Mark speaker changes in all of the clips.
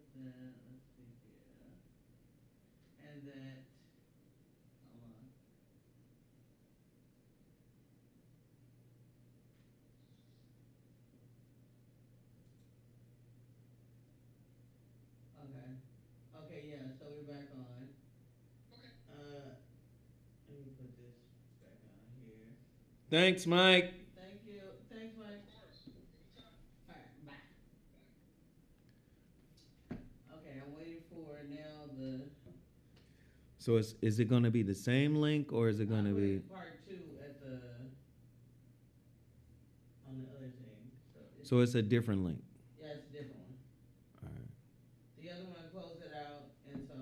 Speaker 1: let's see here. And that, okay. Okay, yeah, so we're back on. Let me put this back on here.
Speaker 2: Thanks, Mike.
Speaker 1: Thank you. Thanks, Mike. All right, bye. Okay, I'm waiting for now the.
Speaker 2: So is it going to be the same link or is it going to be?
Speaker 1: Part two at the on the other thing.
Speaker 2: So it's a different link.
Speaker 1: Yeah, it's a different one.
Speaker 2: All right.
Speaker 1: The other one closed it out, and so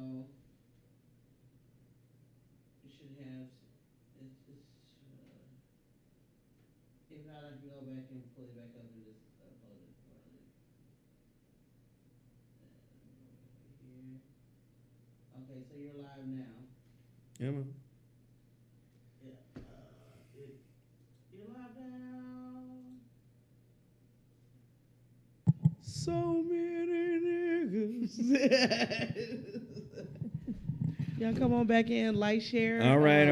Speaker 1: you should have. If not, I can go back and pull it back up and just upload it for you. Here. Okay, so you're live now.
Speaker 2: Yeah, man.
Speaker 1: Yeah. You're live now.
Speaker 2: So many niggas.
Speaker 1: Y'all come on back in, like, share.
Speaker 2: All right.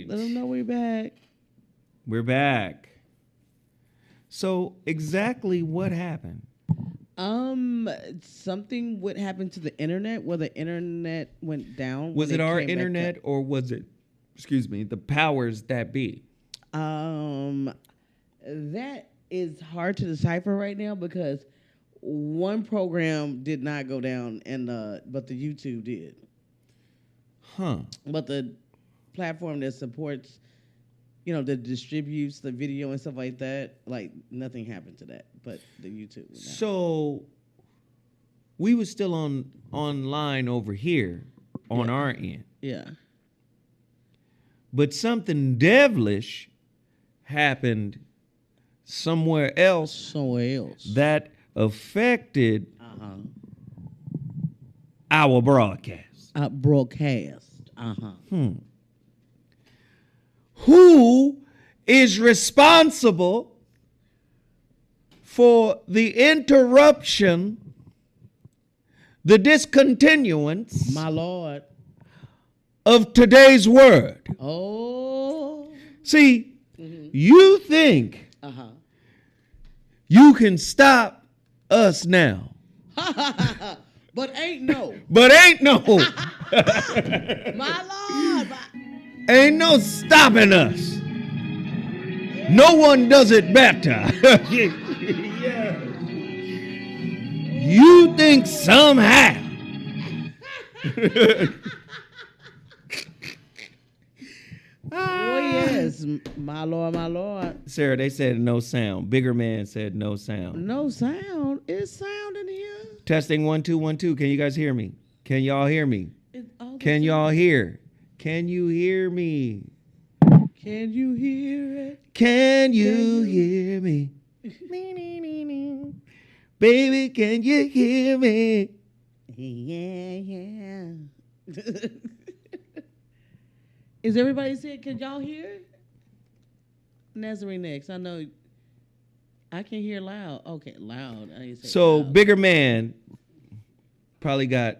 Speaker 1: Let them know we're back.
Speaker 2: We're back. So exactly what happened?
Speaker 1: Something would happen to the internet where the internet went down.
Speaker 2: Was it our internet or was it, the powers that be?
Speaker 1: That is hard to decipher right now because one program did not go down, but the YouTube did.
Speaker 2: Huh.
Speaker 1: But the platform that supports, that distributes the video and stuff like that, like nothing happened to that. But the YouTube.
Speaker 2: So we were still online over here on our end.
Speaker 1: Yeah.
Speaker 2: But something devilish happened somewhere else that affected our broadcast. Who is responsible for the interruption, the discontinuance,
Speaker 1: my Lord,
Speaker 2: of today's word?
Speaker 1: Oh.
Speaker 2: See, you think you can stop us now.
Speaker 1: But ain't no. My Lord.
Speaker 2: Ain't no stopping us. No one does it better. Yeah. You think somehow.
Speaker 1: Oh, yes. My Lord.
Speaker 2: Sarah, they said no sound. Bigger man said no sound.
Speaker 1: No sound? Is sound in here?
Speaker 2: Testing 1 2 1 2. Can you guys hear me? Can y'all hear me? Can y'all hear? Can you hear me?
Speaker 1: Can you hear it?
Speaker 2: Can you hear me? Baby, can you hear me?
Speaker 1: Yeah. Is everybody saying, can y'all hear? Nazarene next. I know I can hear loud. Okay, loud.
Speaker 2: So
Speaker 1: loud.
Speaker 2: Bigger man probably got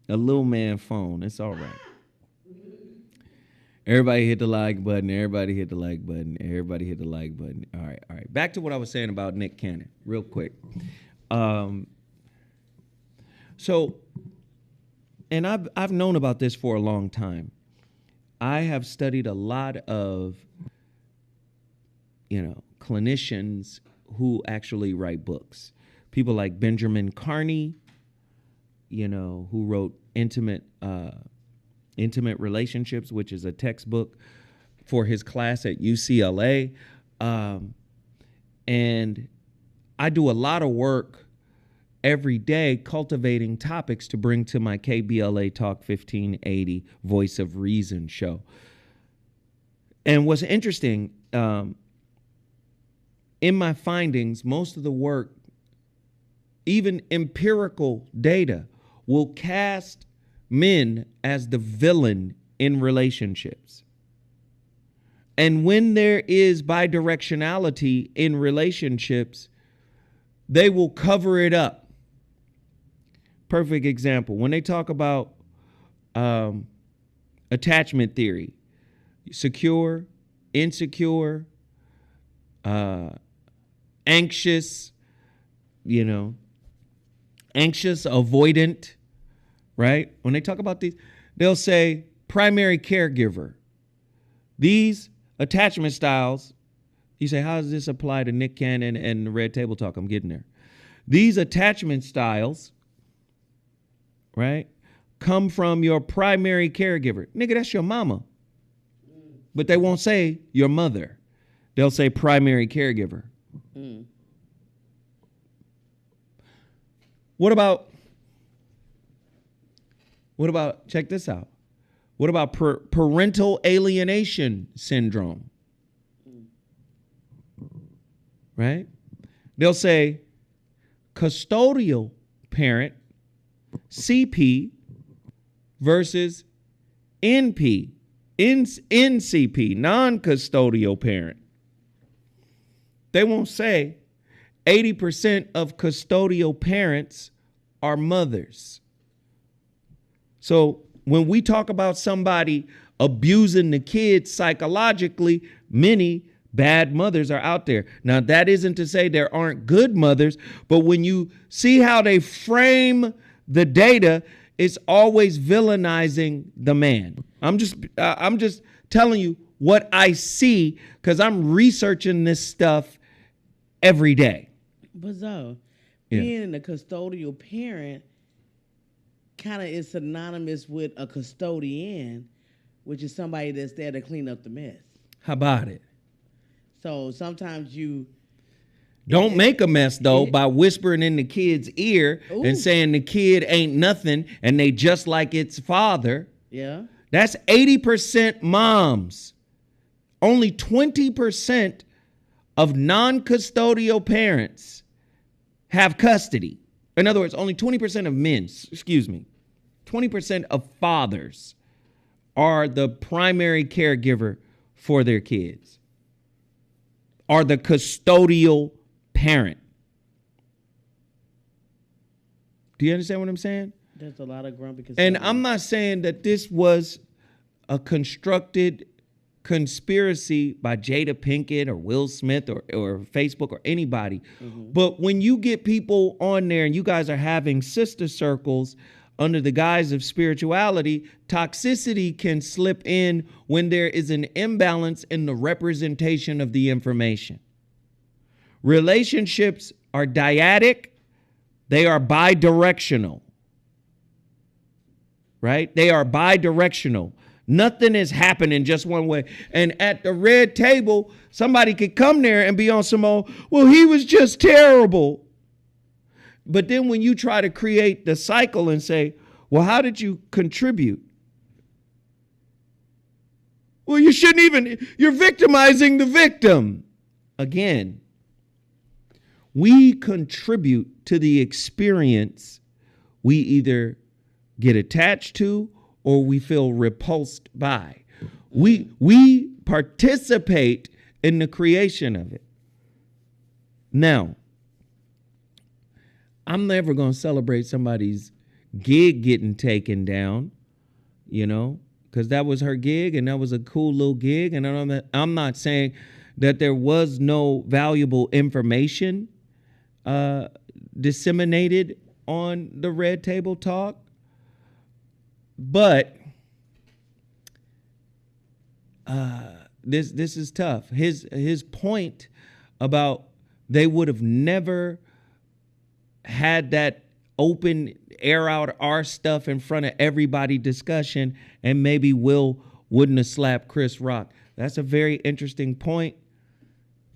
Speaker 2: a little man phone. It's all right. Everybody hit the like button. Everybody hit the like button. Everybody hit the like button. All right. Back to what I was saying about Nick Cannon, real quick. So, and I've known about this for a long time. I have studied a lot of, clinicians who actually write books. People like Benjamin Carney, who wrote Intimate Relationships, which is a textbook for his class at UCLA. And I do a lot of work every day cultivating topics to bring to my KBLA Talk 1580 Voice of Reason show. And what's interesting, in my findings, most of the work, even empirical data, will cast men as the villain in relationships. And when there is bidirectionality in relationships, they will cover it up. Perfect example. When they talk about attachment theory, secure, insecure, anxious, anxious, avoidant, right? When they talk about these, they'll say primary caregiver. These attachment styles, you say, how does this apply to Nick Cannon and the Red Table Talk? I'm getting there. These attachment styles, right, come from your primary caregiver. Nigga, that's your mama. But they won't say your mother. They'll say primary caregiver. Mm. What about, check this out. What about parental alienation syndrome? Right? They'll say custodial parent, CP, versus NP, NCP, non-custodial parent. They won't say 80% of custodial parents are mothers. So when we talk about somebody abusing the kids psychologically, many bad mothers are out there. Now, that isn't to say there aren't good mothers, but when you see how they frame the data, it's always villainizing the man. I'm just telling you what I see because I'm researching this stuff every day.
Speaker 1: But so, being a custodial parent kind of is synonymous with a custodian, which is somebody that's there to clean up the mess.
Speaker 2: How about it?
Speaker 1: So sometimes you
Speaker 2: don't make a mess though by whispering in the kid's ear and saying the kid ain't nothing and they just like its father.
Speaker 1: Yeah.
Speaker 2: That's 80% moms. Only 20% of non-custodial parents have custody. In other words, only 20% of men, 20% of fathers are the primary caregiver for their kids, are the custodial parent. Do you understand what I'm saying?
Speaker 1: There's a lot of grumpy custodians.
Speaker 2: And I'm not saying that this was a constructed conspiracy by Jada Pinkett or Will Smith or Facebook or anybody. Mm-hmm. But when you get people on there and you guys are having sister circles under the guise of spirituality, toxicity can slip in when there is an imbalance in the representation of the information. Relationships are dyadic. They are bidirectional. Right? They are bidirectional. Nothing is happening just one way. And at the Red Table, somebody could come there and be on some old, well, he was just terrible. But then when you try to create the cycle and say, well, how did you contribute? Well, you shouldn't even, you're victimizing the victim. Again, we contribute to the experience we either get attached to or we feel repulsed by. We participate in the creation of it. Now, I'm never going to celebrate somebody's gig getting taken down, because that was her gig and that was a cool little gig. And I'm not saying that there was no valuable information disseminated on the Red Table Talk. But this is tough. His point about they would have never had that open air out our stuff in front of everybody discussion, and maybe Will wouldn't have slapped Chris Rock. That's a very interesting point.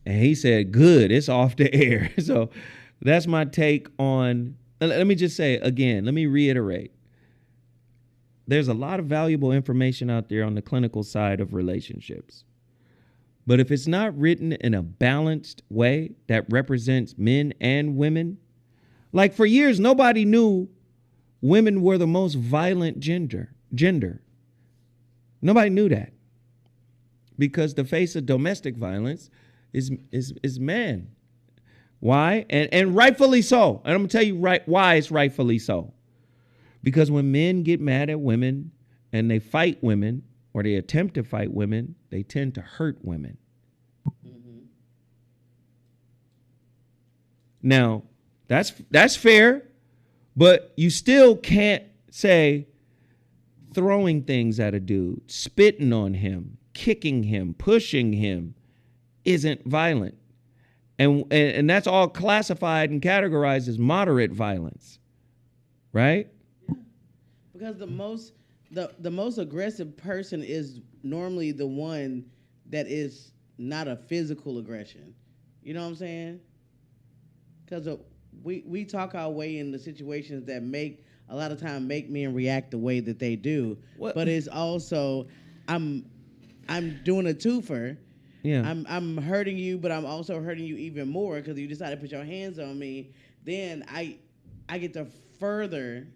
Speaker 2: And he said, good, it's off the air. So that's my take on, let me just say again, let me reiterate. There's a lot of valuable information out there on the clinical side of relationships. But if it's not written in a balanced way that represents men and women, like for years, nobody knew women were the most violent gender. Nobody knew that. Because the face of domestic violence is men. Why? And rightfully so. And I'm going to tell you why it's rightfully so. Because when men get mad at women and they fight women or they attempt to fight women, they tend to hurt women. Mm-hmm. Now, that's fair, but you still can't say throwing things at a dude, spitting on him, kicking him, pushing him isn't violent. And that's all classified and categorized as moderate violence, right?
Speaker 1: Because the most aggressive person is normally the one that is not a physical aggression. You know what I'm saying? Because we talk our way into situations that a lot of time make men react the way that they do. What? But it's also I'm doing a twofer. Yeah. I'm hurting you, but I'm also hurting you even more because you decided to put your hands on me. Then I get to further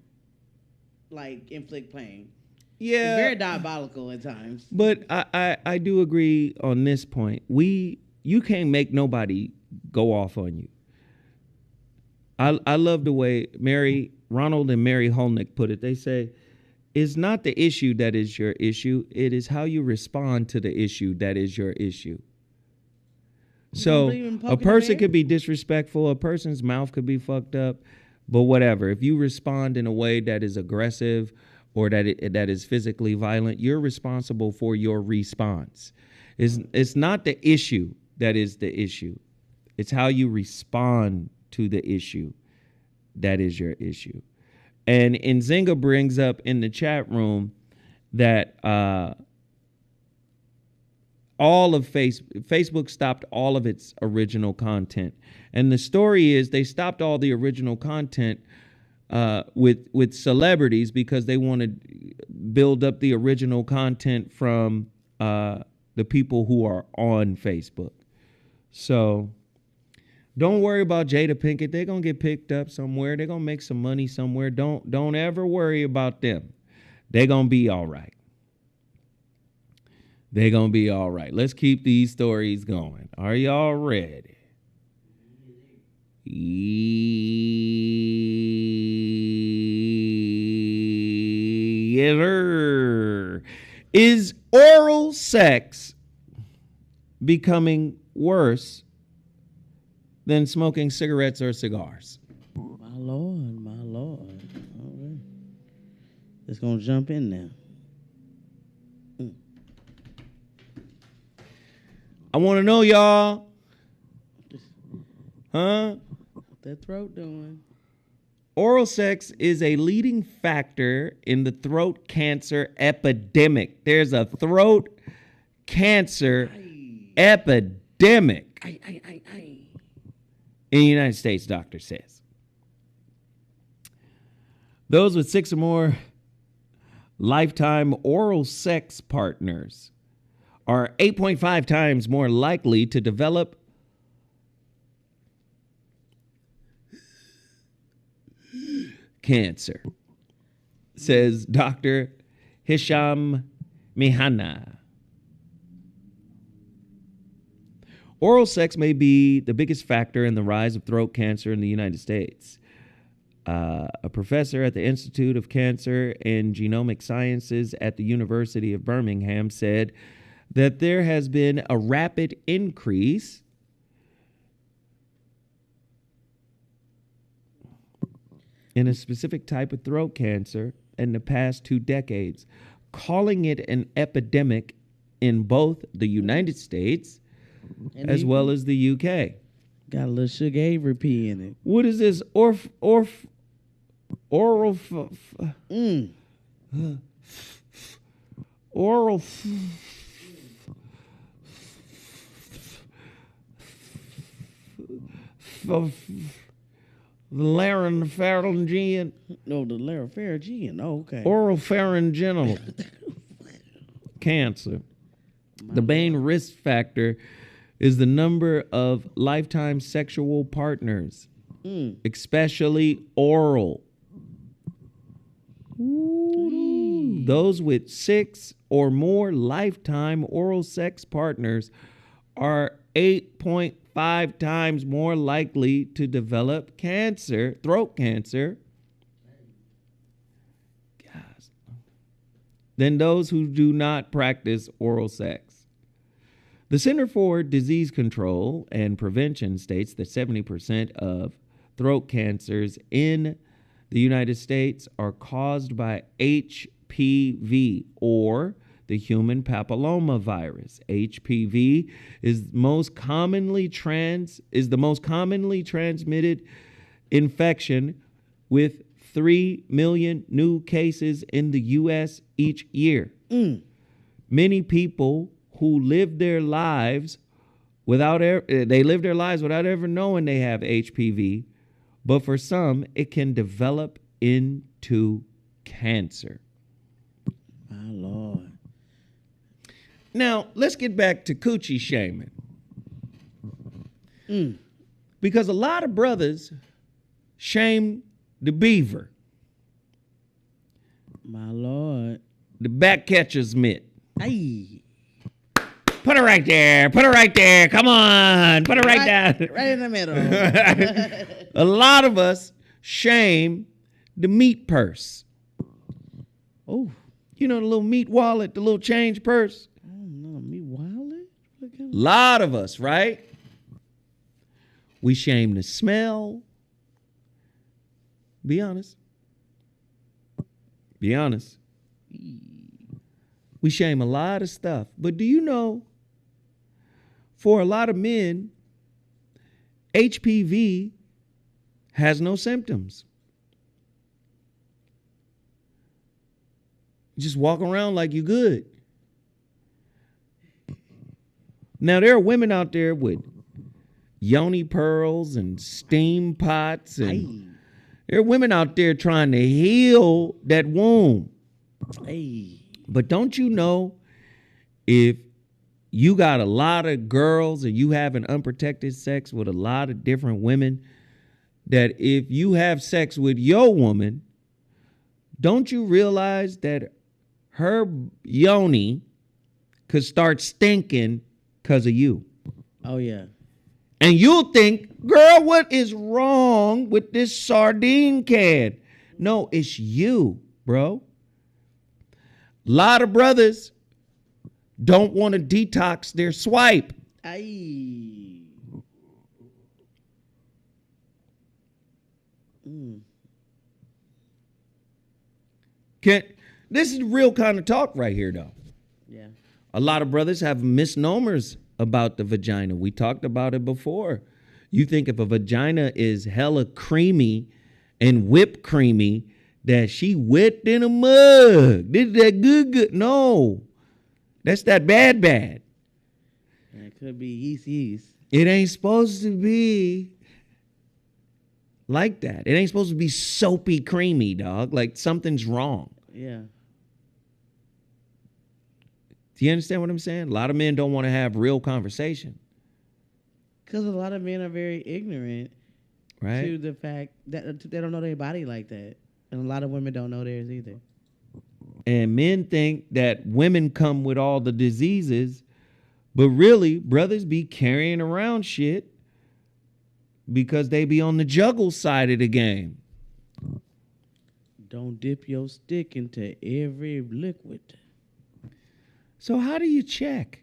Speaker 1: inflict pain. Yeah. It's very diabolical at times.
Speaker 2: But I do agree on this point. You can't make nobody go off on you. I love the way Ronald and Mary Holnick put it. They say, it's not the issue that is your issue. It is how you respond to the issue that is your issue. So a person could be disrespectful. A person's mouth could be fucked up, but whatever. If you respond in a way that is aggressive or that is physically violent, you're responsible for your response. It's not the issue that is the issue. It's how you respond to the issue that is your issue. And Nzinga brings up in the chat room that all of Facebook stopped all of its original content. And the story is they stopped all the original content with celebrities because they want to build up the original content from the people who are on Facebook. So don't worry about Jada Pinkett. They're going to get picked up somewhere. They're going to make some money somewhere. Don't ever worry about them. They're going to be all right. They're going to be all right. Let's keep these stories going. Are y'all ready? Yes, sir. Is oral sex becoming worse than smoking cigarettes or cigars?
Speaker 1: My Lord, my Lord. All right. Just going to jump in now.
Speaker 2: I want to know, y'all. Huh?
Speaker 1: What that throat doing?
Speaker 2: Oral sex is a leading factor in the throat cancer epidemic. There's a throat cancer epidemic in the United States, doctor says. Those with 6 or more lifetime oral sex partners are 8.5 times more likely to develop cancer, says Dr. Hisham Mihana. Oral sex may be the biggest factor in the rise of throat cancer in the United States. A professor at the Institute of Cancer and Genomic Sciences at the University of Birmingham said that there has been a rapid increase in a specific type of throat cancer in the past 2 decades, calling it an epidemic in both the United States as well as the UK.
Speaker 1: Got a little Sugar Avery pee in it.
Speaker 2: What is this? Oral laryngeal.
Speaker 1: No, the laryngeal. Oh, okay.
Speaker 2: Oropharyngeal cancer. The main risk factor is the number of lifetime sexual partners, especially oral. Ooh. Those with 6 or more lifetime oral sex partners are 8.5 times more likely to develop cancer, throat cancer, than those who do not practice oral sex. The Center for Disease Control and Prevention states that 70% of throat cancers in the United States are caused by HPV, or the human papilloma virus. HPV is the most commonly transmitted infection, with 3 million new cases in the U.S. each year. Many people who live their lives without ever knowing they have HPV, but for some, it can develop into cancer.
Speaker 1: My Lord.
Speaker 2: Now, let's get back to coochie shaming. Because a lot of brothers shame the beaver,
Speaker 1: My Lord.
Speaker 2: the back catcher's mitt.
Speaker 1: Ay.
Speaker 2: Put her right there. Put her right there. Come on. Put her right down.
Speaker 1: Right in the middle.
Speaker 2: A lot of us shame the meat purse.
Speaker 1: Oh.
Speaker 2: You know, the little meat wallet, the little change purse.
Speaker 1: Oh, no, me wallet? What kind
Speaker 2: A lot of us, right? We shame the smell. Be honest. Be honest. We shame a lot of stuff. But do you know, for a lot of men, HPV has no symptoms. You just walk around like you good. Now, there are women out there with yoni pearls and steam pots, and there are women out there trying to heal that womb.
Speaker 1: Hey.
Speaker 2: But don't you know, if you got a lot of girls and you having unprotected sex with a lot of different women, that if you have sex with your woman, don't you realize that her yoni could start stinking because of you?
Speaker 1: Oh, yeah.
Speaker 2: And you'll think, girl, what is wrong with this sardine can? No, it's you, bro. A lot of brothers don't want to detox their swipe.
Speaker 1: Ay.
Speaker 2: This is real kind of talk right here, though.
Speaker 1: Yeah.
Speaker 2: A lot of brothers have misnomers about the vagina. We talked about it before. You think if a vagina is hella creamy and whipped creamy, that she whipped in a mug. This is that good. No, that's that bad.
Speaker 1: It could be yeast.
Speaker 2: It ain't supposed to be like that. It ain't supposed to be soapy creamy, dog. Like something's wrong.
Speaker 1: Yeah.
Speaker 2: Do you understand what I'm saying? A lot of men don't want to have real conversation.
Speaker 1: Because a lot of men are very ignorant
Speaker 2: Right?
Speaker 1: to the fact that they don't know their body like that. And a lot of women don't know theirs either.
Speaker 2: And men think that women come with all the diseases, but really, brothers be carrying around shit because they be on the juggle side of the game.
Speaker 1: Don't dip your stick into every liquid.
Speaker 2: So how do you check?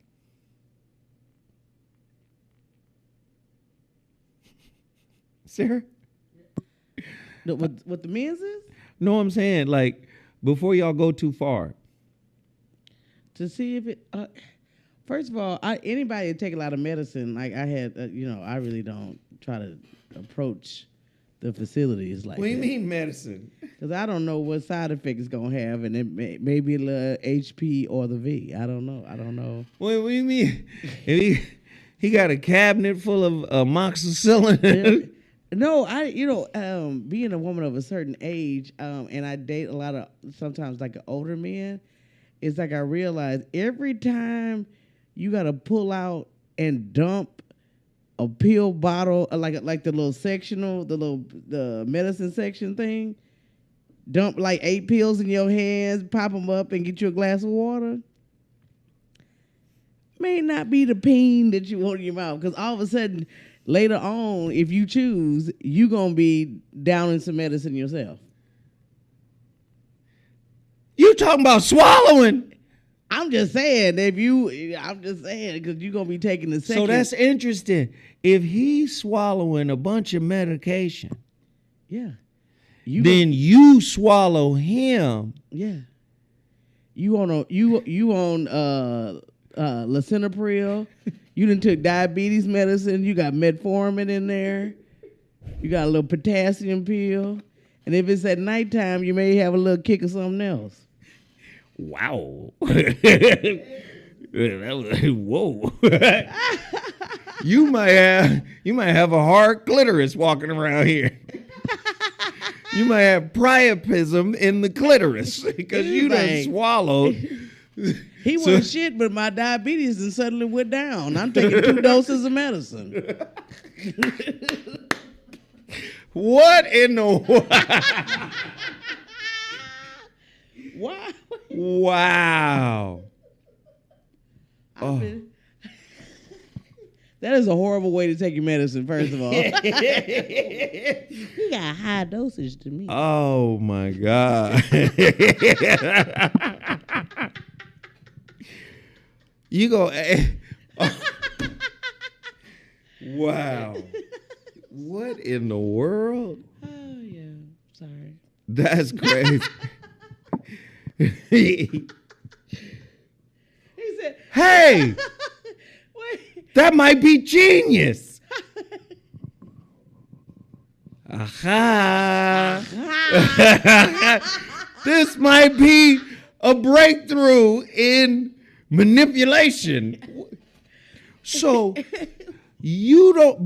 Speaker 2: Sarah?
Speaker 1: What the men's is?
Speaker 2: Know what I'm saying? Like, before y'all go too far.
Speaker 1: To see if it... first of all, anybody that take a lot of medicine, like I had, I really don't try to approach the facilities like
Speaker 2: What do you
Speaker 1: that.
Speaker 2: mean medicine?
Speaker 1: Because I don't know what side effect it's going to have, and it may be the HP or the V. I don't know.
Speaker 2: What do you mean? He got a cabinet full of amoxicillin.
Speaker 1: No, being a woman of a certain age, and I date a lot of sometimes like older men, it's like I realize every time you got to pull out and dump a pill bottle, like the little sectional, the medicine section thing, dump like 8 pills in your hands, pop them up, and get you a glass of water. may not be the pain that you want in your mouth. Because all of a sudden, later on, if you choose, you going to be down in some medicine yourself.
Speaker 2: You talking about swallowing?
Speaker 1: I'm just saying, because you're going to be taking the second.
Speaker 2: So that's interesting. If he's swallowing a bunch of medication,
Speaker 1: yeah.
Speaker 2: Then you swallow him.
Speaker 1: Yeah. You on lisinopril. You done took diabetes medicine. You got metformin in there. You got a little potassium pill. And if it's at nighttime, you may have a little kick of something else.
Speaker 2: Wow. Whoa. You might have a hard clitoris walking around here. You might have priapism in the clitoris because you done swallowed.
Speaker 1: He wasn't shit, but my diabetes then suddenly went down. I'm taking 2 doses of medicine.
Speaker 2: What in the
Speaker 1: Why?
Speaker 2: Wow.
Speaker 1: That is a horrible way to take your medicine, first of all. You got high dosage to me.
Speaker 2: Oh, my God. You go, wow. What in the world?
Speaker 1: Oh, yeah. Sorry.
Speaker 2: That's crazy. He
Speaker 1: said,
Speaker 2: hey,
Speaker 1: wait.
Speaker 2: that might be genius. Aha. This might be a breakthrough in manipulation. So you don't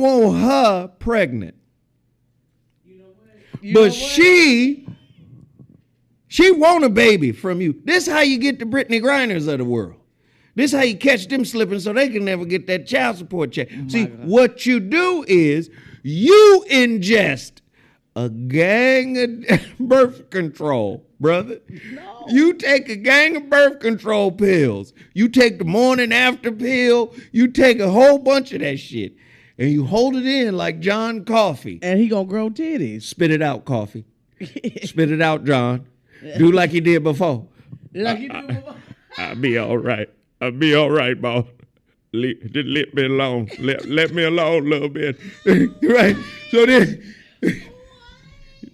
Speaker 2: want her pregnant. But she want a baby from you. This how you get the Brittany Griners of the world. This how you catch them slipping so they can never get that child support check. See, what you do is you ingest a gang of birth control, brother.
Speaker 1: No.
Speaker 2: You take a gang of birth control pills. You take the morning after pill. You take a whole bunch of that shit. And you hold it in like John Coffey.
Speaker 1: And he gonna grow titties.
Speaker 2: Spit it out, Coffey. Spit it out, John. Do like you did before.
Speaker 1: Like you do before.
Speaker 2: I'll be all right. I'll be all right, boss. Just let me alone. Let me alone a little bit. Right? So then,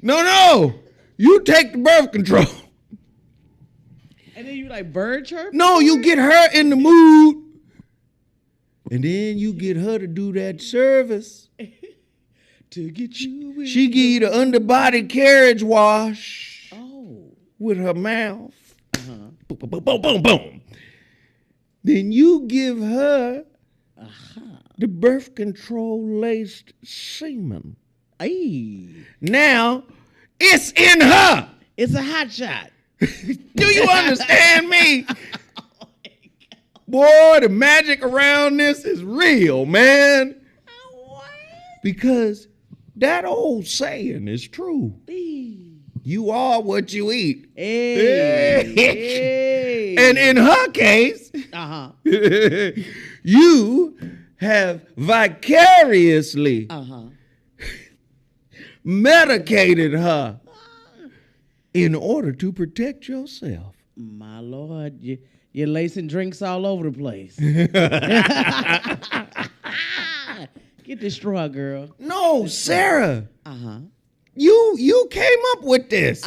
Speaker 2: no. You take the birth control.
Speaker 1: And then you like bird chirp?
Speaker 2: No, you get her in the mood. And then you get her to do that service.
Speaker 1: To get you in.
Speaker 2: She give you the underbody carriage wash.
Speaker 1: Oh.
Speaker 2: With her mouth.
Speaker 1: Uh-huh.
Speaker 2: Boom, boom, boom, boom, boom. Then you give her the birth control laced semen.
Speaker 1: Ay.
Speaker 2: Now, it's in her.
Speaker 1: It's a hot shot.
Speaker 2: Do you understand me? Boy, the magic around this is real, man.
Speaker 1: What?
Speaker 2: Because that old saying is true. You are what you eat.
Speaker 1: Hey.
Speaker 2: And in her case, you have vicariously medicated her in order to protect yourself.
Speaker 1: My Lord, you're lacing drinks all over the place. Get the straw, girl.
Speaker 2: No, Sarah. You came up with this.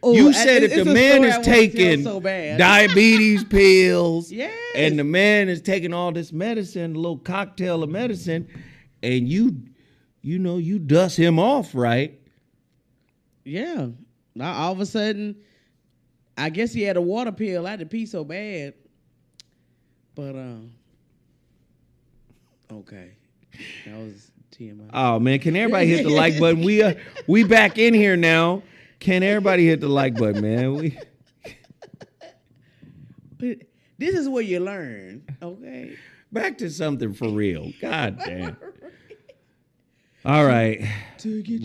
Speaker 2: You said if the man is taking diabetes pills, and the man is taking all this medicine, a little cocktail of medicine, and you dust him off, right?
Speaker 1: Yeah. Now all of a sudden, I guess he had a water pill. I had to pee so bad. But okay. That was TMI.
Speaker 2: Oh man, can everybody hit the like button? We back in here now. Can everybody hit the like button, man?
Speaker 1: But this is where you learn, okay?
Speaker 2: Back to something for real. God damn. All right.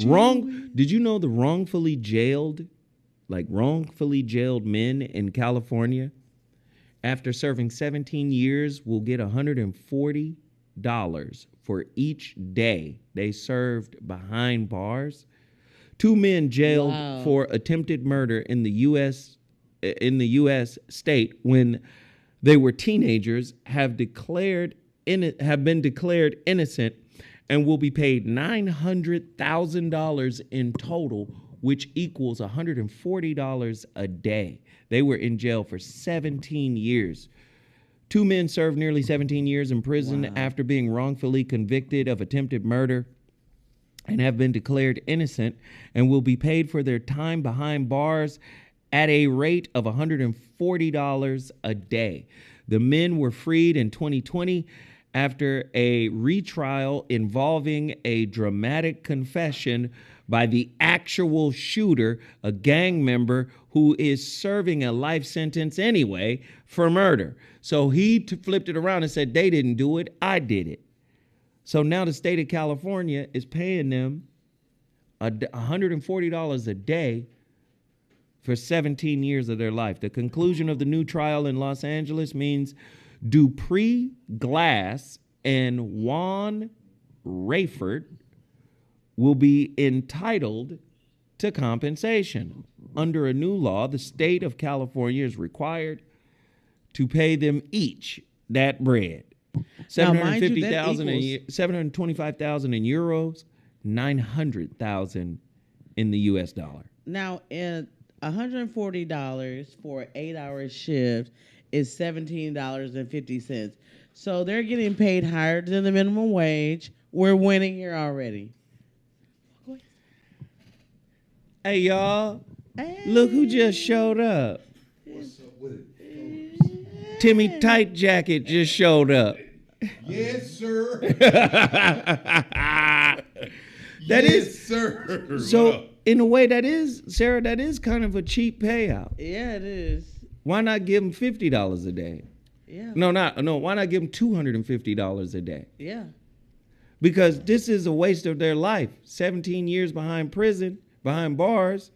Speaker 2: Wrong. Did you know the wrongfully jailed like wrongfully jailed men in California, after serving 17 years, will get $140 for each day they served behind bars. 2 men jailed for attempted murder in the U.S. State when they were teenagers have been declared innocent and will be paid $900,000 in total, which equals $140 a day. They were in jail for 17 years. 2 men served nearly 17 years in prison after being wrongfully convicted of attempted murder and have been declared innocent and will be paid for their time behind bars at a rate of $140 a day. The men were freed in 2020 after a retrial involving a dramatic confession by the actual shooter, a gang member who is serving a life sentence anyway for murder. So he flipped it around and said, they didn't do it, I did it. So now the state of California is paying them $140 a day for 17 years of their life. The conclusion of the new trial in Los Angeles means Dupree Glass and Juan Rayford will be entitled to compensation. Under a new law, the state of California is required to pay them each that bread. 750,000 a year, 725,000 in euros, 900,000 in the US dollar.
Speaker 1: Now, in $140 for an 8-hour shift is $17.50. So they're getting paid higher than the minimum wage. We're winning here already.
Speaker 2: Hey, y'all.
Speaker 1: Hey.
Speaker 2: Look who just showed up.
Speaker 3: What's up with it?
Speaker 2: Timmy Tight Jacket just showed up.
Speaker 3: Yes, sir.
Speaker 2: Yes,
Speaker 3: sir.
Speaker 2: So, in a way, that is, Sarah, that is kind of a cheap payout.
Speaker 1: Yeah, it is.
Speaker 2: Why not give them $50 a day?
Speaker 1: Yeah.
Speaker 2: No, why not give them $250 a day?
Speaker 1: Yeah.
Speaker 2: Because this is a waste of their life. 17 years behind prison, behind bars.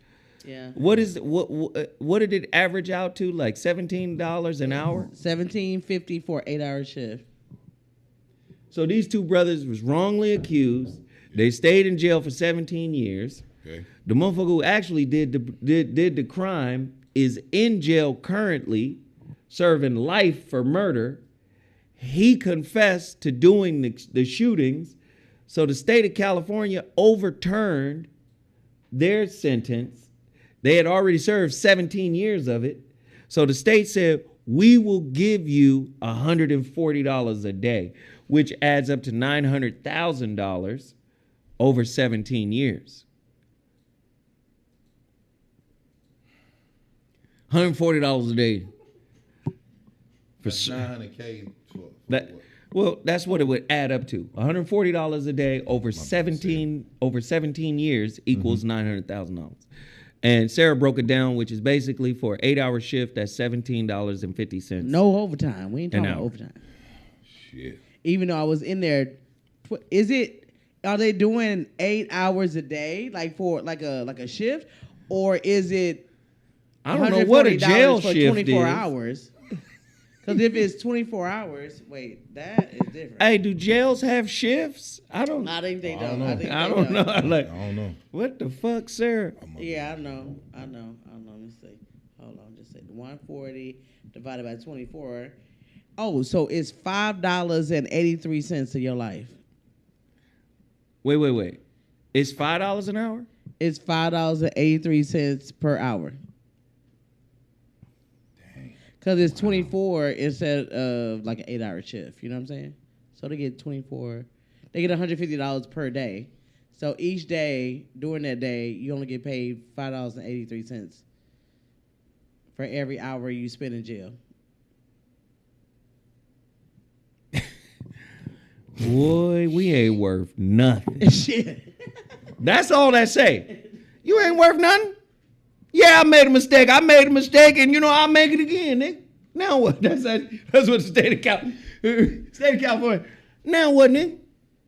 Speaker 1: Yeah.
Speaker 2: What did it average out to? Like $17 an hour?
Speaker 1: $17.50 for an 8-hour shift.
Speaker 2: So these 2 brothers was wrongly accused. They stayed in jail for 17 years.
Speaker 3: Okay.
Speaker 2: The motherfucker who actually did the crime is in jail currently, serving life for murder. He confessed to doing the shootings. So the state of California overturned their sentence. They had already served 17 years of it. So the state said, we will give you $140 a day, which adds up to $900,000 over 17 years. $140 a day.
Speaker 3: That's $900K for
Speaker 2: That,
Speaker 3: what?
Speaker 2: well, that's what it would add up to. $140 a day over 17 years equals $900,000. And Sarah broke it down, which is basically for an 8-hour shift, that's $17.50.
Speaker 1: No overtime. We ain't talking
Speaker 2: An
Speaker 1: about
Speaker 2: hour.
Speaker 1: overtime.
Speaker 3: Shit.
Speaker 1: Even though I was in there, are they doing 8 hours a day, like for like a shift, or is it?
Speaker 2: I don't know what a jail
Speaker 1: for
Speaker 2: shift
Speaker 1: 24
Speaker 2: is.
Speaker 1: hours. Because if it's 24 hours, wait, that is different.
Speaker 2: Hey, do jails have shifts? I don't.
Speaker 1: I think they
Speaker 3: I
Speaker 1: don't.
Speaker 3: don't know.
Speaker 1: I think
Speaker 2: I
Speaker 1: they
Speaker 2: don't know. Like,
Speaker 3: I don't know.
Speaker 2: what the fuck, Sarah?
Speaker 1: Yeah, I know. Let me see. Hold on, just say 140 divided by 24. Oh, so it's $5.83 of your life.
Speaker 2: Wait. It's $5 an hour?
Speaker 1: It's $5.83 per hour. Because it's 24 instead of like an 8-hour shift. You know what I'm saying? So they get 24. They get $150 per day. So each day, during that day, you only get paid $5.83 for every hour you spend in jail.
Speaker 2: Boy, we ain't worth nothing.
Speaker 1: Shit.
Speaker 2: That's all that say. You ain't worth nothing? Yeah, I made a mistake, and I'll make it again, nigga. Now what? That's what the state of California. Now what, nigga?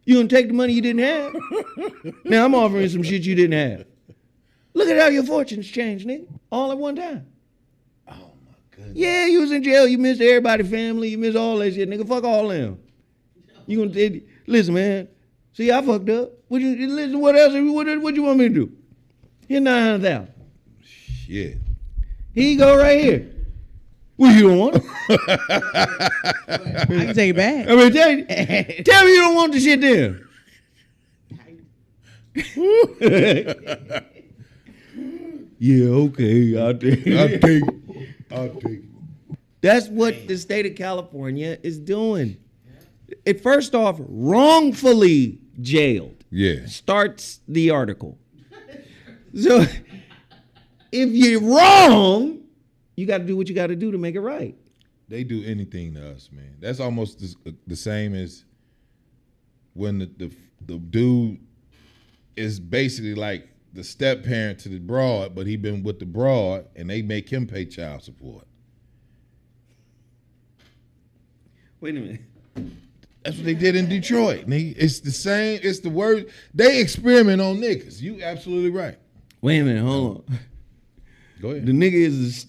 Speaker 2: You gonna take the money you didn't have? Now I'm offering some shit you didn't have. Look at how your fortunes changed, nigga. All at one time.
Speaker 3: Oh my goodness.
Speaker 2: Yeah, you was in jail. You missed everybody, family. You missed all that shit, nigga. Fuck all them. You gonna listen, man. See, I fucked up. Listen? What else? What you want me to do? Here's 900,000.
Speaker 3: Shit.
Speaker 2: Here you go, right here. Well, you don't want it.
Speaker 1: I can take it back.
Speaker 2: I mean, tell me you don't want the shit then. Yeah, okay, I'll take it.
Speaker 3: I'll take it.
Speaker 2: That's what the state of California is doing. It first off, wrongfully jailed.
Speaker 3: Yeah.
Speaker 2: Starts the article. So if you're wrong, you got to do what you got to do to make it right.
Speaker 3: They do anything to us, man. That's almost the same as when the dude is basically like the step parent to the broad, but he been with the broad, and they make him pay child support.
Speaker 2: Wait a minute.
Speaker 3: That's what they did in Detroit. Nigga. It's the same. It's the word. They experiment on niggas. You absolutely right.
Speaker 2: Wait a minute, hold on.
Speaker 3: Go ahead.
Speaker 2: The nigga is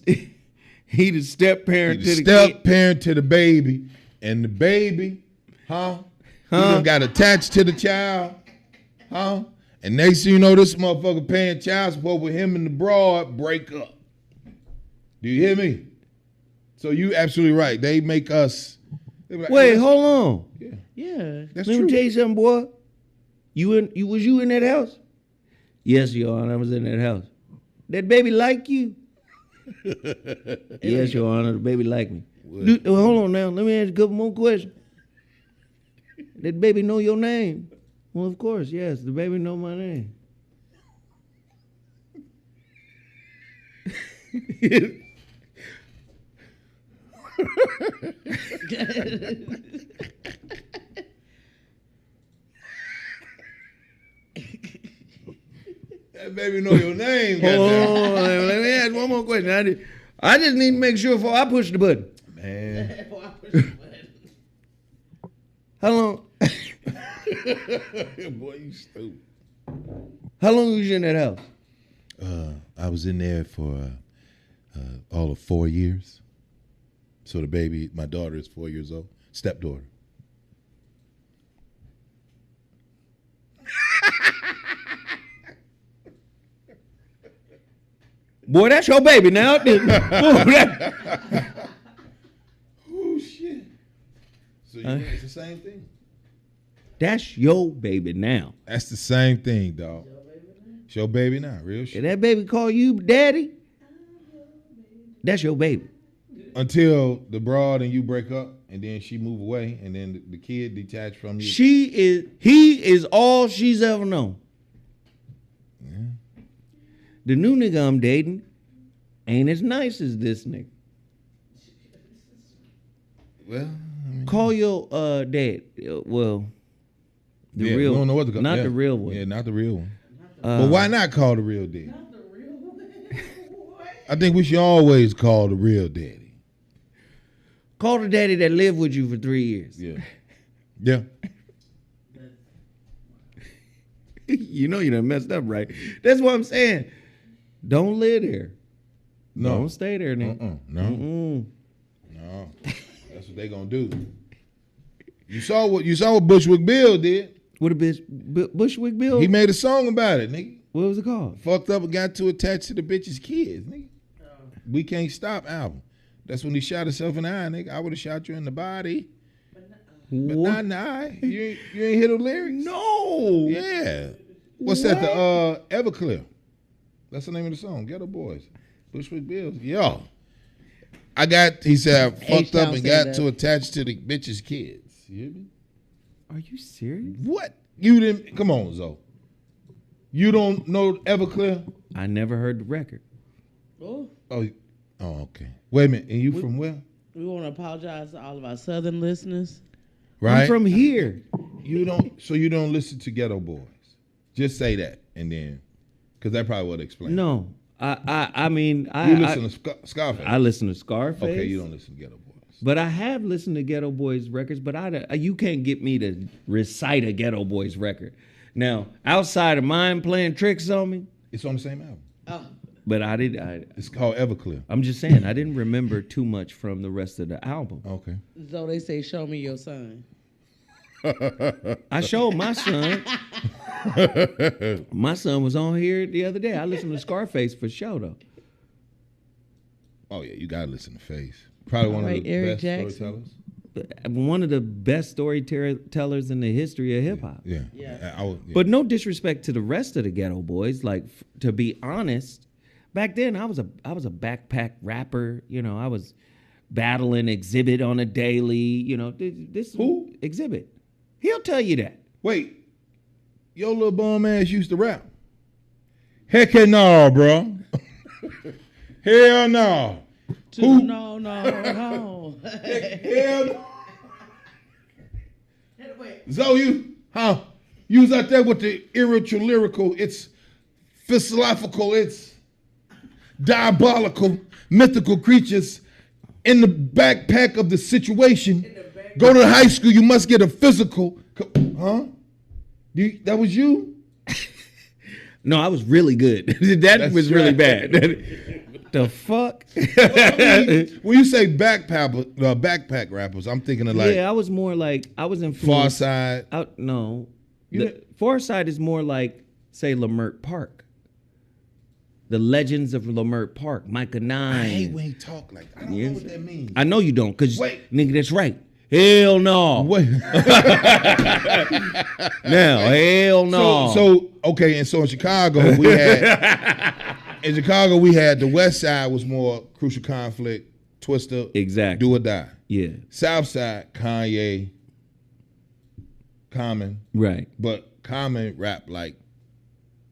Speaker 2: he the step parent
Speaker 3: He
Speaker 2: to
Speaker 3: the
Speaker 2: the
Speaker 3: step
Speaker 2: kid.
Speaker 3: parent to the baby, and the baby, He done got attached to the child, And next thing you know, this motherfucker paying child support with him and the broad break up. Do you hear me? So you absolutely right. They make us. They be like,
Speaker 2: Wait,
Speaker 3: "Oh,
Speaker 2: hold on.
Speaker 3: yeah,
Speaker 1: Yeah.
Speaker 3: that's
Speaker 2: Let
Speaker 3: true."
Speaker 2: me tell you something, boy. Was you in that house? Yes, Your Honor, I was in that house. That baby like you? Yes, Your Honor, the baby like me. Hold on now. Let me ask you a couple more questions. That baby know your name? Well, of course, yes. The baby know my name.
Speaker 3: That baby know your name.
Speaker 2: Hold
Speaker 3: goddamn.
Speaker 2: on, let me ask one more question. I just need to make sure before I push the button.
Speaker 3: Man.
Speaker 2: How long?
Speaker 3: Boy, you stupid.
Speaker 2: How long was you in that house?
Speaker 3: I was in there for all of 4 years. So the baby, my daughter is 4 years old, stepdaughter.
Speaker 2: Boy, that's your baby now.
Speaker 3: Oh shit! So it's the same thing.
Speaker 2: That's your baby now.
Speaker 3: That's the same thing, dog. It's your baby now, real
Speaker 2: If
Speaker 3: shit.
Speaker 2: that baby call you daddy, that's your baby.
Speaker 3: Until the broad and you break up, and then she move away, and then the kid detached from you.
Speaker 2: He is all she's ever known. The new nigga I'm dating ain't as nice as this nigga.
Speaker 3: Well, I mean,
Speaker 2: Call your dad. Well, the
Speaker 3: yeah,
Speaker 2: real,
Speaker 3: we don't know what to call.
Speaker 2: not
Speaker 3: yeah.
Speaker 2: the real one.
Speaker 3: Yeah, not the real one. But why not call the real daddy? I think we should always call the real daddy.
Speaker 2: Call the daddy that lived with you for 3 years.
Speaker 3: Yeah. Yeah.
Speaker 2: You know you done messed up, right? That's what I'm saying. Don't live there.
Speaker 3: No.
Speaker 2: Don't stay there, nigga.
Speaker 3: No.
Speaker 2: Mm-mm.
Speaker 3: No. That's what they gonna do. You saw what Bushwick Bill did.
Speaker 2: What a bitch, Bushwick Bill.
Speaker 3: He made a song about it, nigga.
Speaker 2: What was it called?
Speaker 3: Fucked up and got too attached to the bitch's kids, nigga. We Can't Stop album. That's when he shot himself in the eye, nigga. I would have shot you in the body, but
Speaker 2: What?
Speaker 3: not in the eye. You ain't hear the lyrics?
Speaker 2: No.
Speaker 3: Yeah. What's that? The Everclear. That's the name of the song. Ghetto Boys. Bushwick Bills. Yo. He said, I fucked
Speaker 1: H-Town
Speaker 3: up and
Speaker 1: said
Speaker 3: got
Speaker 1: that.
Speaker 3: too attached to the bitch's kids. You hear me?
Speaker 2: Are you serious?
Speaker 3: What? You didn't? Come on, Zoe. You don't know Everclear?
Speaker 2: I never heard the record.
Speaker 1: Oh,
Speaker 3: Oh, okay. Wait a minute. And you from where?
Speaker 1: we want to apologize to all of our Southern listeners.
Speaker 3: Right.
Speaker 2: I'm from here.
Speaker 3: You don't listen to Ghetto Boys. Just say that, and then, because that probably would explain.
Speaker 2: No. I mean,
Speaker 3: You listen to Scarface.
Speaker 2: I listen to Scarface.
Speaker 3: Okay, you don't listen to Ghetto Boys.
Speaker 2: But I have listened to Ghetto Boys records, but you can't get me to recite a Ghetto Boys record. Now, outside of mine playing tricks on me,
Speaker 3: It's on the same album.
Speaker 1: Oh,
Speaker 2: But
Speaker 3: It's called Everclear.
Speaker 2: I'm just saying, I didn't remember too much from the rest of the album.
Speaker 3: Okay.
Speaker 1: so they say, "Show me your son."
Speaker 2: I showed my son. My son was on here the other day. I listened to Scarface for sure, though.
Speaker 3: Oh yeah, you gotta listen to Face. Probably one of
Speaker 1: Alright,
Speaker 3: the
Speaker 1: Eric
Speaker 3: best
Speaker 1: Jackson.
Speaker 3: storytellers.
Speaker 2: One of the best storytellers in the history of hip hop.
Speaker 3: Yeah.
Speaker 1: Yeah.
Speaker 3: Yeah.
Speaker 2: But no disrespect to the rest of the Ghetto Boys. Like, to be honest, back then I was a backpack rapper. You know, I was battling Exhibit on a daily. You know, this
Speaker 3: Who?
Speaker 2: Exhibit. He'll tell you that.
Speaker 3: Wait, your little bum ass used to rap. Heck no, bro. Hell no. Who?
Speaker 1: No.
Speaker 3: Hell no. Zoe, you was out there with the irritable lyrical, it's philosophical, it's diabolical, mythical creatures in the backpack of the situation. Go to high school, you must get a physical. Huh? That was you?
Speaker 2: No, I was really good. that
Speaker 3: That's
Speaker 2: was really
Speaker 3: right.
Speaker 2: bad. The fuck?
Speaker 3: When you say backpack rappers, I'm thinking of like
Speaker 2: Yeah, I was more like, I was
Speaker 3: Far
Speaker 2: influenced.
Speaker 3: Side.
Speaker 2: No.
Speaker 3: You
Speaker 2: Far Side is more like, say, Lamert Park. The Legends of Lamert Park, Micah 9.
Speaker 3: I hate when he talk like that. I don't know what that means.
Speaker 2: I know you don't, because,
Speaker 3: Wait.
Speaker 2: nigga, that's right. Hell no.
Speaker 3: Wait.
Speaker 2: Now, hell no.
Speaker 3: So okay, and so in Chicago we had the West Side was more Crucial Conflict, Twister,
Speaker 2: Exactly.
Speaker 3: Do or Die.
Speaker 2: Yeah,
Speaker 3: South Side, Kanye, Common,
Speaker 2: right.
Speaker 3: but Common rap like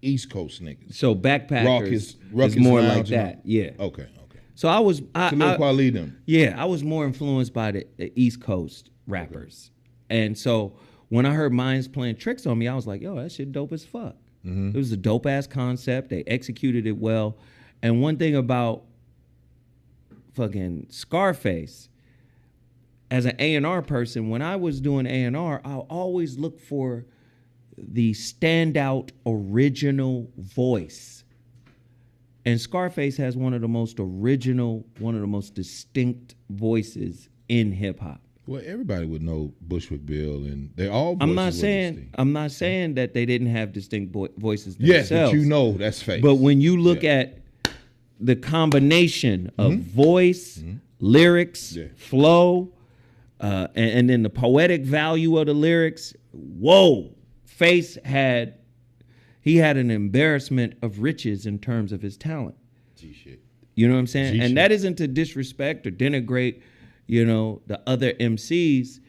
Speaker 3: East Coast niggas.
Speaker 2: So Backpackers
Speaker 3: Ruckus
Speaker 2: is more
Speaker 3: Lounge
Speaker 2: like
Speaker 3: and all.
Speaker 2: that. Yeah.
Speaker 3: Okay.
Speaker 2: So I was,
Speaker 3: Talib Kweli them.
Speaker 2: yeah, I was more influenced by the East Coast rappers. And so when I heard Minds playing tricks on me, I was like, yo, that shit dope as fuck.
Speaker 3: Mm-hmm.
Speaker 2: It was a dope ass concept. They executed it well. And one thing about fucking Scarface, as an A&R person, when I was doing A&R, I always look for the standout original voice. And Scarface has one of the most original, one of the most distinct voices in hip hop.
Speaker 3: Well, everybody would know Bushwick Bill, and they all.
Speaker 2: I'm
Speaker 3: voices
Speaker 2: not
Speaker 3: were
Speaker 2: saying
Speaker 3: distinct.
Speaker 2: that they didn't have distinct voices
Speaker 3: Yes,
Speaker 2: themselves.
Speaker 3: but you know that's fake.
Speaker 2: But when you look at the combination of voice, lyrics,
Speaker 3: Yeah.
Speaker 2: flow, and then the poetic value of the lyrics, whoa, Face had an embarrassment of riches in terms of his talent.
Speaker 3: G-shit.
Speaker 2: You know what I'm saying?
Speaker 3: G-shit.
Speaker 2: And that isn't to disrespect or denigrate, the other MCs.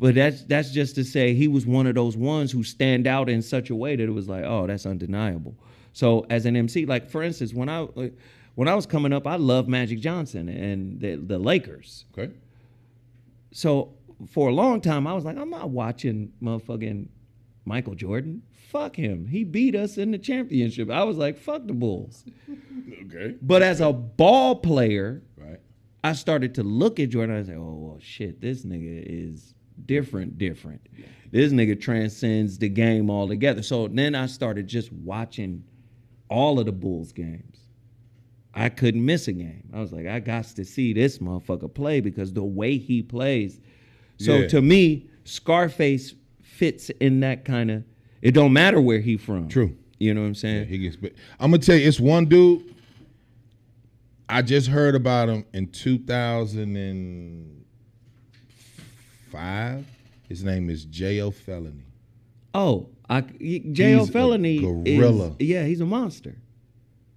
Speaker 2: But that's just to say he was one of those ones who stand out in such a way that it was like, oh, that's undeniable. So as an MC, like for instance, when I was coming up, I loved Magic Johnson and the Lakers.
Speaker 3: Okay.
Speaker 2: So for a long time, I was like, I'm not watching motherfucking Michael Jordan. Fuck him. He beat us in the championship. I was like, fuck the Bulls.
Speaker 3: Okay.
Speaker 2: But as a ball player,
Speaker 3: Right.
Speaker 2: I started to look at Jordan. I was like, oh, well, shit, this nigga is different. This nigga transcends the game altogether. So then I started just watching all of the Bulls games. I couldn't miss a game. I was like, I got to see this motherfucker play because the way he plays. So
Speaker 3: Yeah.
Speaker 2: to me, Scarface fits in that kind of, it don't matter where he from.
Speaker 3: True.
Speaker 2: You know what I'm
Speaker 3: Yeah,
Speaker 2: saying?
Speaker 3: he gets. I'm gonna tell you, it's one dude. I just heard about him in 2005. His name is J.O. Felony.
Speaker 2: Oh, J.O.
Speaker 3: He's a
Speaker 2: Felony
Speaker 3: gorilla.
Speaker 2: He's a monster.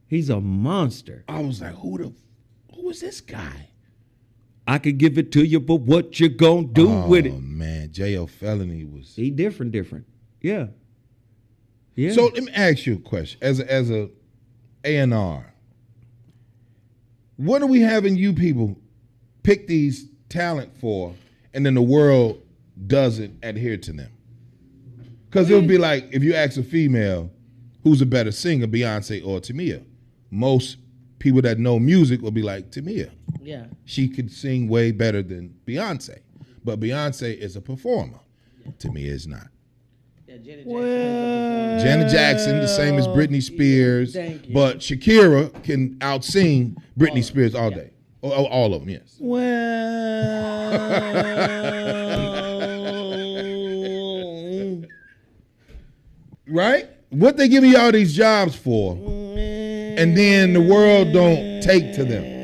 Speaker 2: He's a monster.
Speaker 3: I was like, who is this guy?
Speaker 2: I could give it to you, but what you gonna do with it?
Speaker 3: Oh man, J.O. Felony was.
Speaker 2: He different. Yeah. Yeah.
Speaker 3: So let me ask you a question. As a A&R, what are we having you people pick these talent for, and then the world doesn't adhere to them? Because it would be like if you ask a female who's a better singer, Beyonce or Tamia. Most people that know music will be like, Tamia.
Speaker 1: Yeah.
Speaker 3: She could sing way better than Beyonce. But Beyonce is a performer. Tamia is not.
Speaker 1: Yeah,
Speaker 3: Janet Jackson, the same as Britney Spears,
Speaker 1: thank you.
Speaker 3: but Shakira can outsing Britney Spears all day. All of them, yes.
Speaker 2: Well,
Speaker 3: Right? What they giving y'all these jobs for? And then the world don't take to them.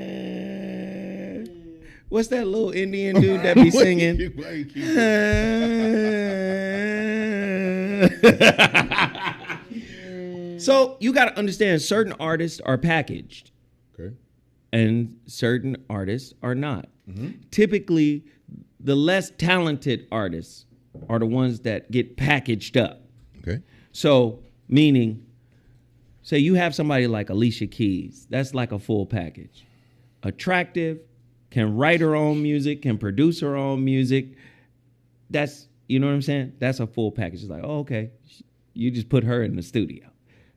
Speaker 2: what's that little Indian dude that be singing? So you got to understand, certain artists are packaged
Speaker 3: Okay.
Speaker 2: and certain artists are not. Typically, the less talented artists are the ones that get packaged up.
Speaker 3: Okay.
Speaker 2: So, meaning, say you have somebody like Alicia Keys, that's like a full package. Attractive, can write her own music, can produce her own music. That's, you know what I'm saying? That's a full package. It's like, oh, okay, you just put her in the studio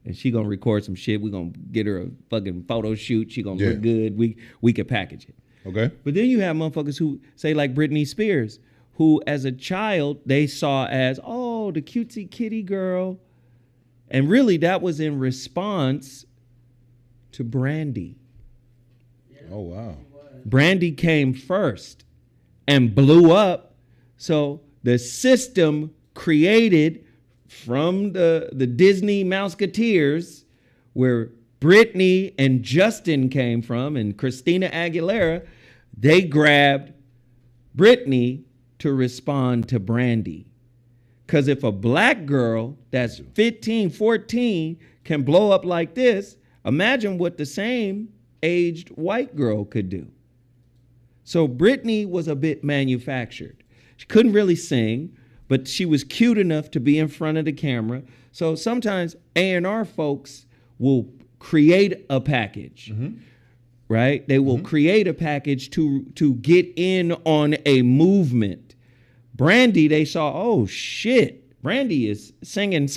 Speaker 2: and she gonna record some shit. We're gonna get her a fucking photo shoot. She gonna look good. We can package it.
Speaker 3: Okay.
Speaker 2: But then you have motherfuckers who say like Britney Spears, who as a child they saw as, oh, the cutesy kitty girl. And really that was in response to Brandy.
Speaker 3: Oh wow.
Speaker 2: Brandy came first and blew up. So the system created from the Disney Mouseketeers, where Britney and Justin came from, and Christina Aguilera, they grabbed Britney to respond to Brandy. Because if a black girl that's 15, 14 can blow up like this, imagine what the same aged white girl could do. So Britney was a bit manufactured. She couldn't really sing, but she was cute enough to be in front of the camera. So sometimes A&R folks will create a package, right? They will create a package to get in on a movement. Brandy, they saw, oh shit, Brandy is singing,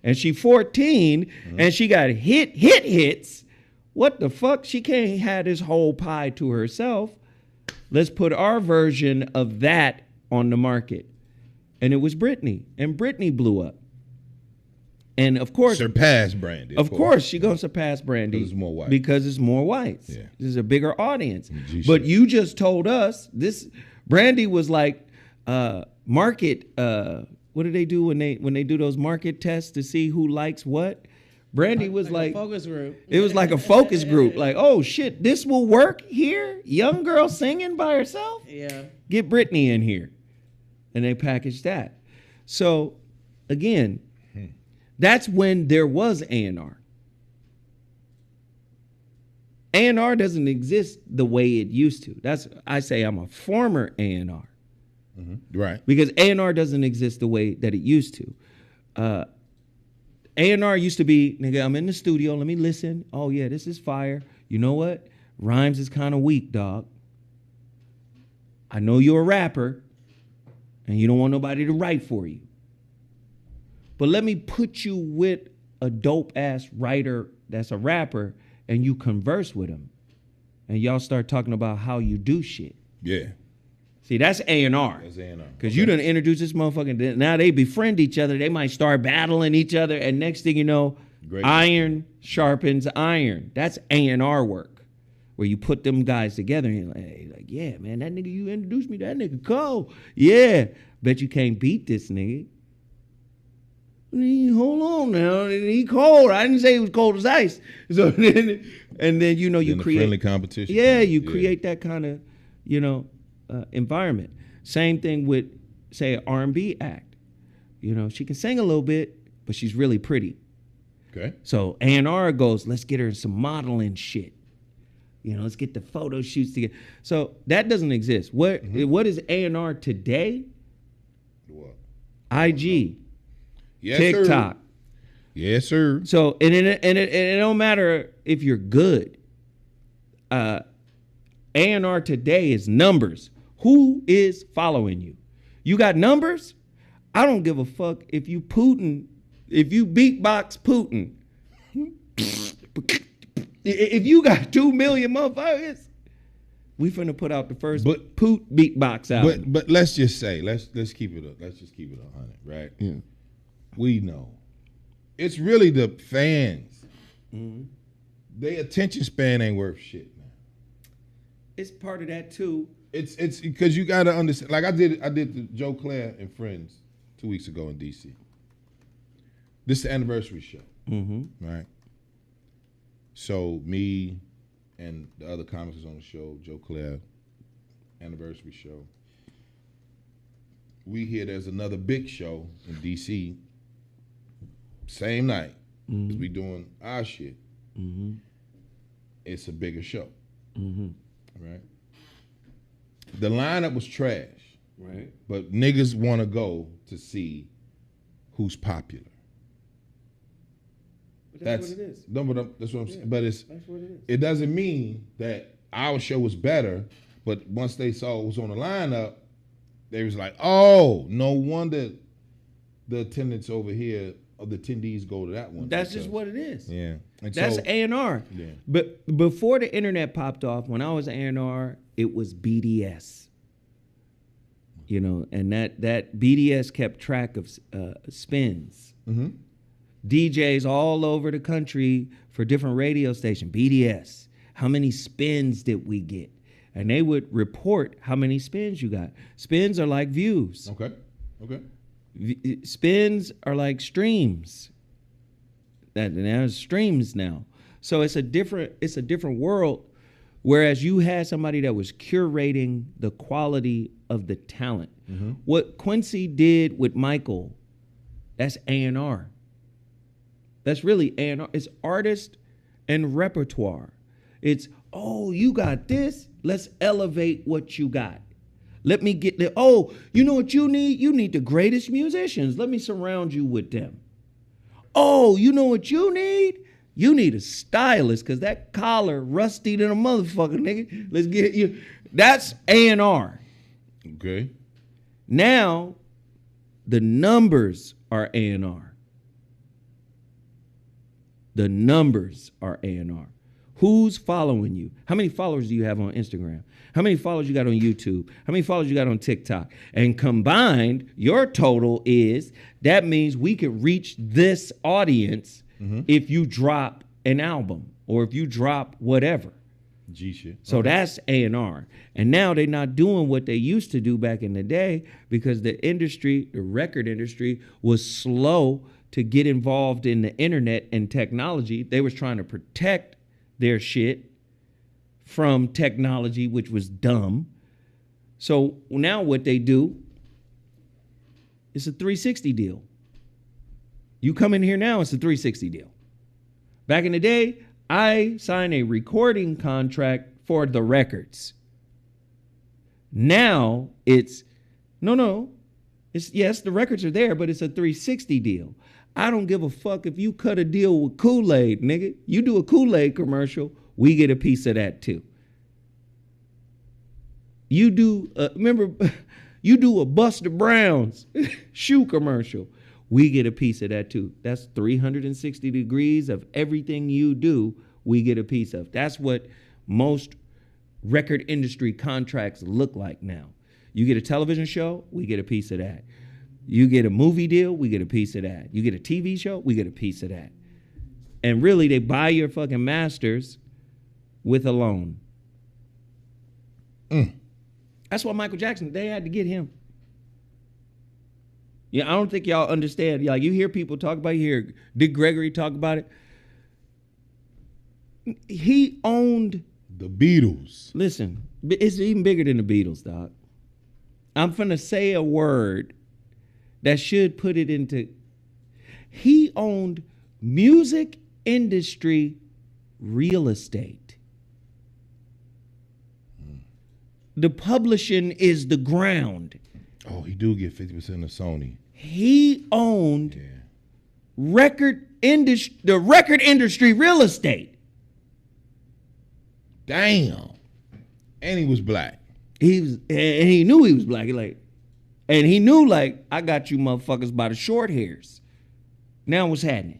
Speaker 2: and she 14 and she got hits. What the fuck? She can't have this whole pie to herself. Let's put our version of that on the market. And it was Britney, and Britney blew up. And of course,
Speaker 3: Surpass Brandy.
Speaker 2: of course, she gonna surpass Brandy
Speaker 3: Because it's more white.
Speaker 2: Because it's more whites.
Speaker 3: Yeah.
Speaker 2: This is a bigger audience.
Speaker 3: G-shit.
Speaker 2: But you just told us this. Brandy was like market. What do they do when they do those market tests to see who likes what? Brandy was like
Speaker 1: a focus group.
Speaker 2: it was like a focus group. Like, oh shit, this will work here. Young girl singing by herself.
Speaker 1: Yeah.
Speaker 2: Get Britney in here. And they packaged that. So again, that's when there was A&R. A&R doesn't exist the way it used to. I say I'm a former A&R.
Speaker 3: Right.
Speaker 2: Because A&R doesn't exist the way that it used to. A&R used to be, nigga, I'm in the studio, let me listen. Oh yeah, this is fire. You know what? Rhymes is kind of weak, dog. I know you're a rapper and you don't want nobody to write for you. But let me put you with a dope ass writer that's a rapper and you converse with him. And y'all start talking about how you do shit.
Speaker 3: Yeah.
Speaker 2: See, that's A&R.
Speaker 3: That's A&R.
Speaker 2: Because you done introduce this motherfucker. Now they befriend each other. They might start battling each other. And next thing you know,
Speaker 3: Great.
Speaker 2: iron sharpens iron. That's A&R work. Where you put them guys together and you're like, yeah, man, that nigga you introduced me, that nigga cold. Yeah. Bet you can't beat this nigga. Hold on now. He cold. I didn't say he was cold as ice. So then, and then, you know, you
Speaker 3: Then the
Speaker 2: create
Speaker 3: friendly competition.
Speaker 2: Yeah, you create that kind of, you know, environment. Same thing with, say, an R&B act. You know, she can sing a little bit, but she's really pretty.
Speaker 3: Okay.
Speaker 2: So A&R goes, let's get her some modeling shit. You know, let's get the photo shoots together. So that doesn't exist. What is A&R today?
Speaker 3: What?
Speaker 2: IG,
Speaker 3: Yes,
Speaker 2: TikTok.
Speaker 3: Sir. Yes, sir.
Speaker 2: So and it don't matter if you're good. A&R today is numbers. Who is following you? You got numbers? I don't give a fuck if you beatbox Putin. If you got 2 million motherfuckers, we finna put out the first Poot beatbox album.
Speaker 3: But let's just say let's keep it up. Let's just keep it 100, right?
Speaker 2: Yeah.
Speaker 3: We know. It's really the fans.
Speaker 2: Mm-hmm.
Speaker 3: Their attention span ain't worth shit, man.
Speaker 2: It's part of that too.
Speaker 3: It's because you gotta understand. Like I did the Joe Claire and Friends 2 weeks ago in DC. This is the anniversary show, right? So me and the other comics on the show, Joe Claire, anniversary show. We hear there's another big show in DC, same night as we doing our shit. It's a bigger show, right? The lineup was trash,
Speaker 2: Right.
Speaker 3: but niggas want to go to see who's popular.
Speaker 2: But that's what it is.
Speaker 3: No, but that's what I'm saying. But
Speaker 2: That's what it is.
Speaker 3: it doesn't mean that our show was better. But once they saw it was on the lineup, they was like, "Oh, no wonder the attendance over here of the attendees go to that one."
Speaker 2: That's just what it is.
Speaker 3: Yeah, and
Speaker 2: That's
Speaker 3: so,
Speaker 2: A&R.
Speaker 3: Yeah.
Speaker 2: But before the internet popped off, when I was A&R, it was BDS. You know, and that BDS kept track of spins. DJs all over the country for different radio stations. BDS. How many spins did we get? And they would report how many spins you got. Spins are like views.
Speaker 3: Okay.
Speaker 2: Spins are like streams. There's streams now. So it's a different world. Whereas you had somebody that was curating the quality of the talent. What Quincy did with Michael, that's A&R. That's really A&R. It's artist and repertoire. It's, oh, you got this. Let's elevate what you got. Let me get the, oh, you know what you need? You need the greatest musicians. Let me surround you with them. Oh, you know what you need? You need a stylist because that collar rusty than a motherfucker, nigga. Let's get you. That's A&R.
Speaker 3: Okay.
Speaker 2: Now, the numbers are A&R. The numbers are A&R. Who's following you? How many followers do you have on Instagram? How many followers you got on YouTube? How many followers you got on TikTok? And combined, your total is, that means we could reach this audience if you drop an album or if you drop whatever.
Speaker 3: G shit.
Speaker 2: So that's A&R. And now they're not doing what they used to do back in the day because the industry, the record industry, was slow to get involved in the internet and technology. They was trying to protect their shit from technology, which was dumb. So now what they do is a 360 deal. You come in here now, it's a 360 deal. Back in the day, I signed a recording contract for the records. Now it's, it's, yes, the records are there, but it's a 360 deal. I don't give a fuck if you cut a deal with Kool-Aid, nigga. You do a Kool-Aid commercial, we get a piece of that too. You do, remember, you do a Buster Brown's shoe commercial, we get a piece of that too. That's 360 degrees of everything you do, we get a piece of. That's what most record industry contracts look like now. You get a television show, we get a piece of that. You get a movie deal, we get a piece of that. You get a TV show, we get a piece of that. And really, they buy your fucking masters with a loan. That's why Michael Jackson, they had to get him. Yeah, I don't think y'all understand. Like, you hear people talk about it, you hear Dick Gregory talk about it. He owned
Speaker 3: The Beatles.
Speaker 2: Listen, it's even bigger than the Beatles, dog. I'm finna say a word that should put it into. He owned music industry real estate. The publishing is the ground.
Speaker 3: Oh, he do get 50% of Sony.
Speaker 2: He owned the record industry real estate.
Speaker 3: Damn. And he was black.
Speaker 2: And he knew he was black. And he knew, like, I got you motherfuckers by the short hairs. Now what's happening?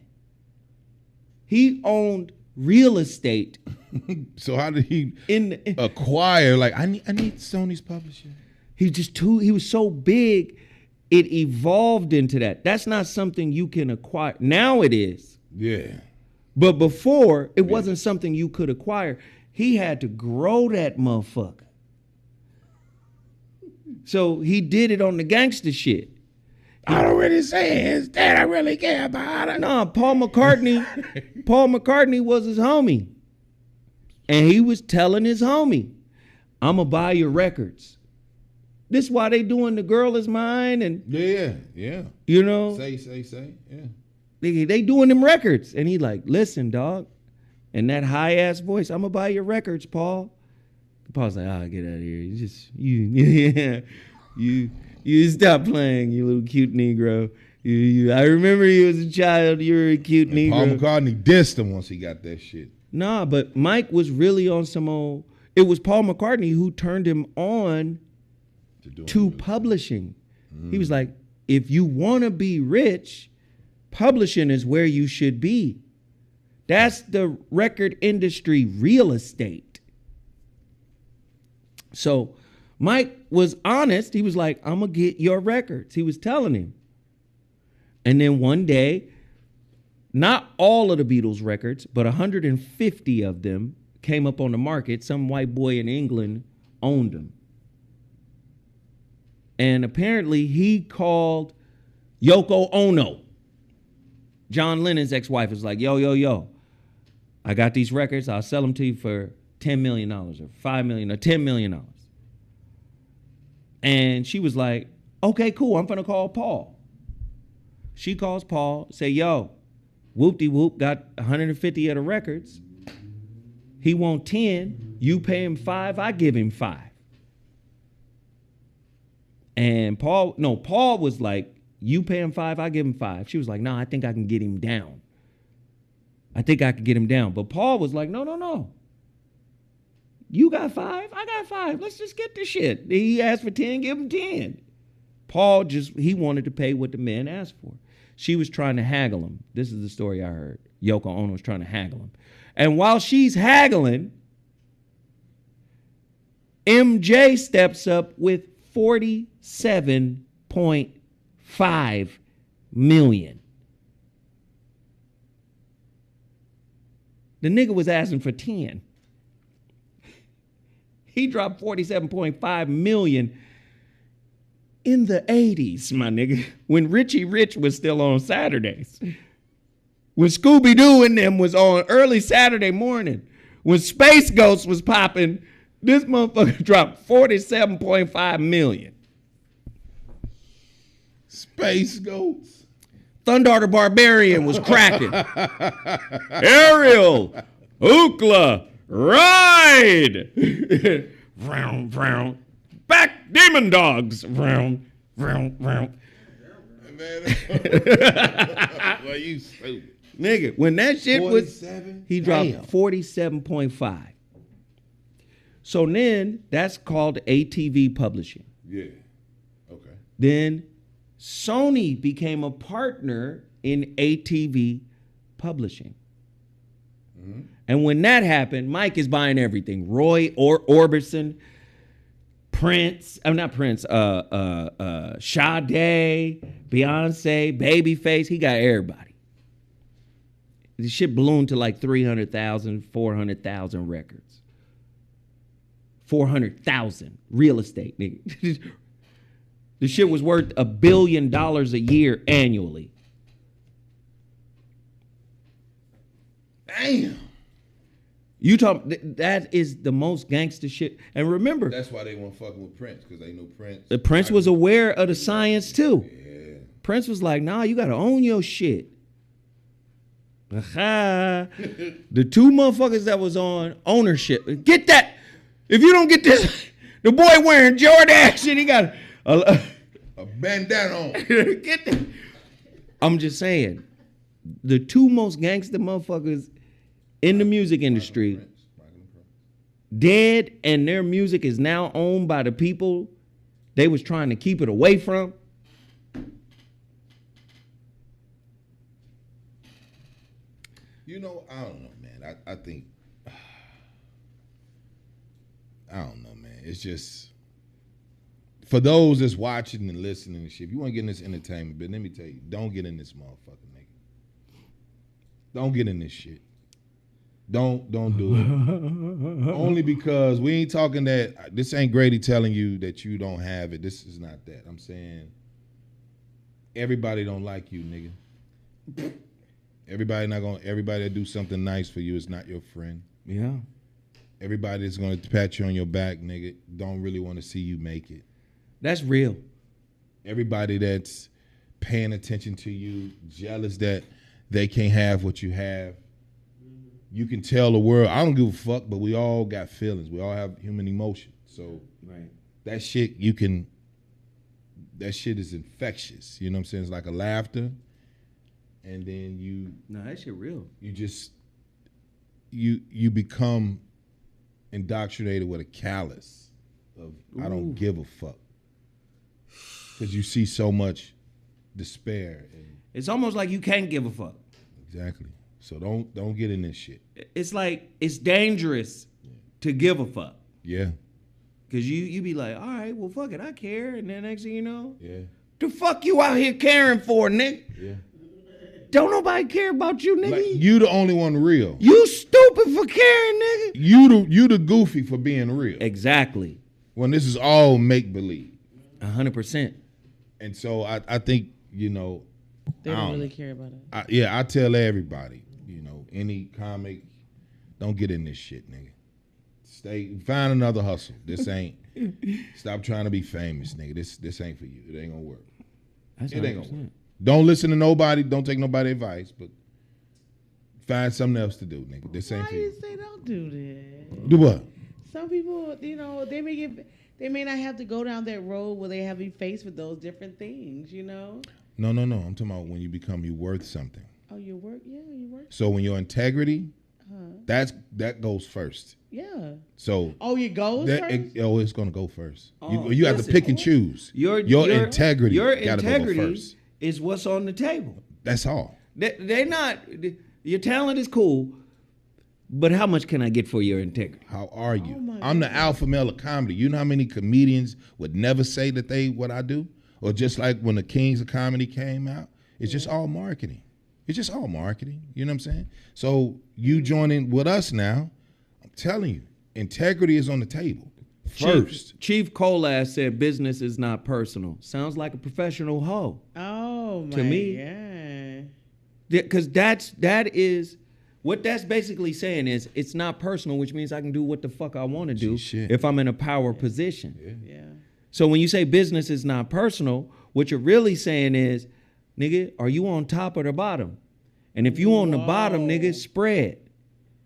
Speaker 2: He owned real estate.
Speaker 3: So how did he acquire? Like, I need Sony's publishing.
Speaker 2: He was so big it evolved into that. That's not something you can acquire. Now it is.
Speaker 3: Yeah.
Speaker 2: But before, it wasn't something you could acquire. He had to grow that motherfucker. So he did it on the gangster shit.
Speaker 3: I don't really say his dad. I really care about it.
Speaker 2: No, Paul McCartney was his homie. And he was telling his homie, I'm going to buy your records. This is why they doing The Girl Is Mine and,
Speaker 3: Yeah.
Speaker 2: you know,
Speaker 3: Say. Yeah.
Speaker 2: they doing them records. And he like, listen, dog. And that high ass voice, I'm going to buy your records, Paul. Paul's like, get out of here. You stop playing, you little cute Negro. I remember you as a child. You were a cute Negro.
Speaker 3: Paul McCartney dissed him once he got that shit.
Speaker 2: Nah, but Mike was really on some old. It was Paul McCartney who turned him on to publishing. He was like, if you want to be rich, publishing is where you should be. That's the record industry real estate. So Mike was honest. He was like, I'm going to get your records. He was telling him. And then one day, not all of the Beatles records, but 150 of them came up on the market. Some white boy in England owned them. And apparently he called Yoko Ono. John Lennon's ex-wife was like, yo, I got these records. I'll sell them to you for $10 million or $5 million or $10 million. And she was like, okay, cool. I'm going to call Paul. She calls Paul, say, yo, whoop-de-whoop, got 150 of the records. He want 10. You pay him 5. I give him 5. And Paul was like, you pay him 5, I give him 5. She was like, no, I think I can get him down. But Paul was like, no. You got 5, I got 5. Let's just get this shit. He asked for 10, give him 10. Paul he wanted to pay what the man asked for. She was trying to haggle him. This is the story I heard. Yoko Ono was trying to haggle him. And while she's haggling, MJ steps up with $47.5 million. The nigga was asking for 10. He dropped $47.5 million in the 80s, my nigga, when Richie Rich was still on Saturdays. When Scooby-Doo and them was on early Saturday morning. When Space Ghost was popping, this motherfucker dropped $47.5 million.
Speaker 3: Space Ghost.
Speaker 2: Thundar the Barbarian was cracking. Ariel, Ookla, Ride. Vroom, vroom. Back Demon Dogs. Vroom, vroom, vroom.
Speaker 3: Man, well, you stupid.
Speaker 2: Nigga, when that shit
Speaker 3: 47?
Speaker 2: was, he dropped 47.5. So then that's called ATV Publishing.
Speaker 3: Yeah. Okay.
Speaker 2: Then Sony became a partner in ATV Publishing. Mm-hmm. And when that happened, Mike is buying everything. Roy Orbison, Prince, not Prince, Sade, Beyonce, Babyface. He got everybody. This shit ballooned to like 300,000, 400,000 records. 400,000 real estate, nigga. The shit was worth $1 billion a year annually.
Speaker 3: Damn.
Speaker 2: You talk, that is the most gangster shit. And remember,
Speaker 3: That's why they weren't fucking with Prince, because they knew Prince.
Speaker 2: the Prince was aware of the science too.
Speaker 3: Yeah.
Speaker 2: Prince was like, nah, you gotta own your shit. Aha. The two motherfuckers that was on ownership. Get that. If you don't get this, the boy wearing Jordan shit, he got
Speaker 3: A bandana on.
Speaker 2: get that. I'm just saying, the two most gangster motherfuckers in the music industry dead, and their music is now owned by the people they was trying to keep it away from.
Speaker 3: You know, I don't know, man. I think, I don't know, man. It's just for those that's watching and listening and shit, if you want to get in this entertainment, but let me tell you, don't get in this motherfucker, nigga. Don't get in this shit. Don't do it. Only because we ain't talking that. This ain't Grady telling you that you don't have it. This is not that. I'm saying everybody don't like you, nigga. Everybody that do something nice for you is not your friend.
Speaker 2: Yeah.
Speaker 3: Everybody that's gonna pat you on your back, nigga, don't really want to see you make it.
Speaker 2: That's real.
Speaker 3: Everybody that's paying attention to you, jealous that they can't have what you have. You can tell the world, I don't give a fuck, but we all got feelings. We all have human emotion. So
Speaker 2: Right.
Speaker 3: that shit is infectious. You know what I'm saying? It's like a laughter. And then
Speaker 2: No, that shit real.
Speaker 3: you become indoctrinated with a callous of I don't give a fuck. Because you see so much despair.
Speaker 2: It's almost like you can't give a fuck.
Speaker 3: Exactly. So don't get in this shit.
Speaker 2: It's like it's dangerous to give a fuck.
Speaker 3: Yeah.
Speaker 2: Cause you be like, all right, well fuck it, I care, and then next thing you know,
Speaker 3: Yeah.
Speaker 2: the fuck you out here caring for, nigga?
Speaker 3: Yeah.
Speaker 2: Don't nobody care about you, nigga.
Speaker 3: Like, you the only one real.
Speaker 2: You stupid for caring, nigga.
Speaker 3: You the goofy for being real.
Speaker 2: Exactly.
Speaker 3: When this is all make believe.
Speaker 2: 100%.
Speaker 3: And so I think,
Speaker 1: They don't really care about it.
Speaker 3: I tell everybody, any comic, don't get in this shit, nigga. Find another hustle. This ain't. Stop trying to be famous, nigga. This ain't for you. It ain't gonna work.
Speaker 2: That's
Speaker 3: It ain't gonna
Speaker 2: 100%.
Speaker 3: work. Don't listen to nobody. Don't take nobody's advice. But find something else to do, nigga. This ain't
Speaker 1: Why
Speaker 3: for
Speaker 1: you
Speaker 3: you.
Speaker 1: say don't do that?
Speaker 3: Do what?
Speaker 1: Some people, they may not have to go down that road where they have to be faced with those different things,
Speaker 3: No. I'm talking about when you worth something.
Speaker 1: Oh, you work? Yeah, you work.
Speaker 3: So when your integrity, that goes first.
Speaker 1: Yeah.
Speaker 3: So
Speaker 1: Oh, your goals first?
Speaker 3: it's gonna go first.
Speaker 2: Oh,
Speaker 3: You have to
Speaker 2: listen.
Speaker 3: pick and choose. Your integrity.
Speaker 2: Your
Speaker 3: gotta
Speaker 2: integrity
Speaker 3: go first.
Speaker 2: is what's on the table.
Speaker 3: That's all.
Speaker 2: They not. Your talent is cool, but how much can I get for your integrity?
Speaker 3: How are you?
Speaker 1: Oh, my
Speaker 3: I'm the alpha male of comedy. You know how many comedians would never say that they what I do? Or just like when the Kings of Comedy came out, it's just all marketing. It's just all marketing. You know what I'm saying? So you joining with us now, I'm telling you, integrity is on the table first.
Speaker 2: Chief Colas said business is not personal. Sounds like a professional hoe.
Speaker 1: Oh, my
Speaker 2: To me,
Speaker 1: God.
Speaker 2: Because that is what that's basically saying is it's not personal, which means I can do what the fuck I want to do
Speaker 3: Shit.
Speaker 2: if I'm in a power position.
Speaker 1: Yeah.
Speaker 2: So when you say business is not personal, what you're really saying is, nigga, are you on top or the bottom? And if you on the bottom, nigga, spread.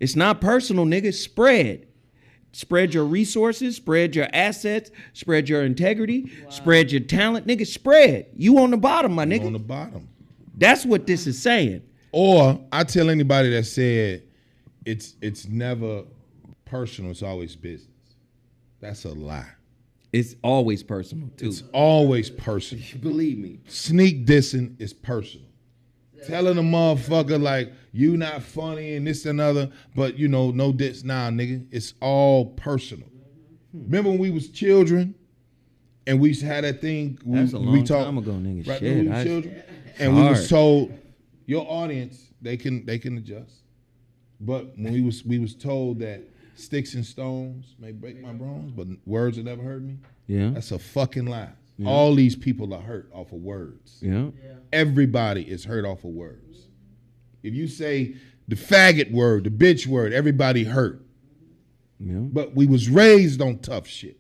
Speaker 2: It's not personal, nigga, spread. Spread your resources, spread your assets, spread your integrity, spread your talent, nigga, spread. You on the bottom, my nigga.
Speaker 3: On the bottom.
Speaker 2: That's what this is saying.
Speaker 3: Or I tell anybody that said it's never personal, it's always business. That's a lie.
Speaker 2: It's always personal, too.
Speaker 3: It's always personal.
Speaker 2: Believe me.
Speaker 3: Sneak dissing is personal. Telling a motherfucker like you not funny and this and other, but no diss. Nah, nigga, it's all personal. Remember when we was children and we used to have that thing?
Speaker 2: That's a long time ago, nigga.
Speaker 3: Right,
Speaker 2: Shit,
Speaker 3: when we was children, and
Speaker 2: hard.
Speaker 3: we was told your audience they can adjust. But when we was told that sticks and stones may break my bones, but words will never hurt me.
Speaker 2: Yeah.
Speaker 3: That's a fucking lie. Yeah. All these people are hurt off of words.
Speaker 2: Yeah.
Speaker 3: Everybody is hurt off of words. If you say the faggot word, the bitch word, everybody hurt.
Speaker 2: Yeah.
Speaker 3: But we was raised on tough shit.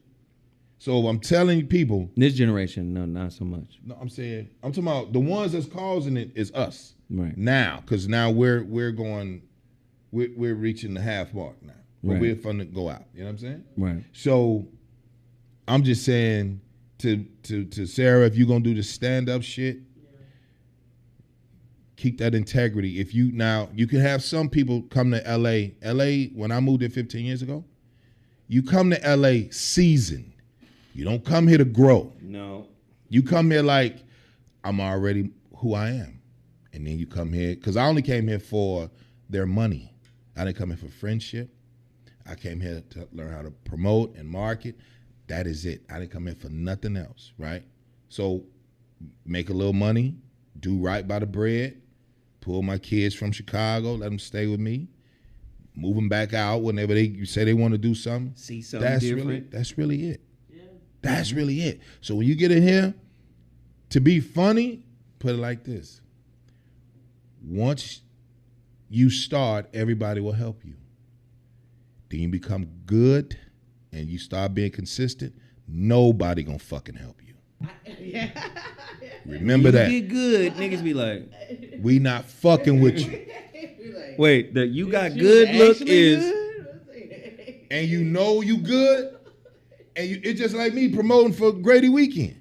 Speaker 3: So I'm telling people.
Speaker 2: This generation, no, not so much.
Speaker 3: No, I'm talking about the ones that's causing it is us.
Speaker 2: Right.
Speaker 3: Now, because now we're reaching the half mark now. But
Speaker 2: Right.
Speaker 3: we're fun to go out. You know what I'm saying?
Speaker 2: Right.
Speaker 3: So I'm just saying to Sarah, if you're gonna do the stand-up shit, keep that integrity. If you can have some people come to LA. LA, when I moved there 15 years ago, you come to LA seasoned. You don't come here to grow.
Speaker 2: No.
Speaker 3: You come here like I'm already who I am. And then you come here, because I only came here for their money. I didn't come here for friendship. I came here to learn how to promote and market. That is it. I didn't come in for nothing else, right? So make a little money, do right by the bread, pull my kids from Chicago, let them stay with me, move them back out whenever they say they want to do something.
Speaker 2: See something different.
Speaker 3: That's really it. Yeah. That's really it. So when you get in here, to be funny, put it like this. Once you start, everybody will help you. Then you become good and you start being consistent, nobody gonna fucking help you.
Speaker 1: Yeah.
Speaker 3: Remember that.
Speaker 2: You get good, niggas be like,
Speaker 3: We not fucking with you.
Speaker 2: wait, the you got good look is
Speaker 3: And you know you good, and it's just like me promoting for Grady Weekend.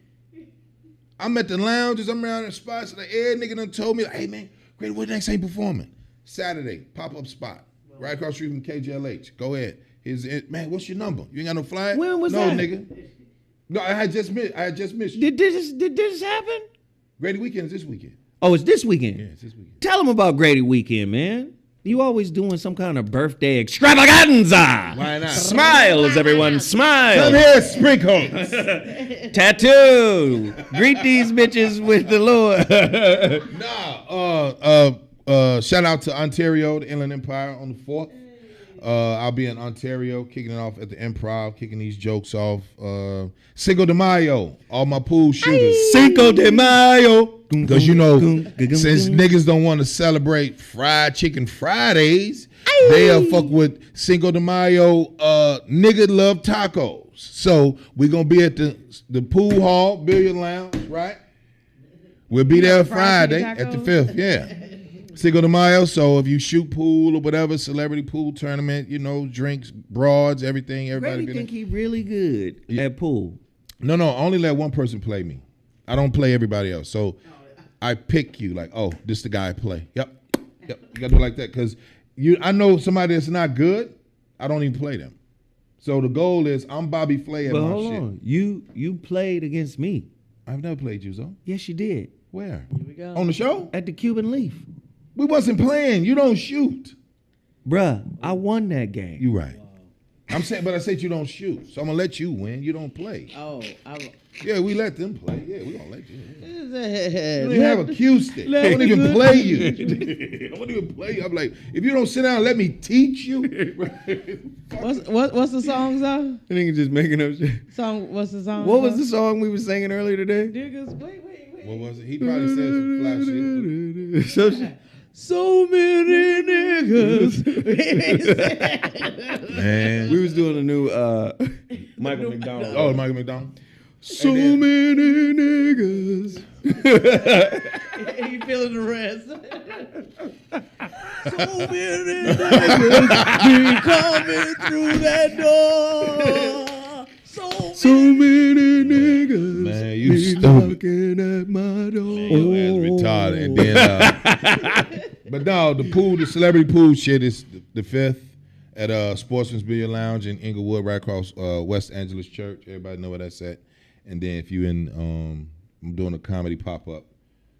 Speaker 3: I'm at the lounges, I'm around the spots, and the air nigga done told me, hey man, Grady, what next ain't performing? Saturday, pop-up spot, right across the street from KJLH. Go ahead. Man, what's your number? You ain't got no flyer?
Speaker 2: When was
Speaker 3: no,
Speaker 2: that?
Speaker 3: nigga. No, I had just missed you.
Speaker 2: Did this happen?
Speaker 3: Grady Weekend is this weekend.
Speaker 2: Oh, it's this weekend.
Speaker 3: Yeah, it's this weekend.
Speaker 2: Tell them about Grady Weekend, man. You always doing some kind of birthday extravaganza.
Speaker 3: Why not?
Speaker 2: Smiles, everyone,
Speaker 3: Come
Speaker 2: smile.
Speaker 3: here, sprinkles.
Speaker 2: Tattoo. Greet these bitches with the Lord.
Speaker 3: Shout out to Ontario, the Inland Empire on the 4th. I'll be in Ontario, kicking it off at the Improv, kicking these jokes off. Cinco de Mayo, all my pool shooters.
Speaker 2: Cinco de Mayo.
Speaker 3: Because, you know, since niggas don't want to celebrate Fried Chicken Fridays, they'll fuck with Cinco de Mayo nigga love tacos. So we're going to be at the pool hall, billiard lounge, right? We'll be there Friday at the 5th, yeah. Cinco de Mayo, so if you shoot pool or whatever, celebrity pool tournament, you know, drinks, broads, everything, everybody.
Speaker 2: Grady think he really good at pool.
Speaker 3: No, only let one person play me. I don't play everybody else. So I pick you like, oh, this is the guy I play. Yep. You gotta do it like that. Because I know somebody that's not good, I don't even play them. So the goal is I'm Bobby Flay at
Speaker 2: But
Speaker 3: my
Speaker 2: hold
Speaker 3: shit.
Speaker 2: on. You played against me.
Speaker 3: I've never played you, Zo.
Speaker 2: Yes, you did.
Speaker 3: Where?
Speaker 1: Here we go.
Speaker 3: On the show?
Speaker 2: At the Cuban Leaf.
Speaker 3: We wasn't playing. You don't shoot.
Speaker 2: Bruh, I won that game.
Speaker 3: You right. I'm saying, but I said you don't shoot. So I'm gonna let you win. You don't play.
Speaker 1: Oh,
Speaker 3: Yeah, we let them play. Yeah, we gonna let you. You don't
Speaker 1: you
Speaker 3: even have a cue stick. I won't even play you. I won't even play you. I'm like, if you don't sit down and let me teach you.
Speaker 1: What's the song, Zah?
Speaker 2: I think just making up shit.
Speaker 1: What's the song?
Speaker 2: What was the song we were singing earlier today?
Speaker 1: Niggas, wait.
Speaker 3: What was it? He probably said some fly shit.
Speaker 2: So many niggas.
Speaker 3: Man.
Speaker 2: We was doing a new Michael McDonald.
Speaker 3: Oh, Michael McDonald.
Speaker 2: So many niggas.
Speaker 1: You feeling the rest?
Speaker 2: So many niggas be coming through that door. So many niggas.
Speaker 3: Man, you
Speaker 2: be
Speaker 3: stupid.
Speaker 2: knocking at my door.
Speaker 3: Your ass retarded. And then, but no, the celebrity pool shit is the 5th at Sportsman's Billiard Lounge in Inglewood, right across West Angeles Church. Everybody know where that's at. And then if you in, I'm doing a comedy pop-up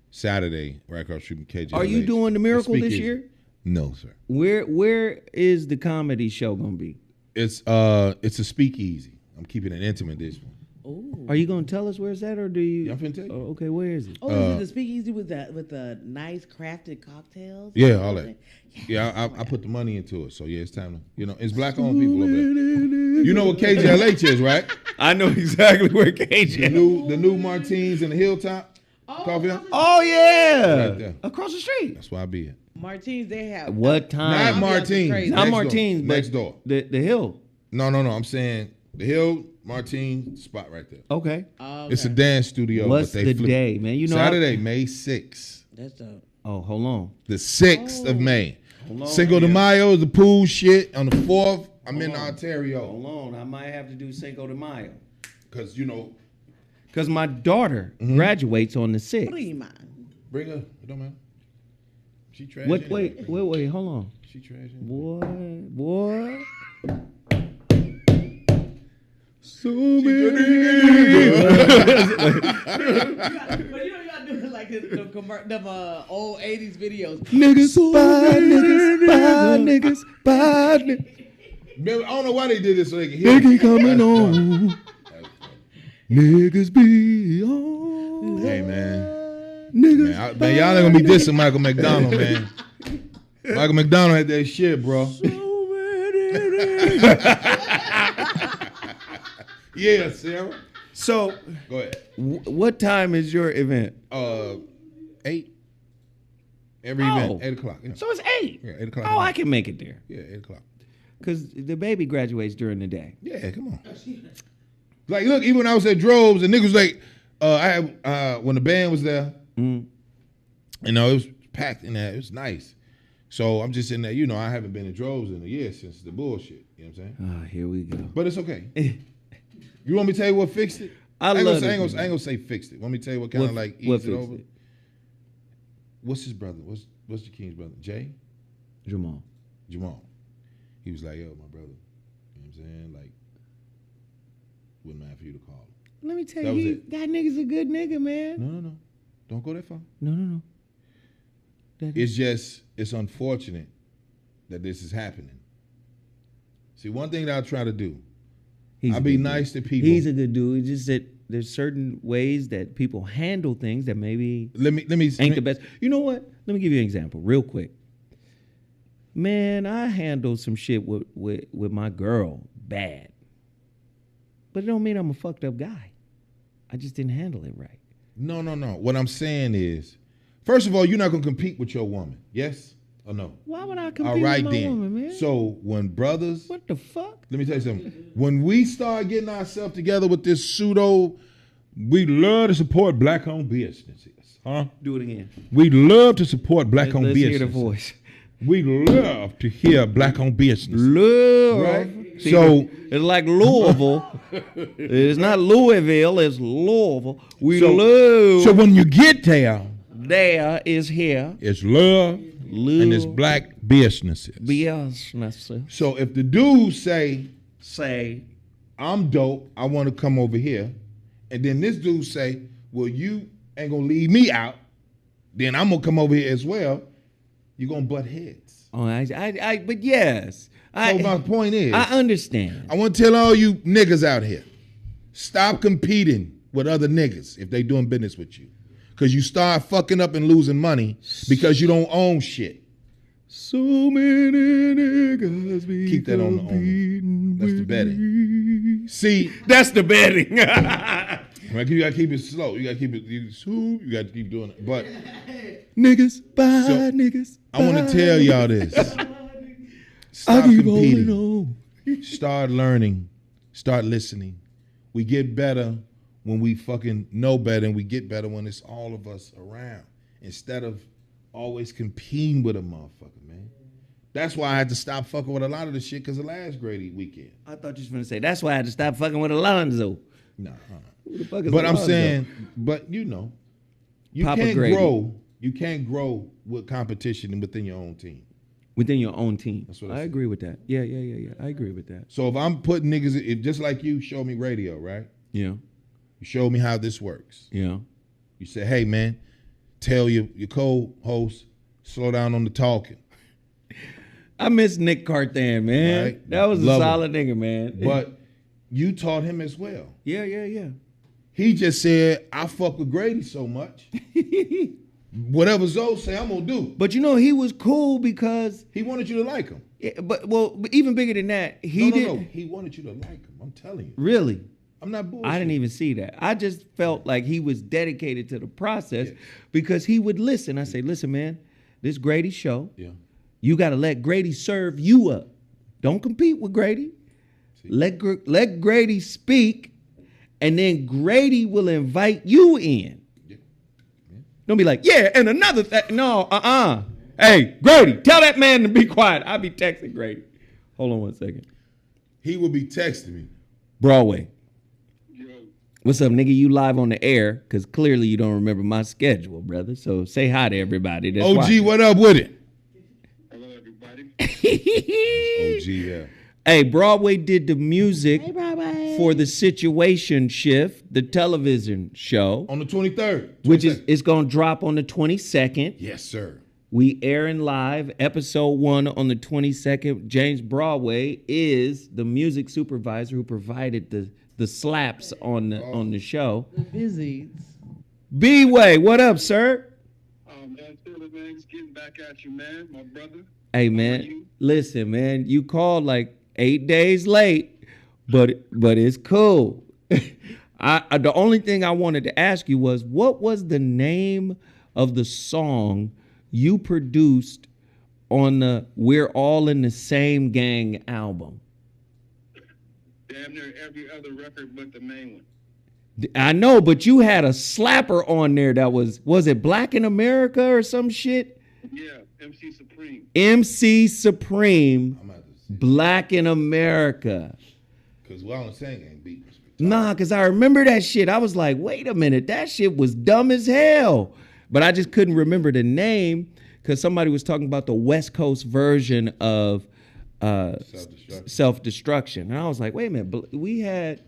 Speaker 3: Saturday right across the street from KJ.
Speaker 2: Are you doing the Miracle this year?
Speaker 3: No, sir.
Speaker 2: Where is the comedy show gonna be?
Speaker 3: It's a speakeasy. I'm keeping it intimate this one.
Speaker 1: Ooh.
Speaker 2: Are you gonna tell us where it's at, or do you?
Speaker 3: Yeah, I'm finna tell you.
Speaker 2: Oh, okay, where is it?
Speaker 1: Oh, is it the speakeasy with the nice crafted cocktails?
Speaker 3: Yeah, all that. Yeah, I put the money into it. So yeah, it's time to, it's black owned people over there. You know what KJLH is, right?
Speaker 2: I know exactly where KJ.
Speaker 3: The new Martins in the Hilltop coffee house.
Speaker 2: Oh yeah,
Speaker 3: Right there.
Speaker 2: across the street.
Speaker 3: That's where I be at.
Speaker 1: Martins, they have.
Speaker 2: What time?
Speaker 3: Not Martins.
Speaker 1: crazy.
Speaker 2: Not
Speaker 3: Next
Speaker 2: Martins,
Speaker 3: door.
Speaker 2: but
Speaker 3: Next door.
Speaker 2: The Hill.
Speaker 3: No. I'm saying the Hill Martins spot right there.
Speaker 2: Okay.
Speaker 1: Okay.
Speaker 3: It's a dance studio.
Speaker 2: What's
Speaker 3: but they
Speaker 2: the
Speaker 3: flip.
Speaker 2: day, man? You know
Speaker 3: Saturday, May 6th.
Speaker 1: That's dope.
Speaker 2: Oh, hold on.
Speaker 3: The 6th of May.
Speaker 2: Hold on.
Speaker 3: Cinco de Mayo is the pool shit. On the 4th, I'm in Ontario.
Speaker 2: Hold on. I might have to do Cinco de Mayo.
Speaker 3: Because,
Speaker 2: Because my daughter graduates on the 6th.
Speaker 1: Prima.
Speaker 3: bring her. It don't matter. She trash.
Speaker 2: Wait,
Speaker 3: anyway.
Speaker 2: wait, hold on.
Speaker 3: She trash. Anyway.
Speaker 2: Boy. So
Speaker 1: But you gotta do it like them old 80s videos.
Speaker 2: Niggas, bye, niggas.
Speaker 3: Remember, I don't know why they did this so they can hear.
Speaker 2: Nigga coming on. Niggas be on.
Speaker 3: Hey, man.
Speaker 2: Niggas.
Speaker 3: Man, y'all ain't gonna be dissing Michael McDonald, man. Michael McDonald had that shit, bro. Yeah, Sarah.
Speaker 2: So,
Speaker 3: Go ahead.
Speaker 2: what time is your event?
Speaker 3: 8. Every
Speaker 2: Oh.
Speaker 3: event, 8 o'clock. Yeah.
Speaker 2: So it's 8.
Speaker 3: Yeah, 8 o'clock.
Speaker 2: Oh, I can make it there.
Speaker 3: Yeah, 8 o'clock.
Speaker 2: Because the baby graduates during the day.
Speaker 3: Yeah, come on. Like, look, even when I was at Droves, and niggas like, when the band was there,
Speaker 2: Mm.
Speaker 3: you know, it was packed in there. It was nice. So I'm just in there, you know, I haven't been in Droves in a year since the bullshit. You know what I'm saying?
Speaker 2: Oh, here we go.
Speaker 3: But it's okay. You want me to tell you what fixed it?
Speaker 2: I
Speaker 3: ain't
Speaker 2: love
Speaker 3: gonna,
Speaker 2: it.
Speaker 3: I ain't gonna say fixed it. Want me to tell you what kind of like
Speaker 2: what
Speaker 3: eased it
Speaker 2: fixed
Speaker 3: over?
Speaker 2: it?
Speaker 3: What's his brother? What's the King's brother? Jay?
Speaker 2: Jamal.
Speaker 3: Jamal. He was like, yo, my brother. You know what I'm saying? Like, wouldn't mind for you to call him.
Speaker 2: Let me tell
Speaker 3: That was
Speaker 2: you,
Speaker 3: it.
Speaker 2: that nigga's a good nigga, man.
Speaker 3: No. Don't go that far.
Speaker 2: No. That
Speaker 3: It's just, it's unfortunate that this is happening. See, one thing that I try to do,
Speaker 2: he's
Speaker 3: I
Speaker 2: a
Speaker 3: be
Speaker 2: good
Speaker 3: nice
Speaker 2: dude.
Speaker 3: to people.
Speaker 2: He's a good dude. It's just that there's certain ways that people handle things that maybe
Speaker 3: Let me
Speaker 2: ain't the best. You know what? Let me give you an example real quick. Man, I handled some shit with my girl bad. But it don't mean I'm a fucked up guy. I just didn't handle it right.
Speaker 3: No. What I'm saying is, first of all, you're not gonna compete with your woman. Yes or no?
Speaker 2: Why would I compete
Speaker 3: All right
Speaker 2: with my
Speaker 3: then.
Speaker 2: woman, man?
Speaker 3: So when brothers,
Speaker 2: What the fuck?
Speaker 3: let me tell you something. When we start getting ourselves together with this pseudo, we love to support black-owned businesses, huh?
Speaker 2: Do it again.
Speaker 3: We love to support black-owned
Speaker 2: Let's hear
Speaker 3: businesses.
Speaker 2: the voice.
Speaker 3: We love to hear black-owned business.
Speaker 2: Love.
Speaker 3: Right.
Speaker 2: See,
Speaker 3: So-
Speaker 2: it's like Louisville. It's not Louisville, it's Louisville. We
Speaker 3: So-
Speaker 2: love.
Speaker 3: So when you get there,
Speaker 2: There is here.
Speaker 3: it's love
Speaker 2: Love.
Speaker 3: and it's black businesses.
Speaker 2: Business.
Speaker 3: So if the dudes say,
Speaker 2: Say.
Speaker 3: I'm dope, I want to come over here, and then this dude say, well, you ain't gonna leave me out, then I'm gonna come over here as well, you're gonna butt heads.
Speaker 2: Oh, but yes.
Speaker 3: So my point is,
Speaker 2: I understand.
Speaker 3: I want to tell all you niggas out here, stop competing with other niggas if they doing business with you. Because you start fucking up and losing money because you don't own shit.
Speaker 2: So many niggas be
Speaker 3: Keep that on the own. That's the betting. See,
Speaker 2: That's the betting.
Speaker 3: right, you gotta keep it slow. You gotta keep it, you gotta keep doing it. But
Speaker 2: Niggas, bye,
Speaker 3: So,
Speaker 2: niggas.
Speaker 3: I want to tell y'all this.
Speaker 2: I
Speaker 3: Stop
Speaker 2: keep holding
Speaker 3: competing.
Speaker 2: on.
Speaker 3: Start learning. Start listening. We get better when we fucking know better, and we get better when it's all of us around instead of always competing with a motherfucker, man. That's why I had to stop fucking with a lot of the shit because of last Grady weekend.
Speaker 2: I thought you was going to say, that's why I had to stop fucking with Alonzo.
Speaker 3: Nah.
Speaker 2: Who the fuck is
Speaker 3: But I'm
Speaker 2: Alonzo?
Speaker 3: saying, but you know, you
Speaker 2: Papa
Speaker 3: can't
Speaker 2: Grady.
Speaker 3: grow. You can't grow with competition within your own team.
Speaker 2: Within your own team.
Speaker 3: That's what I
Speaker 2: I
Speaker 3: said.
Speaker 2: agree with that. Yeah. I agree with that.
Speaker 3: So if I'm putting niggas, if just like you showed me radio, right?
Speaker 2: Yeah.
Speaker 3: You showed me how this works.
Speaker 2: Yeah.
Speaker 3: You said, hey man, tell your co-host, slow down on the talking.
Speaker 2: I miss Nick Carthan, man.
Speaker 3: Right.
Speaker 2: That was
Speaker 3: Love
Speaker 2: a
Speaker 3: him.
Speaker 2: solid nigga, man.
Speaker 3: But you taught him as well.
Speaker 2: yeah.
Speaker 3: He just said, I fuck with Grady so much. Whatever Zoe say, I'm gonna do.
Speaker 2: But you know, he was cool because,
Speaker 3: He wanted you to like him.
Speaker 2: but even bigger than that, he
Speaker 3: No.
Speaker 2: didn't.
Speaker 3: He wanted you to like him. I'm telling you.
Speaker 2: Really?
Speaker 3: I'm not bullshit.
Speaker 2: I didn't even see that. I just felt like he was dedicated to the process
Speaker 3: Yes.
Speaker 2: because he would listen. I say, listen, man, this Grady show,
Speaker 3: Yeah.
Speaker 2: you got to let Grady serve you up. Don't compete with Grady. Let Grady speak, and then Grady will invite you in.
Speaker 3: Yeah.
Speaker 2: Don't be like, yeah, and another thing. No, Hey, Grady, tell that man to be quiet. I'll be texting Grady. Hold on one second.
Speaker 3: He would be texting me.
Speaker 2: Broadway. What's up, nigga? You live on the air because clearly you don't remember my schedule, brother. So say hi to everybody. That's
Speaker 3: OG,
Speaker 2: watching.
Speaker 3: what up with it?
Speaker 4: Hello, everybody.
Speaker 3: OG, yeah.
Speaker 2: Hey, Broadway did the music
Speaker 1: Hey, Broadway.
Speaker 2: for the Situation Shift, the television show,
Speaker 3: On the 23rd.
Speaker 2: which is
Speaker 3: 22nd.
Speaker 2: it's gonna drop on the 22nd.
Speaker 3: Yes, sir.
Speaker 2: We airing live episode 1 on the 22nd. James Broadway is the music supervisor who provided the the slaps on the show.
Speaker 1: The busy.
Speaker 2: B-Way, what up, sir?
Speaker 4: Man, chilling, man. Just getting back at you, man. My brother.
Speaker 2: Hey,
Speaker 4: How are
Speaker 2: man,
Speaker 4: you?
Speaker 2: listen, man, you called like 8 days late, but it's cool. The only thing I wanted to ask you was, what was the name of the song you produced on the We're All in the Same Gang album?
Speaker 4: Damn near every other record but the main one.
Speaker 2: I know, but you had a slapper on there that was it Black in America or some shit?
Speaker 4: Yeah, MC Supreme.
Speaker 2: MC Supreme,
Speaker 3: I'm about to say.
Speaker 2: Black in America.
Speaker 3: Because Wild and Sang ain't beat.
Speaker 2: Nah, because I remember that shit. I was like, wait a minute, that shit was dumb as hell. But I just couldn't remember the name because somebody was talking about the West Coast version of self-destruction. And I was like, wait a minute, we had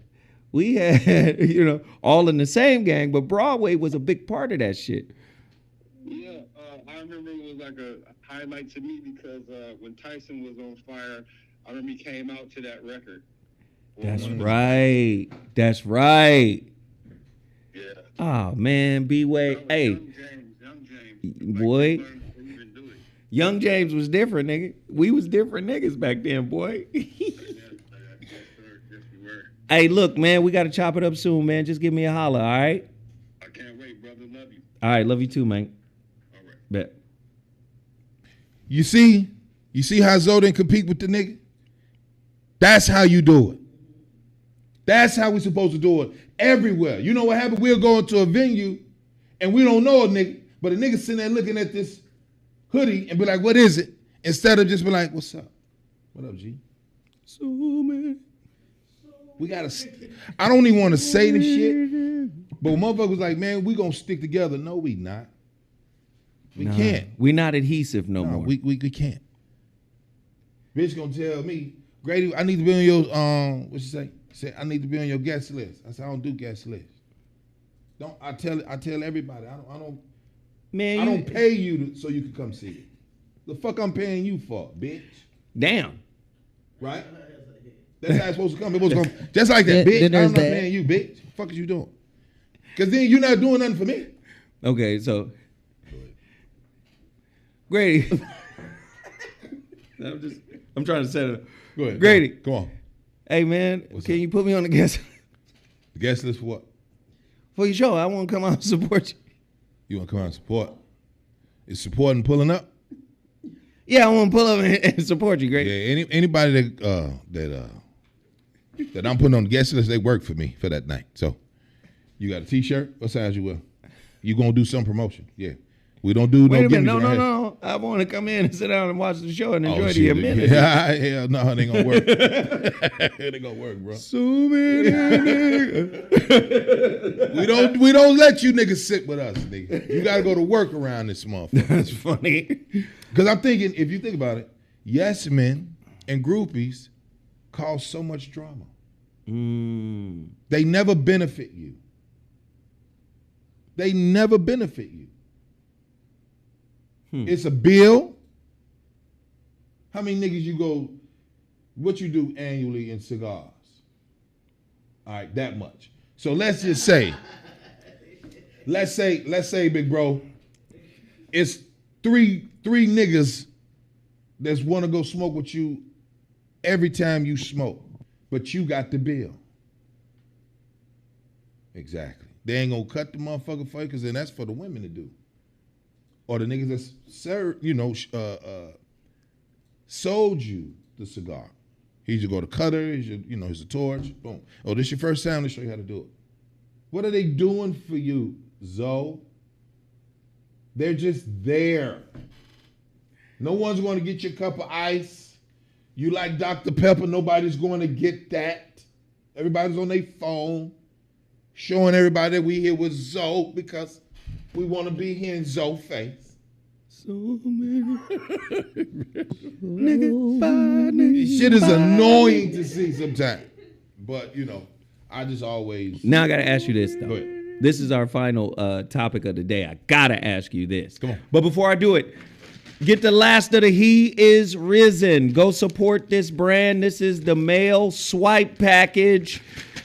Speaker 2: All in the Same Gang, but Broadway was a big part of that shit.
Speaker 4: Yeah, I remember it was like a highlight to me because when Tyson was on fire, I remember he came out to that record.
Speaker 2: That's right. That's right.
Speaker 4: Yeah.
Speaker 2: Oh man, B-Way.
Speaker 4: That was
Speaker 2: Hey,
Speaker 4: Young James.
Speaker 2: Boy.
Speaker 4: Like, he even do it.
Speaker 2: Young James was different, nigga. We was different niggas back then, boy.
Speaker 4: Yes, sir. Yes, we were.
Speaker 2: Hey, look, man, we got to chop it up soon, man. Just give me a holler, all right?
Speaker 4: I can't wait, brother. Love you.
Speaker 2: All right, love you too, man.
Speaker 4: All right.
Speaker 2: Bet.
Speaker 3: You see how Zoe didn't compete with the nigga? That's how you do it. That's how we supposed to do it everywhere. You know what happened? We'll go into a venue and we don't know a nigga, but a nigga sitting there looking at this hoodie and be like, what is it? Instead of just be like, what's up? What up, G? So man. We gotta, I don't even want to say this shit, but motherfuckers was like, man, we gonna stick together. No, we not. We
Speaker 2: Nah,
Speaker 3: can't.
Speaker 2: We not adhesive no
Speaker 3: No,
Speaker 2: more.
Speaker 3: we can't. Bitch gonna tell me, Grady, I need to be on your what you say? Say I need to be on your guest list. I said I don't do guest list. Don't I tell everybody I
Speaker 2: Man,
Speaker 3: don't pay you so you can come see it. The fuck I'm paying you for, bitch?
Speaker 2: Damn.
Speaker 3: Right? That's how it's supposed to come. It's supposed to come just like that,
Speaker 1: Then
Speaker 3: bitch. I'm
Speaker 1: there's
Speaker 3: not
Speaker 1: that.
Speaker 3: paying you, bitch. The fuck is you doing? Cause then you're not doing nothing for me.
Speaker 2: Okay, so Grady. I'm trying to set it up.
Speaker 3: Go ahead.
Speaker 2: Grady.
Speaker 3: Come on.
Speaker 2: Hey man,
Speaker 3: What's
Speaker 2: can
Speaker 3: up?
Speaker 2: you put me on the guest
Speaker 3: The guest list for what?
Speaker 2: for your show? I want to come out and support you.
Speaker 3: You want to come out and support? Is supporting pulling up?
Speaker 2: Yeah, I want to pull up and support you, Grady.
Speaker 3: Yeah, anybody that I'm putting on the guest list, they work for me for that night. So you got a T-shirt? What size you wear? You gonna do some promotion? Yeah. We don't do
Speaker 2: Wait
Speaker 3: no
Speaker 2: a minute,
Speaker 3: gimmicks
Speaker 2: no,
Speaker 3: around here.
Speaker 2: no. I want to come in and sit down and watch the show and
Speaker 3: Oh,
Speaker 2: enjoy the
Speaker 3: shit.
Speaker 2: amenities.
Speaker 3: Yeah, no, it ain't gonna work. It ain't gonna work, bro.
Speaker 2: So many niggas.
Speaker 3: We don't let you niggas sit with us, nigga. You gotta go to work around this motherfucker.
Speaker 2: That's funny.
Speaker 3: Because I'm thinking, if you think about it, yes men and groupies cause so much drama. They never benefit you. They never benefit you. It's a bill. How many niggas you go, what you do annually in cigars? All right, that much. So let's just say, let's say, big bro, it's three niggas that want to go smoke with you every time you smoke, but you got the bill. Exactly. They ain't gonna cut the motherfucker for you, because then that's for the women to do. Or the niggas that sold you the cigar. He's your go to cutter, he's a torch, boom. Oh, this your first time, let's show you how to do it. What are they doing for you, Zoe? They're just there. No one's going to get your cup of ice. You like Dr. Pepper, nobody's going to get that. Everybody's on their phone, showing everybody that we here with Zoe because we want to be here in Zoe face.
Speaker 2: So many niggas.
Speaker 3: Shit is annoying to see sometimes. But, I just always...
Speaker 2: Now I gotta ask you this though.
Speaker 3: Go ahead.
Speaker 2: This is our final topic of the day. I gotta ask you this.
Speaker 3: Come on.
Speaker 2: But before I do it, get the last of the He Is Risen. Go support this brand. This is the male swipe package.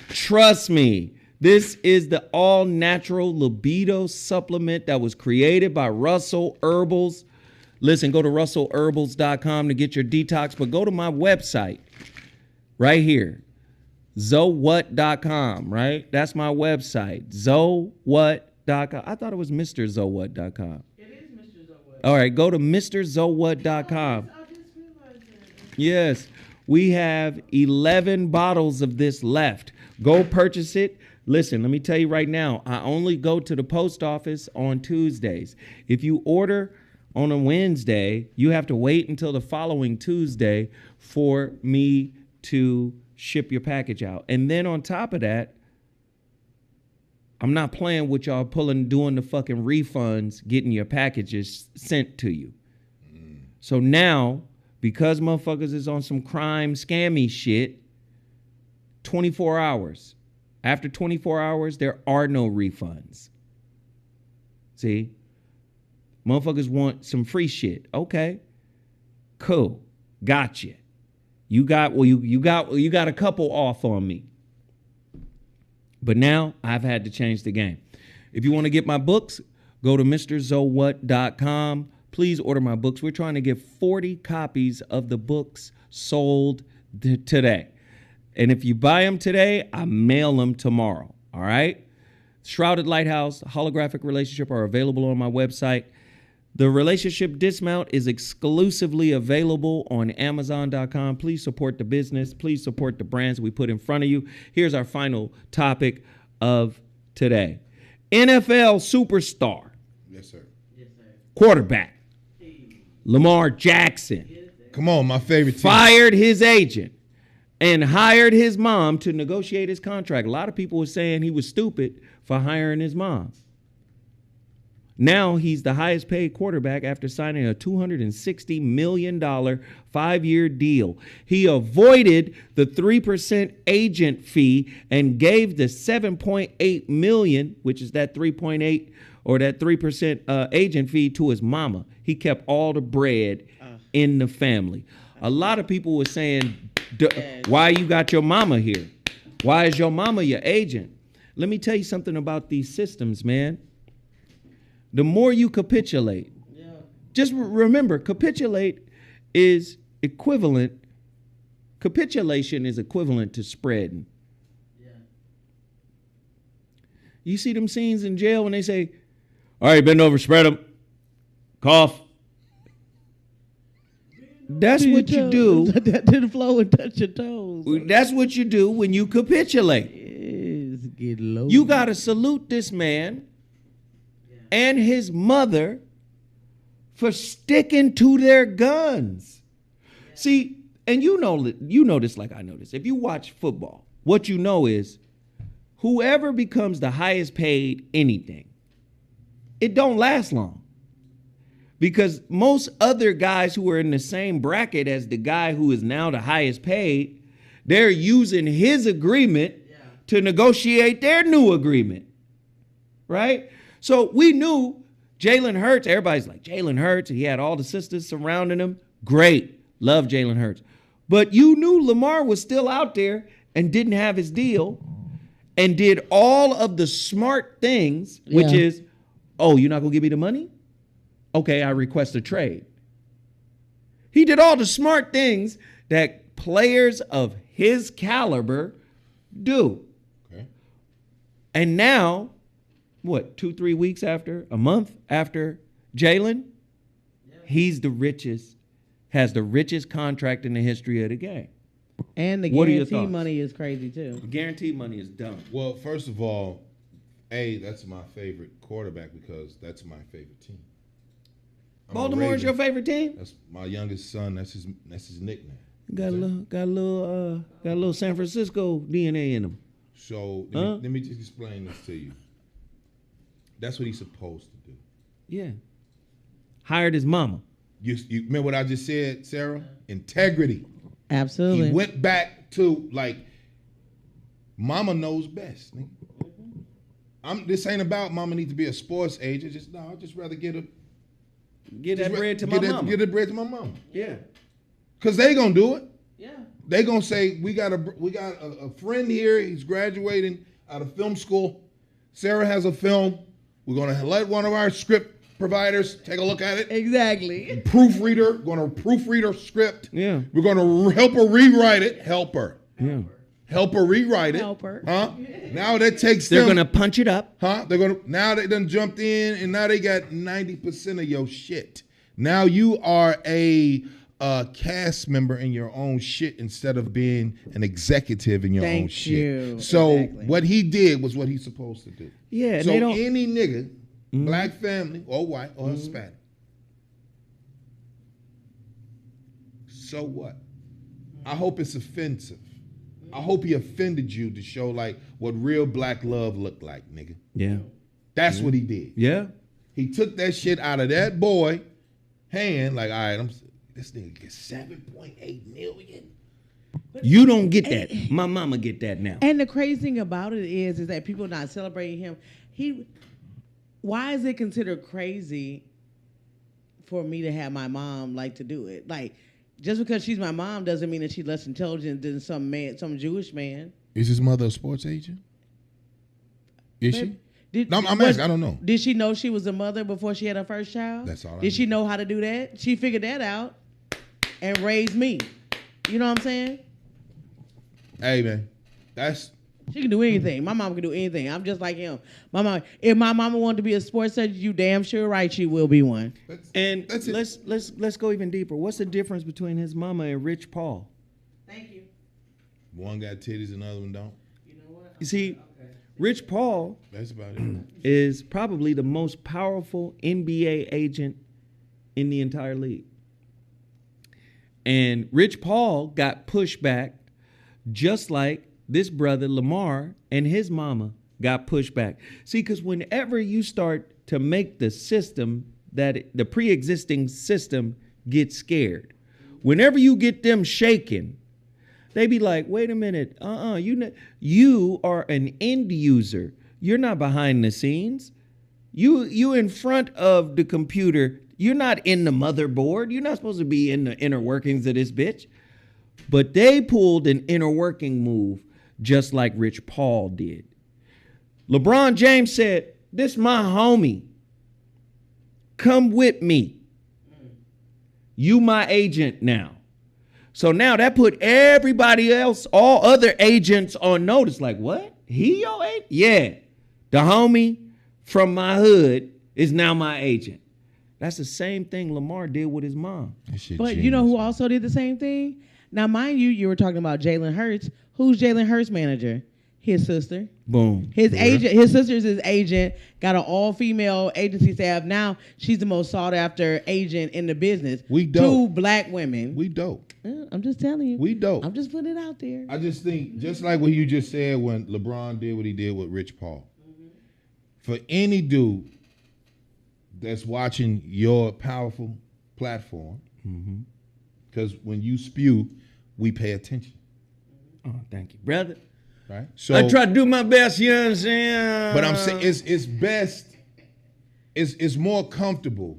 Speaker 2: Trust me. This is the all-natural libido supplement that was created by Russell Herbals. Listen, go to russellherbals.com to get your detox, but go to my website right here, zowhat.com, right? That's my website, zowhat.com. I thought it was mrzowhat.com.
Speaker 1: It is Mr. Zowhat.
Speaker 2: All right, go to mrzowhat.com.
Speaker 1: I just realized that.
Speaker 2: Yes, we have 11 bottles of this left. Go purchase it. Listen, let me tell you right now, I only go to the post office on Tuesdays. If you order on a Wednesday, you have to wait until the following Tuesday for me to ship your package out. And then on top of that, I'm not playing with y'all doing the fucking refunds, getting your packages sent to you. So now, because motherfuckers is on some crime scammy shit, 24 hours. After 24 hours, there are no refunds. See? Motherfuckers want some free shit. Okay. Cool. Gotcha. You got a couple off on me. But now I've had to change the game. If you want to get my books, go to mrzowhat.com. Please order my books. We're trying to get 40 copies of the books sold today. And if you buy them today, I mail them tomorrow. All right? Shrouded Lighthouse, Holographic Relationship are available on my website. The Relationship Dismount is exclusively available on Amazon.com. Please support the business. Please support the brands we put in front of you. Here's our final topic of today. NFL superstar.
Speaker 3: Yes, sir.
Speaker 2: Quarterback. Lamar Jackson.
Speaker 3: Come on, my favorite team.
Speaker 2: Fired his agent and hired his mom to negotiate his contract. A lot of people were saying he was stupid for hiring his mom. Now he's the highest paid quarterback after signing a $260 million 5-year deal. He avoided the 3% agent fee and gave the $7.8 million, which is that 3.8 or that 3% agent fee, to his mama. He kept all the bread in the family. A lot of people were saying, why you got your mama here? Why is your mama your agent? Let me tell you something about these systems, man. The more you capitulate, just remember, capitulation is equivalent to spreading. You see them scenes in jail when they say, all right, bend over, spread them, cough. That's what you do.
Speaker 1: That didn't flow and touch your toes.
Speaker 2: That's what you do when you capitulate.
Speaker 1: It's getting low.
Speaker 2: You got to salute this man and his mother for sticking to their guns. See, and you know this like I know this. If you watch football, what you know is whoever becomes the highest paid anything, it don't last long. Because most other guys who are in the same bracket as the guy who is now the highest paid, they're using his agreement to negotiate their new agreement, right? So we knew Jalen Hurts. Everybody's like, Jalen Hurts. He had all the sisters surrounding him. Great. Love Jalen Hurts. But you knew Lamar was still out there and didn't have his deal and did all of the smart things, which is, oh, you're not going to give me the money? Okay, I request a trade. He did all the smart things that players of his caliber do. Okay. And now, what, 2-3 weeks after, a month after Jalen, he's the richest, has the richest contract in the history of the game.
Speaker 1: And the
Speaker 2: What are your
Speaker 1: guarantee
Speaker 2: thoughts?
Speaker 1: money is crazy too.
Speaker 2: The guaranteed money is dumb.
Speaker 3: Well, first of all, that's my favorite quarterback because that's my favorite team. I'm a
Speaker 2: Baltimore is your
Speaker 3: Raven.
Speaker 2: favorite team?
Speaker 3: That's my youngest son. That's his nickname.
Speaker 2: Got a little San Francisco DNA in him.
Speaker 3: So let me just explain this to you. That's what he's supposed to do.
Speaker 2: Yeah. Hired his mama.
Speaker 3: You remember what I just said, Sarah? Integrity.
Speaker 1: Absolutely.
Speaker 3: He went back to mama knows best. Nigga. This ain't about mama need to be a sports agent. I'd just rather get
Speaker 2: that bread to my mama.
Speaker 3: Get the bread to my mama.
Speaker 2: Yeah.
Speaker 3: Because they gonna do it.
Speaker 1: Yeah.
Speaker 3: they gonna say we got a friend here. He's graduating out of film school. Sarah has a film. We're gonna let one of our script providers take a look at it.
Speaker 1: Exactly.
Speaker 3: Proofreader, gonna proofread her script.
Speaker 2: Yeah.
Speaker 3: We're gonna help her rewrite it. Help her.
Speaker 2: Yeah.
Speaker 3: Help her rewrite it.
Speaker 1: Help her.
Speaker 3: Huh? Now that takes
Speaker 2: They're
Speaker 3: them.
Speaker 2: gonna punch it up.
Speaker 3: Huh? They're gonna now they done jumped in and now they got 90% of your shit. Now you are a cast member in your own shit instead of being an executive in your own
Speaker 1: Thank
Speaker 3: shit.
Speaker 1: you.
Speaker 3: So
Speaker 1: Exactly.
Speaker 3: what he did was what he's supposed to do.
Speaker 2: Yeah, and
Speaker 3: So
Speaker 2: they don't.
Speaker 3: any nigga, black family or white or Hispanic. So what? I hope it's offensive. I hope he offended you to show like what real black love looked like, nigga.
Speaker 2: Yeah.
Speaker 3: That's what he did.
Speaker 2: Yeah.
Speaker 3: He took that shit out of that boy hand, like, all right, this nigga gets 7.8 million.
Speaker 2: You don't get that. My mama get that now.
Speaker 1: And the crazy thing about it is that people are not celebrating him. Why is it considered crazy for me to have my mom like to do it? Like, just because she's my mom doesn't mean that she's less intelligent than some Jewish man.
Speaker 3: Is his mother a sports agent? Is she? No, I'm
Speaker 1: was-
Speaker 3: asking. I don't know.
Speaker 1: Did she know she was a mother before she had her first child?
Speaker 3: That's all I
Speaker 1: Did she
Speaker 3: know.
Speaker 1: know how to do that? She figured that out and raised me. You know what I'm saying?
Speaker 3: Hey, man, that's
Speaker 1: She can do anything. My mom can do anything. I'm just like him. My mom, if my mama wanted to be a sports agent, you damn sure right she will be one.
Speaker 2: And
Speaker 3: That's it.
Speaker 2: let's go even deeper. What's the difference between his mama and Rich Paul?
Speaker 1: Thank you.
Speaker 3: one got titties, another one don't.
Speaker 1: You know what?
Speaker 2: You see, Rich Paul
Speaker 3: That's about it.
Speaker 2: is probably the most powerful NBA agent in the entire league. And Rich Paul got pushed back just like this brother Lamar and his mama got pushed back. See, because whenever you start to make the system the pre-existing system get scared, whenever you get them shaking, they be like, wait a minute, you are an end user. You're not behind the scenes. You in front of the computer. You're not in the motherboard. You're not supposed to be in the inner workings of this bitch. But they pulled an inner working move just like Rich Paul did. LeBron James said, this my homie. Come with me. You my agent now. So now that put everybody else, all other agents on notice. Like, what? He your agent? Yeah. The homie from my hood is now my agent. That's the same thing Lamar did with his mom.
Speaker 1: But you know who also did the same thing? Now, mind you, you were talking about Jalen Hurts. Who's Jalen Hurts' manager? His sister.
Speaker 2: Boom.
Speaker 1: His agent, his sister's his agent, got an all-female agency staff. Now she's the most sought-after agent in the business.
Speaker 3: We dope.
Speaker 1: 2 black women.
Speaker 3: We dope.
Speaker 1: I'm just telling you.
Speaker 3: We dope.
Speaker 1: I'm just putting it out there.
Speaker 3: I just think, just like what you just said when LeBron did what he did with Rich Paul, for any dude that's watching your powerful platform, because when you spew, we pay attention,
Speaker 2: Oh, thank you, brother.
Speaker 3: right? So
Speaker 2: I try to do my best, you know what I'm saying?
Speaker 3: but I'm saying it's best, it's more comfortable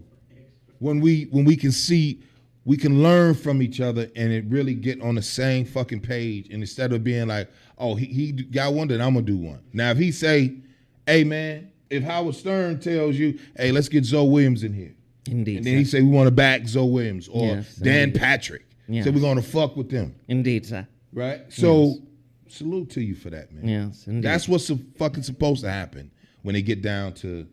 Speaker 3: when we can see, we can learn from each other and it really get on the same fucking page. And instead of being like, oh, he got one, then I'm gonna do one. Now if he say, hey man, if Howard Stern tells you, hey, let's get Zoe Williams in here,
Speaker 2: Indeed.
Speaker 3: and then he say we want to back Zoe Williams or
Speaker 2: Yes,
Speaker 3: Dan
Speaker 2: indeed.
Speaker 3: Patrick,
Speaker 2: Yes.
Speaker 3: so we're gonna fuck with them,
Speaker 2: Indeed, sir.
Speaker 3: right? So salute to you for that, man.
Speaker 2: Yes, indeed.
Speaker 3: That's what's fucking supposed to happen when they get down to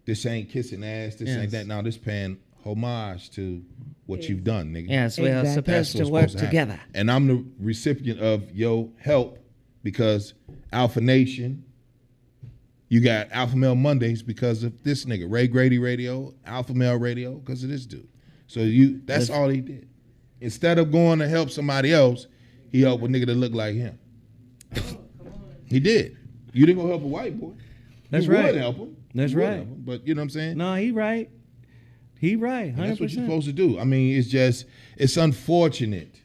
Speaker 3: this ain't kissing ass, this
Speaker 2: Yes.
Speaker 3: ain't that. Now this paying homage to what you've done, nigga.
Speaker 2: Yes, we are
Speaker 1: Exactly.
Speaker 3: That's
Speaker 2: supposed to
Speaker 3: what's
Speaker 2: work
Speaker 3: supposed happen.
Speaker 2: together.
Speaker 3: And I'm the recipient of your help because Alpha Nation, you got Alpha Male Mondays because of this nigga. Ray Grady Radio, Alpha Male Radio, because of this dude. So that's all he did. Instead of going to help somebody else, he helped a nigga that looked like him. He did. You didn't go help a white boy.
Speaker 2: That's
Speaker 3: You
Speaker 2: right.
Speaker 3: would help him.
Speaker 2: That's
Speaker 3: You would
Speaker 2: right.
Speaker 3: help him, but you know what I'm saying?
Speaker 2: No, he right. He right. 100%.
Speaker 3: And that's what you're supposed to do. I mean, it's unfortunate.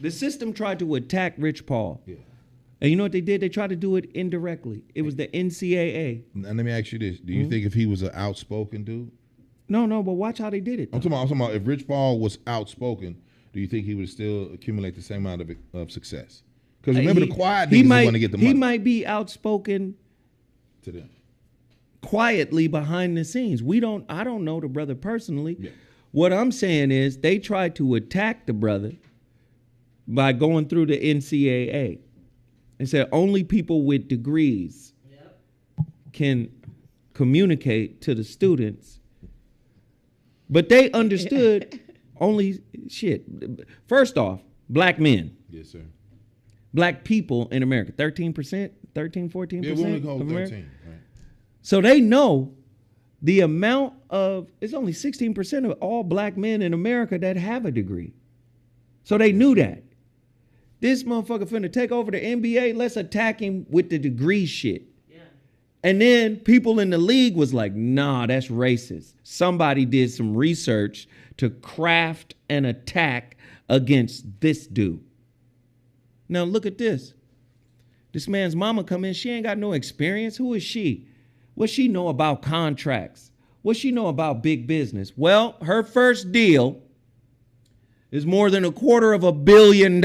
Speaker 2: The system tried to attack Rich Paul.
Speaker 3: Yeah.
Speaker 2: And you know what they did? They tried to do it indirectly. It was the NCAA.
Speaker 3: Now let me ask you this: do you think if he was an outspoken dude?
Speaker 2: No, but watch how they did it.
Speaker 3: I'm talking about if Rich Paul was outspoken, do you think he would still accumulate the same amount of success? Because remember, the quiet niggas
Speaker 2: might,
Speaker 3: want to get the money.
Speaker 2: He might be outspoken
Speaker 3: to them.
Speaker 2: Quietly behind the scenes. I don't know the brother personally.
Speaker 3: Yeah.
Speaker 2: What I'm saying is they tried to attack the brother by going through the NCAA and said only people with degrees can communicate to the students. But they understood only shit. First off, black men.
Speaker 3: Yes, sir.
Speaker 2: Black people in America, 13%, 13, 14%
Speaker 3: Yeah, we only call
Speaker 2: of
Speaker 3: 13,
Speaker 2: America.
Speaker 3: right?
Speaker 2: So they know the amount of, it's only 16% of all black men in America that have a degree. So they knew that. This motherfucker finna take over the NBA, let's attack him with the degree shit. Yeah. And then people in the league was like, nah, that's racist. Somebody did some research to craft an attack against this dude. Now look at this. This man's mama come in, she ain't got no experience. Who is she? What she know about contracts? What she know about big business? Well, her first deal is more than $250 million.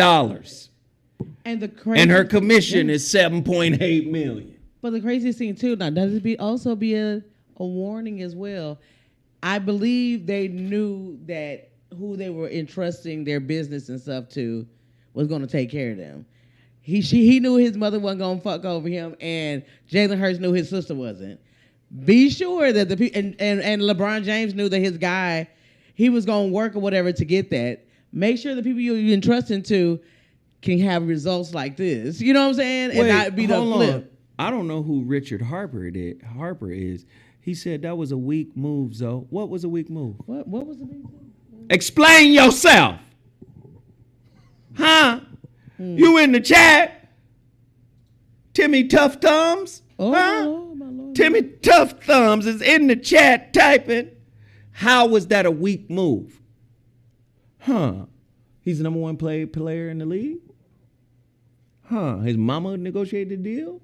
Speaker 2: And her commission is $7.8 million.
Speaker 1: But the craziest thing too, now does it also be a warning as well? I believe they knew that who they were entrusting their business and stuff to was going to take care of them. He knew his mother wasn't going to fuck over him, and Jalen Hurts knew his sister wasn't. Be sure that and LeBron James knew that his guy, he was going to work or whatever to get that. Make sure the people you're entrusting to can have results like this. You know what I'm saying? And not be the flip.
Speaker 2: I don't know who Richard Harper is. He said that was a weak move, Zoe. What was a weak move?
Speaker 1: What was the big move?
Speaker 2: Explain yourself. Huh? You in the chat? Timmy Tough Thumbs?
Speaker 1: Oh,
Speaker 2: huh?
Speaker 1: my Lord.
Speaker 2: Timmy Tough Thumbs is in the chat typing. How was that a weak move? Huh? He's the number one player in the league? Huh? His mama negotiated the deal?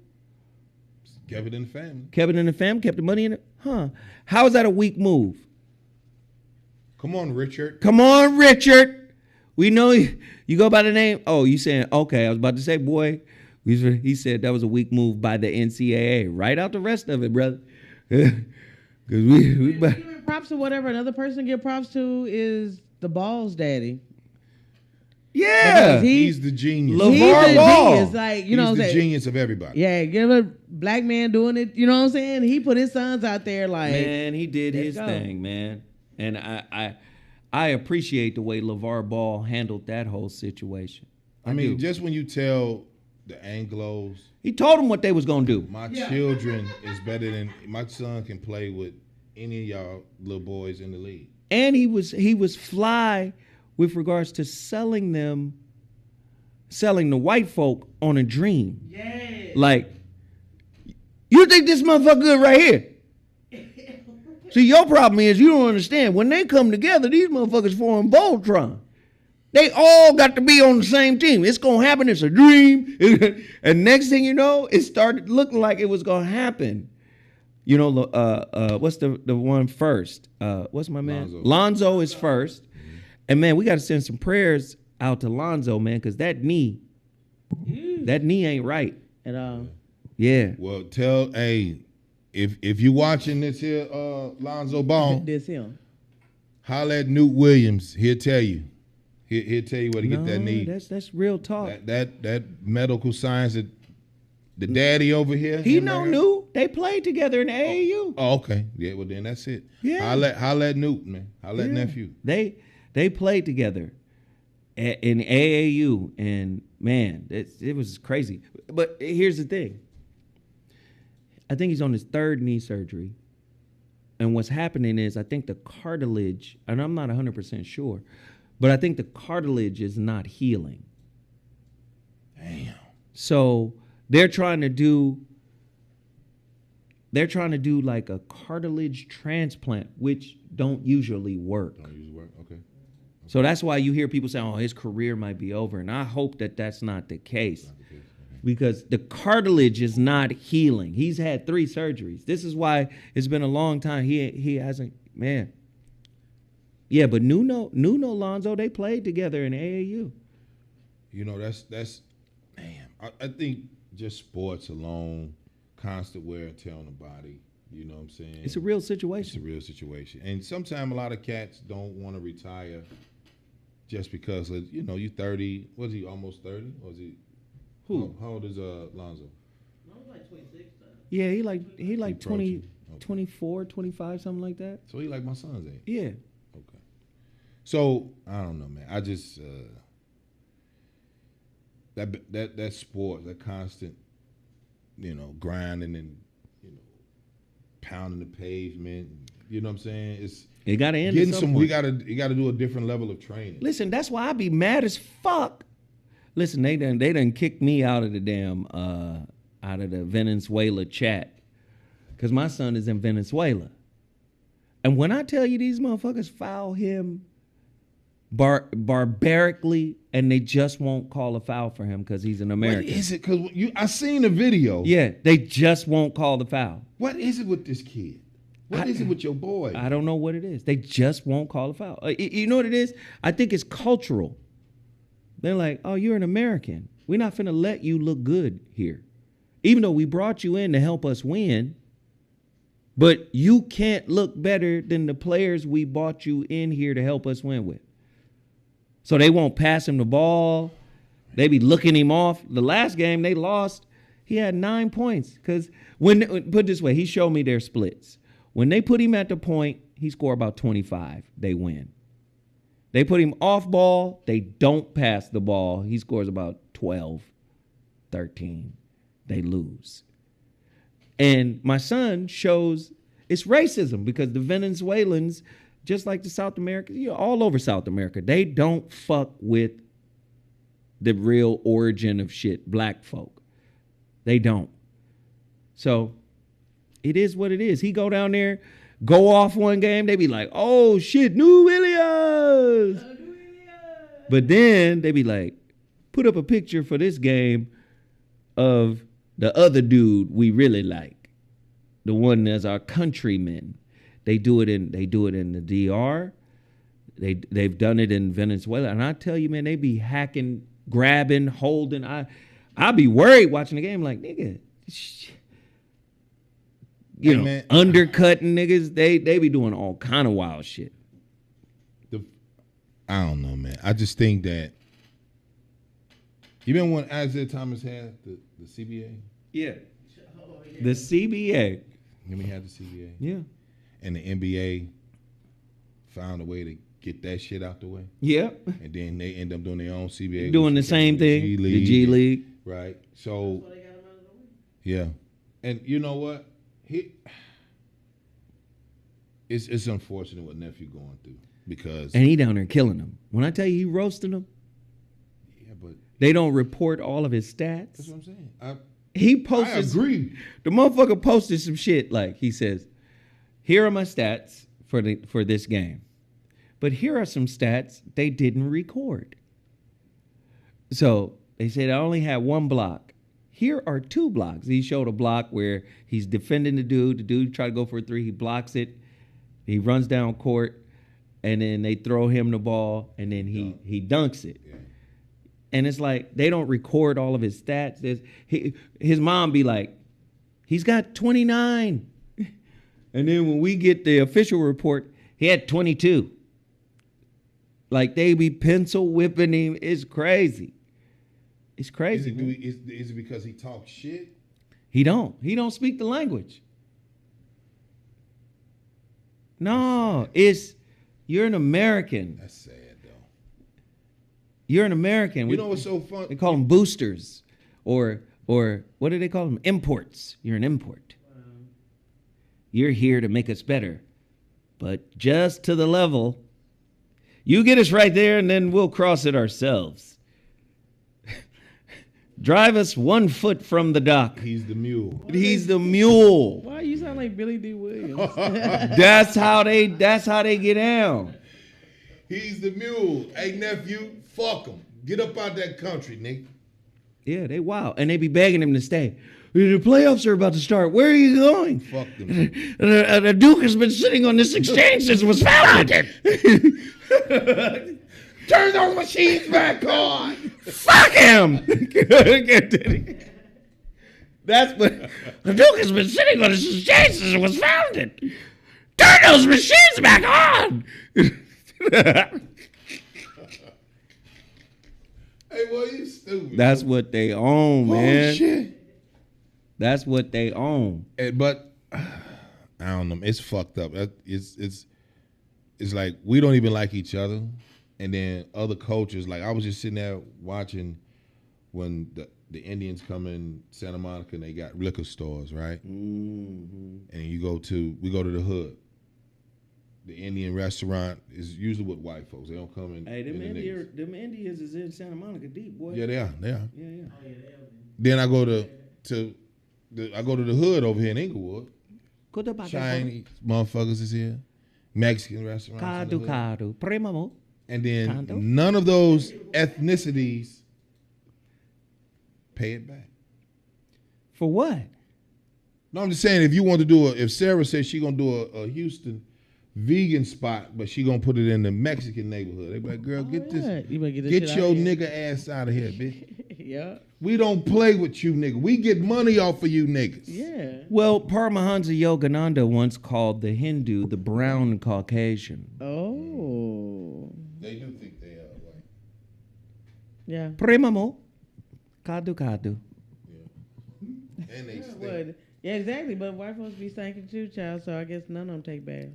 Speaker 3: Kept it in the family.
Speaker 2: Kept it in the family? Kept the money in it? Huh? How is that a weak move?
Speaker 3: Come on, Richard.
Speaker 2: Come on, Richard. We know you go by the name. Oh, you saying, okay, I was about to say, boy, he said that was a weak move by the NCAA. Write out the rest of it, brother. Because we
Speaker 1: giving props to whatever another person give props to is the Ball's daddy.
Speaker 2: Yeah.
Speaker 3: He's the genius.
Speaker 2: LeVar Ball.
Speaker 1: Genius. Like, you know
Speaker 3: He's
Speaker 1: what I'm
Speaker 3: the
Speaker 1: saying?
Speaker 3: genius of everybody.
Speaker 1: Yeah, give a black man doing it. You know what I'm saying? He put his sons out there like.
Speaker 2: Man, he did
Speaker 1: let's
Speaker 2: his
Speaker 1: go.
Speaker 2: thing, man. And I appreciate the way LeVar Ball handled that whole situation.
Speaker 3: I mean, just when you tell the Anglos,
Speaker 2: he told them what they was gonna do.
Speaker 3: my children is better than my son can play with any of y'all little boys in the league.
Speaker 2: And he was fly with regards to selling the white folk on a dream. Yeah. Like, you think this motherfucker good right here? See, your problem is you don't understand. When they come together, these motherfuckers form Voltron. They all got to be on the same team. It's going to happen. It's a dream. And next thing you know, it started looking like it was going to happen. You know, what's the one first? What's my man? Lonzo is first. And, man, we got to send some prayers out to Lonzo, man, because that knee ain't right.
Speaker 1: At all.
Speaker 2: Yeah.
Speaker 3: Well, if you watching this here, Lonzo Ball,
Speaker 1: This him.
Speaker 3: holla at Newt Williams. He'll tell you. He'll tell you where to get that knee.
Speaker 2: That's real talk.
Speaker 3: That medical science that the daddy over here.
Speaker 2: He knew. They played together in AAU.
Speaker 3: Oh, okay. Yeah, well then that's it.
Speaker 2: Yeah.
Speaker 3: Holla at Newt, man. Holla at nephew.
Speaker 2: They played together in AAU, and man, it was crazy. But here's the thing. I think he's on his third knee surgery. And what's happening is I think the cartilage, and I'm not 100% sure, but I think the cartilage is not healing.
Speaker 3: Damn.
Speaker 2: So they're trying to do like a cartilage transplant, which don't usually work.
Speaker 3: Don't use work. Okay.
Speaker 2: So that's why you hear people say, oh, his career might be over. And I hope that that's not the case. Because the cartilage is not healing. He's had 3 surgeries. This is why it's been a long time. He hasn't, man. Yeah, but Nuno, Lonzo, they played together in AAU.
Speaker 3: You know, that's man. I think just sports alone, constant wear and tear on the body. You know what I'm saying?
Speaker 2: It's a real
Speaker 3: It's a
Speaker 2: situation.
Speaker 3: real situation. And sometimes a lot of cats don't want to retire just because of, you know, you 30. Was he almost 30? Or is he?
Speaker 2: Who?
Speaker 3: How old is Lonzo?
Speaker 2: Yeah, he like
Speaker 3: He
Speaker 2: 20,
Speaker 3: approaching. Okay.
Speaker 2: 24, 25, something like that.
Speaker 3: So he like my son's age.
Speaker 2: Yeah.
Speaker 3: Okay. So I don't know, man. I just that sport, that constant, you know, grinding and, you know, pounding the pavement. You know what I'm saying? It's
Speaker 2: It got to end.
Speaker 3: getting
Speaker 2: at
Speaker 3: some.
Speaker 2: point.
Speaker 3: You gotta do a different level of training.
Speaker 2: Listen, that's why I be mad as fuck. Listen, they done kicked me out of the damn out of the Venezuela chat because my son is in Venezuela, and when I tell you these motherfuckers foul him barbarically, and they just won't call a foul for him because he's an American.
Speaker 3: What is it? Because I seen the video.
Speaker 2: Yeah, they just won't call the foul.
Speaker 3: What is it with this kid? What is it with your boy?
Speaker 2: I don't know what it is. They just won't call a foul. You know what it is? I think it's cultural. They're like, oh, you're an American. We're not finna let you look good here. Even though we brought you in to help us win, but you can't look better than the players we brought you in here to help us win with. So they won't pass him the ball. They be looking him off. The last game they lost, he had 9 points. Because put it this way, he showed me their splits. When they put him at the point, he scored about 25. They win. They put him off ball. They don't pass the ball. He scores about 12, 13. They lose. And my son shows it's racism because the Venezuelans, just like the South Americans, you know, all over South America, they don't fuck with the real origin of shit, black folk. They don't. So it is what it is. He go down there, go off one game, they be like, oh shit, New Williams. But then they be like, put up a picture for this game of the other dude we really like, the one that's our countryman. They do it in the DR. They've done it in Venezuela, and I tell you, man, they be hacking, grabbing, holding. I be worried watching the game, like nigga, you know,
Speaker 3: man,
Speaker 2: undercutting niggas. They be doing all kind of wild shit.
Speaker 3: I don't know, man. I just think that. You remember when Isaiah Thomas had the CBA?
Speaker 2: Yeah, the CBA.
Speaker 3: When he had the CBA?
Speaker 2: Yeah,
Speaker 3: And the NBA found a way to get that shit out the way.
Speaker 2: yeah.
Speaker 3: And then they end up doing their own CBA.
Speaker 2: Doing the
Speaker 3: which is
Speaker 2: same thing. The G League.
Speaker 3: Right. So, yeah. And you know what? It's unfortunate what nephew going through because
Speaker 2: And he down there killing them. When I tell you he roasting them,
Speaker 3: yeah, but
Speaker 2: they don't report all of his
Speaker 3: that's
Speaker 2: stats.
Speaker 3: what I'm saying.
Speaker 2: He
Speaker 3: I
Speaker 2: posted.
Speaker 3: agree.
Speaker 2: The motherfucker posted some shit like he says, "Here are my stats for this game, but here are some stats they didn't record." So they said I only had one block. Here are 2 blocks. He showed a block where he's defending the dude. The dude tried to go for a 3. He blocks it. He runs down court, and then they throw him the ball, and then he dunks it.
Speaker 3: Yeah.
Speaker 2: And it's like they don't record all of his stats. His mom be like, he's got 29. And then when we get the official report, he had 22. Like they be pencil whipping him. It's crazy. It's crazy.
Speaker 3: Is it because he talks shit?
Speaker 2: He don't speak the language. No, it's you're an American.
Speaker 3: That's sad though.
Speaker 2: You're an American.
Speaker 3: You know what's so fun?
Speaker 2: They call them boosters, or what do they call them? Imports. You're an import. You're here to make us better, but just to the level. You get us right there, and then we'll cross it ourselves. Drive us 1 foot from the dock.
Speaker 3: He's the mule.
Speaker 2: He's the mule.
Speaker 1: Why you sound like Billy D. Williams?
Speaker 2: That's how they get down.
Speaker 3: He's the mule. Hey nephew, fuck him. Get up out that country, Nick.
Speaker 2: Yeah, they wild. And they be begging him to stay. The playoffs are about to start. Where are you going?
Speaker 3: Fuck them.
Speaker 2: The Duke has been sitting on this exchange since it was founded.
Speaker 3: Turn those machines back on.
Speaker 2: Fuck him. That's what the Duke has been sitting on this exchange since it was founded. Turn those machines back on.
Speaker 3: Hey, boy, you stupid.
Speaker 2: That's what they own, man.
Speaker 3: Oh, shit.
Speaker 2: That's what they own.
Speaker 3: But I don't know. It's fucked up. It's like we don't even like each other, and then other cultures. Like I was just sitting there watching when the Indians come in Santa Monica and they got liquor stores, right? Mm-hmm. And we go to the hood. The Indian restaurant is usually with white folks. They don't come in.
Speaker 2: Hey, them Indians is in Santa Monica deep, boy.
Speaker 3: Yeah, they are.
Speaker 2: Yeah.
Speaker 3: Then I go to the hood over here in Inglewood. Chinese motherfuckers is here. Mexican restaurants.
Speaker 2: Cadu, Primamo.
Speaker 3: And then
Speaker 2: Cando.
Speaker 3: none of those ethnicities pay it back.
Speaker 2: For what?
Speaker 3: No, I'm just saying if Sarah says she gonna do a Houston vegan spot, but she gonna put it in the Mexican neighborhood, they be like, girl, get
Speaker 1: You better
Speaker 3: get
Speaker 1: this shit
Speaker 3: your
Speaker 1: out here.
Speaker 3: nigga ass out of here, bitch.
Speaker 1: Yeah.
Speaker 3: We don't play with you niggas. We get money off of you niggas.
Speaker 1: Yeah.
Speaker 2: Well, Paramahansa Yogananda once called the Hindu the brown Caucasian.
Speaker 1: Oh.
Speaker 3: They do think they are white.
Speaker 1: Yeah.
Speaker 2: Primamo. Cadu.
Speaker 3: And they stink.
Speaker 1: Would. Yeah, exactly. But white folks be stinking too, child. So I guess none of them take baths.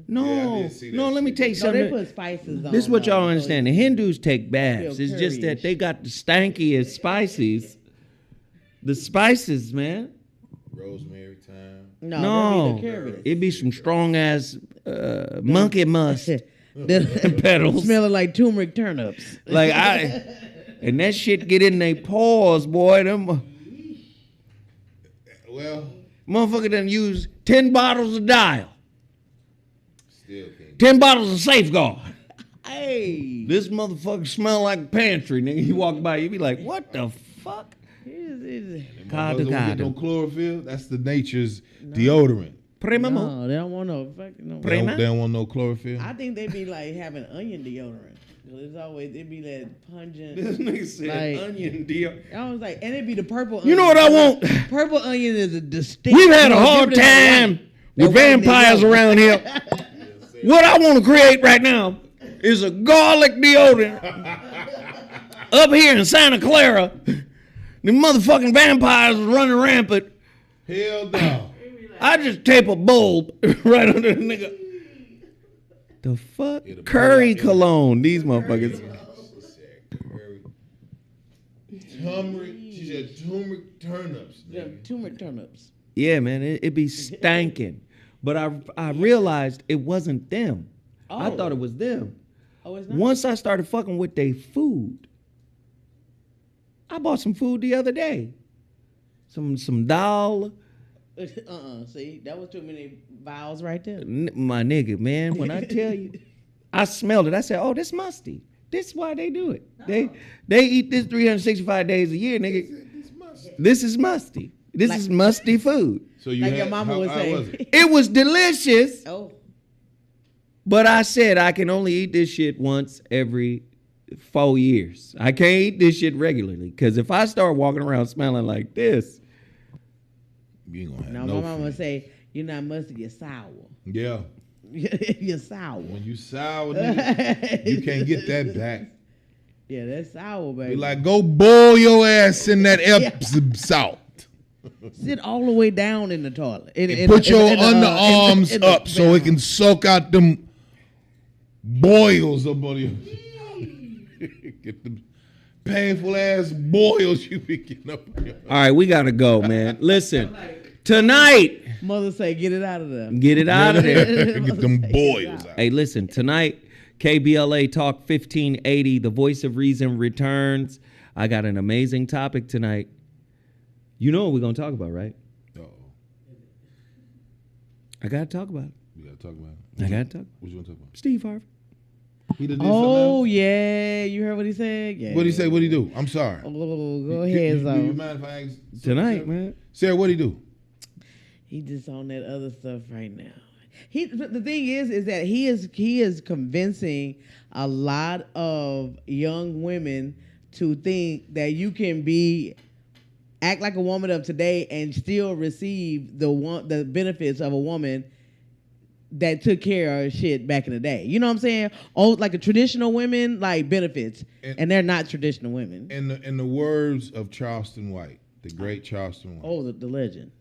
Speaker 2: No,
Speaker 3: Yeah, I did see that
Speaker 2: no. Let me
Speaker 3: shit.
Speaker 2: tell you
Speaker 1: No,
Speaker 2: something.
Speaker 1: they put spices on.
Speaker 2: This is what y'all
Speaker 1: though,
Speaker 2: don't
Speaker 1: so
Speaker 2: understand. The Hindus take baths.
Speaker 1: Feel
Speaker 2: It's just that
Speaker 1: curryish.
Speaker 2: they got the stankiest spices. The spices, man.
Speaker 3: Rosemary thyme.
Speaker 1: No,
Speaker 2: No,
Speaker 1: that'd be the curries.
Speaker 2: it'd be some strong ass monkey musk
Speaker 1: The-
Speaker 2: petals.
Speaker 1: Smelling like turmeric turnips.
Speaker 2: Like and that shit get in their paws, boy. Them
Speaker 3: Well,
Speaker 2: motherfucker done use 10 bottles of Dial,
Speaker 3: still can't.
Speaker 2: 10 bottles of Safeguard.
Speaker 1: Hey.
Speaker 2: This motherfucker smell like a pantry, nigga. You walk by, you be like, what the fuck?
Speaker 3: Motherfuckers
Speaker 2: Cadu,
Speaker 3: don't get no
Speaker 2: cadu.
Speaker 3: chlorophyll. That's the nature's deodorant.
Speaker 2: Primamo.
Speaker 1: No, they don't want no fucking no.
Speaker 3: They don't,
Speaker 2: Prima?
Speaker 3: they don't want no chlorophyll.
Speaker 1: I think they be like having onion deodorant. 'Cause it's always it be that pungent.
Speaker 2: This nigga said
Speaker 1: Like-
Speaker 2: onion deal.
Speaker 1: I was like, and it be the purple.
Speaker 2: You know
Speaker 1: onion.
Speaker 2: what I want?
Speaker 1: Purple onion is a distinct.
Speaker 2: We've had a
Speaker 1: you know,
Speaker 2: hard
Speaker 1: different than
Speaker 2: time
Speaker 1: white.
Speaker 2: with
Speaker 1: That white and
Speaker 2: vampires
Speaker 1: yellow.
Speaker 2: around here. What I want to create right now is a garlic deodorant up here in Santa Clara. The motherfucking vampires are running rampant.
Speaker 3: Hell no.
Speaker 2: I just tape a bulb right under the nigga. The fuck?
Speaker 3: It'll
Speaker 2: Curry
Speaker 3: be like-
Speaker 2: cologne. These motherfuckers.
Speaker 3: Turmeric. She said turmeric turnips.
Speaker 1: Yeah,
Speaker 3: nigga.
Speaker 1: turmeric turnips.
Speaker 2: Yeah, man, it be stanking. But I realized it wasn't them. I
Speaker 1: Oh.
Speaker 2: thought it was them.
Speaker 1: Oh, it's not.
Speaker 2: Once I started fucking with their food, I bought some food the other day. Some dal.
Speaker 1: See, that was too many vowels right there.
Speaker 2: My nigga, man, when I tell you, I smelled it. I said, oh, this musty. This is why they do it. They eat this 365 days a year, nigga. This is musty. This is musty food.
Speaker 3: So you
Speaker 1: Like
Speaker 3: had,
Speaker 1: your mama
Speaker 3: how,
Speaker 1: would
Speaker 3: how
Speaker 1: say.
Speaker 3: was it?
Speaker 2: It was delicious,
Speaker 1: Oh,
Speaker 2: but I said I can only eat this shit once every 4 years. I can't eat this shit regularly because if I start walking around smelling like this,
Speaker 3: You ain't gonna have
Speaker 1: no,
Speaker 3: no
Speaker 1: my mama
Speaker 3: food.
Speaker 1: would say, "You're not mustard, you're sour.
Speaker 3: Yeah.
Speaker 1: You're sour."
Speaker 3: When you sour, nigga, you can't get that back.
Speaker 1: Yeah, that's sour, baby.
Speaker 3: Be like, go boil your ass in that Epsom salt.
Speaker 1: Sit all the way down in the toilet.
Speaker 3: And put your underarms up so it can soak out them boils up on you. Get them painful ass boils you be getting up on your.
Speaker 2: all right, we gotta go, man. Listen, tonight,
Speaker 1: Mother say, "Get it out of there."
Speaker 2: get it out of there.
Speaker 3: Get them boils out.
Speaker 2: Hey, listen, tonight, KBLA Talk 1580, the voice of reason returns. I got an amazing topic tonight. You know what we're going to talk about, right?
Speaker 3: Uh-oh.
Speaker 2: I got to talk about it.
Speaker 3: We gotta talk about it.
Speaker 2: I got to talk.
Speaker 3: What you wanna talk about?
Speaker 2: Steve Harvey.
Speaker 3: He done did
Speaker 1: Oh
Speaker 3: something else?
Speaker 1: yeah, you heard what he said? Yeah.
Speaker 3: What'd he say? What'd he do? I'm sorry.
Speaker 1: Oh, go
Speaker 3: Do
Speaker 1: ahead,
Speaker 3: you
Speaker 1: Zo.
Speaker 3: mind if I ask
Speaker 2: Tonight, man.
Speaker 3: Sarah, what'd he do?
Speaker 1: He just on that other stuff right now. The thing is that he is convincing a lot of young women to think that you can act like a woman of today and still receive the benefits of a woman that took care of shit back in the day. You know what I'm saying? Oh, like a traditional women like benefits, and they're not traditional women.
Speaker 3: In the words of Charleston White, the great Charleston White.
Speaker 1: Oh, the legend.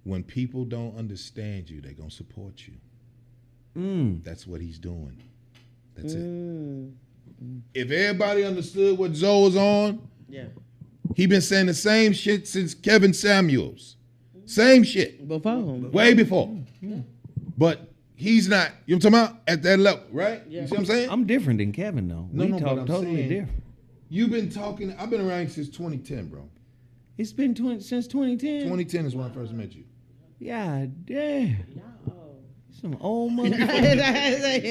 Speaker 3: When people don't understand you, they're gonna support you. That's what he's doing. That's it. If everybody understood what Zoe was on,
Speaker 1: Yeah.
Speaker 3: he been saying the same shit since Kevin Samuels. Same shit.
Speaker 1: Before him.
Speaker 3: Way before. But he's not, you know what I'm talking about? At that level, right?
Speaker 1: Yeah.
Speaker 3: You see what I'm saying?
Speaker 2: I'm different than Kevin though.
Speaker 3: No,
Speaker 2: We
Speaker 3: no, but
Speaker 2: talk
Speaker 3: I'm
Speaker 2: totally
Speaker 3: saying-
Speaker 2: different.
Speaker 3: You've been talking, I've been around since 2010, bro.
Speaker 2: It's been since 2010.
Speaker 3: 2010 is when I first met you.
Speaker 2: Yeah, damn. Some old motherfucker.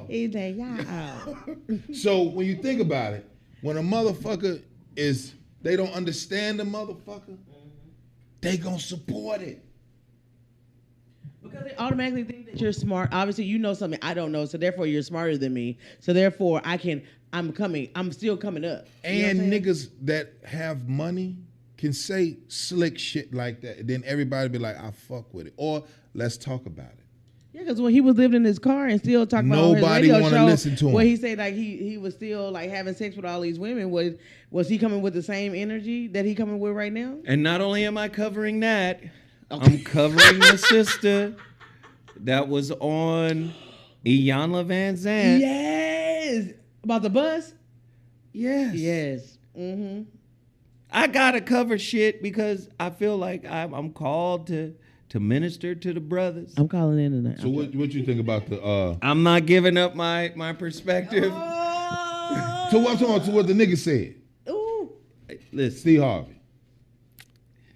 Speaker 1: He's like, yeah.
Speaker 3: So when you think about it, when a motherfucker they don't understand the motherfucker, they gonna support it.
Speaker 1: Because they automatically think that you're smart. Obviously, you know something I don't know, so therefore you're smarter than me. So therefore, I'm still coming up. You know
Speaker 3: And
Speaker 1: what I'm saying?
Speaker 3: niggas that have money can say slick shit like that. Then everybody be like, I fuck with it. Or let's talk about it.
Speaker 1: Yeah, because when he was living in his car and still talking about on his
Speaker 3: Nobody
Speaker 1: radio
Speaker 3: wanna
Speaker 1: show,
Speaker 3: listen to him.
Speaker 1: where he said like he was still like having sex with all these women, was he coming with the same energy that he coming with right now?
Speaker 2: And not only am I covering that, I'm covering the sister that was on Iyanla Van Zant.
Speaker 1: Yes, about the bus.
Speaker 2: Yes.
Speaker 1: Yes. Mm-hmm.
Speaker 2: I gotta cover shit because I feel like I'm called to minister to the brothers.
Speaker 1: I'm calling in tonight.
Speaker 3: So what you think about the
Speaker 2: I'm not giving up my perspective.
Speaker 3: to what the nigga said?
Speaker 1: Ooh.
Speaker 2: Listen,
Speaker 3: Steve Harvey.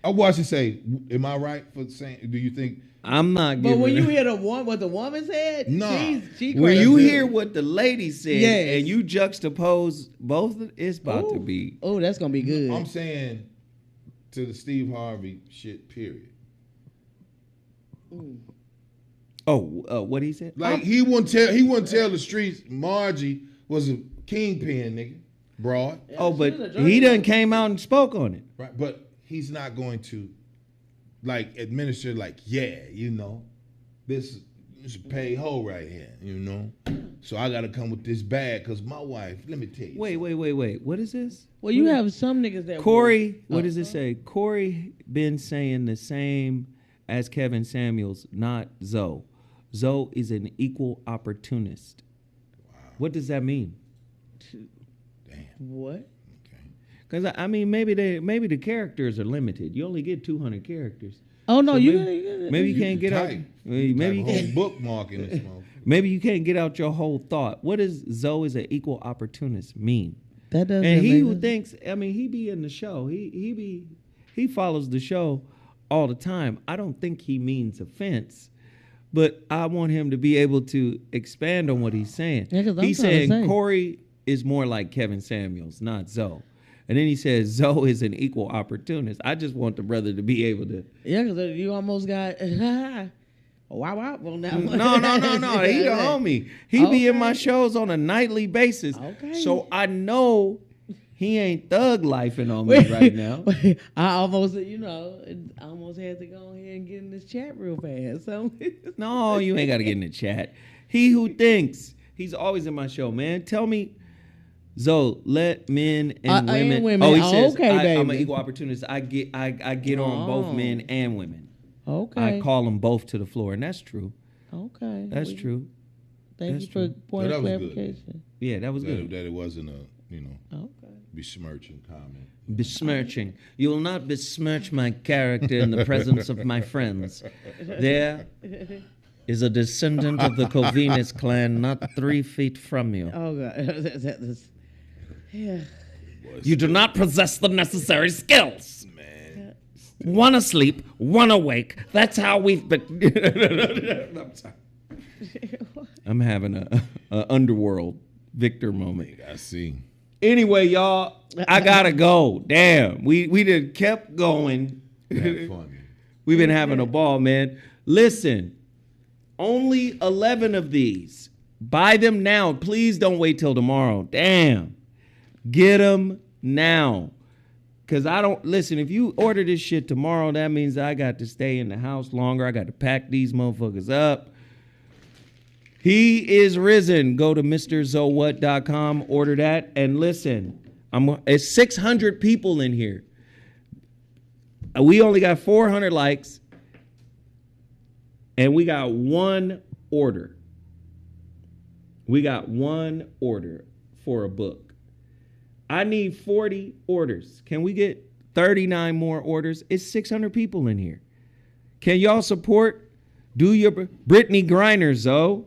Speaker 3: I watched it say, am I right for saying, do you think?
Speaker 2: I'm not
Speaker 1: But
Speaker 2: giving
Speaker 1: when you
Speaker 2: up.
Speaker 1: hear what the woman said,
Speaker 3: Nah.
Speaker 1: she
Speaker 2: When
Speaker 1: crazy.
Speaker 2: you hear what the lady said
Speaker 1: Yes.
Speaker 2: and you juxtapose both, it's about to be.
Speaker 1: Oh, that's gonna be good.
Speaker 3: I'm saying to the Steve Harvey shit, period.
Speaker 2: What he said?
Speaker 3: Like he wouldn't tell the streets Margie was a kingpin, nigga. Broad.
Speaker 2: But he done came out and spoke on it.
Speaker 3: Right. But he's not going to like administer like, yeah, you know, this is a pay hoe right here, you know. So I gotta come with this bag because my wife, let me tell you.
Speaker 2: Wait. What is this?
Speaker 1: Well, you have some niggas that
Speaker 2: Corey, what does it say? Corey been saying the same as Kevin Samuels, not Zoe. Zoe is an equal opportunist.
Speaker 3: Wow.
Speaker 2: What does that mean?
Speaker 3: Damn.
Speaker 1: What?
Speaker 3: Okay.
Speaker 2: Because I mean, maybe the characters are limited. You only get 200 characters.
Speaker 1: Oh no,
Speaker 2: So
Speaker 1: you
Speaker 2: maybe you can't get out.
Speaker 3: Type.
Speaker 2: Maybe you
Speaker 3: Type
Speaker 2: can't.
Speaker 3: whole bookmark in this motherfucker.
Speaker 2: Maybe you can't get out your whole thought. What does Zoe is an equal opportunist mean?
Speaker 1: that doesn't.
Speaker 2: And he
Speaker 1: make
Speaker 2: who
Speaker 1: sense.
Speaker 2: thinks, I mean, he be in the show. He follows the show all the time. I don't think he means offense, but I want him to be able to expand on what he's saying.
Speaker 1: Yeah, 'cause I'm
Speaker 2: He's
Speaker 1: trying to
Speaker 2: saying
Speaker 1: say.
Speaker 2: Corey is more like Kevin Samuels, not Zoe. And then he says Zoe is an equal opportunist. I just want the brother to be able to.
Speaker 1: Yeah, because you almost got wow on that one.
Speaker 2: No. He the homie. He be in my
Speaker 1: Okay.
Speaker 2: shows on a nightly basis.
Speaker 1: Okay.
Speaker 2: So I know he ain't thug lifing on me right now.
Speaker 1: I almost, I almost had to go ahead and get in this chat real fast. So
Speaker 2: No, you ain't got to get in the chat. He who thinks. He's always in my show, man. Tell me, Zoe, let men and women.
Speaker 1: and women.
Speaker 2: Oh, he
Speaker 1: Oh,
Speaker 2: says,
Speaker 1: okay,
Speaker 2: I'm an
Speaker 1: baby.
Speaker 2: equal opportunist. I get on both
Speaker 1: Oh.
Speaker 2: men and women.
Speaker 1: okay,
Speaker 2: I call them both to the floor, and that's true.
Speaker 1: okay,
Speaker 2: That's true.
Speaker 1: Thank
Speaker 2: That's
Speaker 1: you for
Speaker 2: true.
Speaker 1: point
Speaker 3: Yeah,
Speaker 1: of
Speaker 3: that was good.
Speaker 1: clarification.
Speaker 2: Yeah, that was
Speaker 3: That,
Speaker 2: good.
Speaker 3: that it wasn't a,
Speaker 1: Okay.
Speaker 3: besmirching comment.
Speaker 2: Besmirching. You will not besmirch my character in the presence of my friends. There is a descendant of the Covinus clan not 3 feet from you.
Speaker 1: Oh God, yeah.
Speaker 2: You do not possess the necessary skills. One asleep, one awake. That's how we've been. I'm sorry. I'm having a underworld Victor moment.
Speaker 3: I see.
Speaker 2: Anyway, y'all, I gotta go. Damn, we did kept going.
Speaker 3: That's funny.
Speaker 2: We've been having a ball, man. Listen, only 11 of these. Buy them now. Please don't wait till tomorrow. Damn, get them now. Cause I don't listen. If you order this shit tomorrow, that means I got to stay in the house longer. I got to pack these motherfuckers up. He is risen. Go to MrZoWhat.com, order that, and listen. It's 600 people in here. We only got 400 likes, and we got one order. We got one order for a book. I need 40 orders. Can we get 39 more orders? It's 600 people in here. Can y'all support? Do your Brittany Griner, Zoe.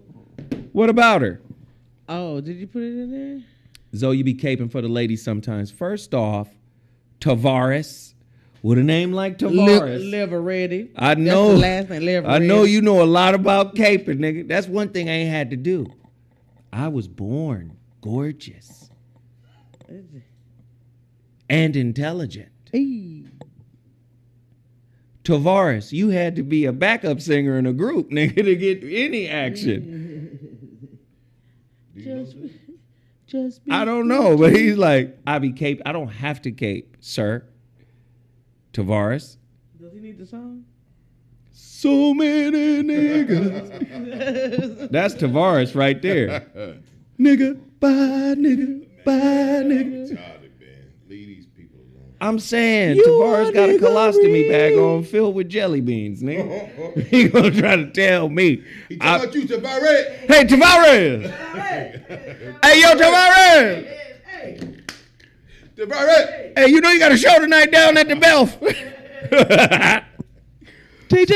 Speaker 2: What about her?
Speaker 1: Oh, did you put it in there?
Speaker 2: Zoe, you be caping for the ladies sometimes. First off, Tavares. With a name like Tavares.
Speaker 1: Liveretti.
Speaker 2: I know.
Speaker 1: That's the last name, Liveretti.
Speaker 2: I know you know a lot about caping, nigga. That's one thing I ain't had to do. I was born gorgeous and intelligent.
Speaker 1: Hey.
Speaker 2: Tavares, you had to be a backup singer in a group, nigga, to get any action.
Speaker 1: Just be
Speaker 2: I don't know, but he's like, I be cape. I don't have to cape, sir. Tavares.
Speaker 1: Does he need the song?
Speaker 2: So many niggas. That's Tavares right there. Nigga, bye, nigga, bye, nigga.
Speaker 3: Leave these people alone.
Speaker 2: I'm saying, Tavares got a colostomy bag on filled with jelly beans, nigga. He gonna try to tell me.
Speaker 3: He talking about you, Tavares.
Speaker 2: Hey, Tavares! Hey, yo, Tavares!
Speaker 3: Tavares.
Speaker 2: Hey, you know you got a show tonight down at the Belf. TT!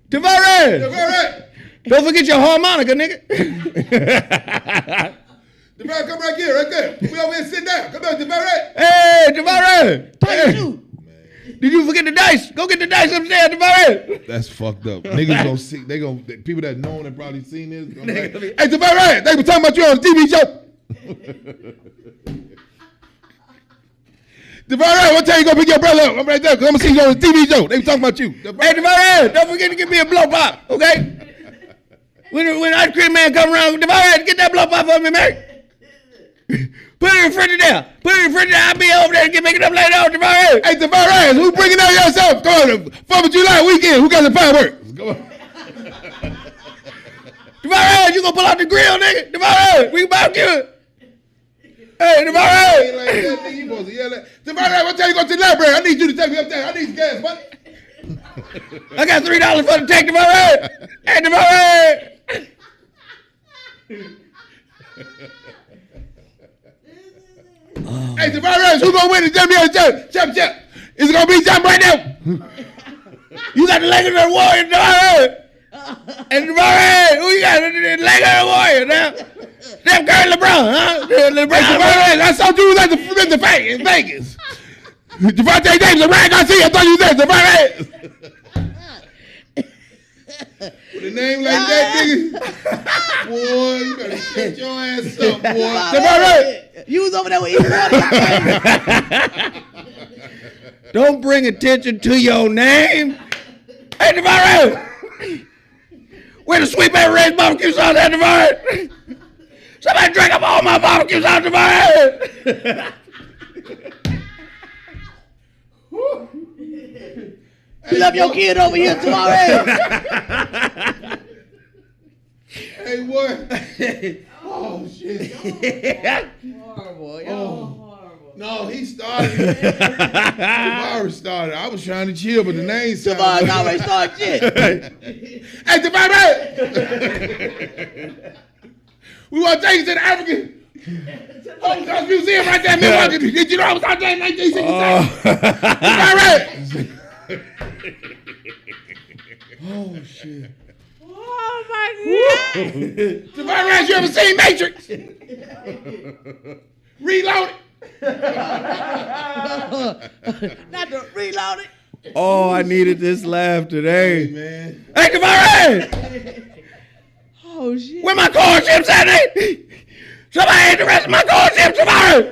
Speaker 2: Tavares!
Speaker 3: Tavares.
Speaker 2: Don't forget your harmonica, nigga.
Speaker 3: Tavares, come right here, right there. We over here sitting down. Come on, Tavares.
Speaker 2: Hey, Tavares!
Speaker 1: Take two.
Speaker 2: Did you forget the dice? Go get the dice upstairs, Tavares.
Speaker 3: That's fucked up. Niggas gonna see. They gonna people that know and probably seen this. Gonna like, hey, Tavares, they were talking about you on the TV show. Tavares, what time you gonna pick your brother up? I'm right there. 'Cause I'm gonna see you on the TV show. They were talking about you.
Speaker 2: Hey, Tavares, don't forget to give me a blow pop, okay? When Ice Cream Man come around, Tavares, get that blow pop for me, man. Put it in the refrigerator. Put it in the refrigerator. I'll be over there and get making up later on, Tavares.
Speaker 3: Hey, Tavares, who bringing out yourself? Come on, 4th of July weekend. Who got the fireworks? Come on.
Speaker 2: Tavares, you gonna pull out the grill, nigga? Tavares, we barbecue it. Hey, Tavares.
Speaker 3: Like that, nigga, you supposed to yell at Tavares, what time you go to the library? I need you to take me up there. I need gas. What?
Speaker 2: I got $3 for the tank, Tavares. Hey, Tavares.
Speaker 3: Hey, Tavares, who gonna win the WNBA championship? Is it gonna be John right now?
Speaker 2: You got the Lakers and the Warriors, Tavares. And Tavares, who you got? The Lakers and the Warriors now. Steph Curry, LeBron, huh? LeBron,
Speaker 3: Tavares, I saw you was at the in Vegas. Devontae Davis and Ryan Garcia, I thought you was there, Tavares. With a name like that, nigga, boy, you better shut your ass up, boy. Tavares.
Speaker 1: You was over there with E40.
Speaker 2: Don't bring attention to your name. Hey, Tavares. Where the Sweet Baby Ray's barbecue sauce at, Tavares? Somebody drink up all my barbecue sauce, Tavares.
Speaker 1: You left your kid over here tomorrow.
Speaker 3: Hey, what? Oh, shit.
Speaker 1: Horrible. Horrible.
Speaker 3: No, he started. Tavares started. I was trying to chill, but the name sounded.
Speaker 1: Tavares always start shit.
Speaker 3: Hey, Tavares! We want to take you to the African Holocaust Museum right there in Milwaukee. Did you know I was out there in 1967? Tavares! Oh, shit.
Speaker 1: Oh my God.
Speaker 3: Tavares, you ever seen Matrix? Reload it.
Speaker 1: Not to reload it.
Speaker 2: Oh, I needed this laugh today.
Speaker 3: Hey, man.
Speaker 2: Hey, Tavares!
Speaker 1: Oh Oh shit.
Speaker 2: Where my corn chips at, nigga? Somebody ate the rest of my corn chips tomorrow.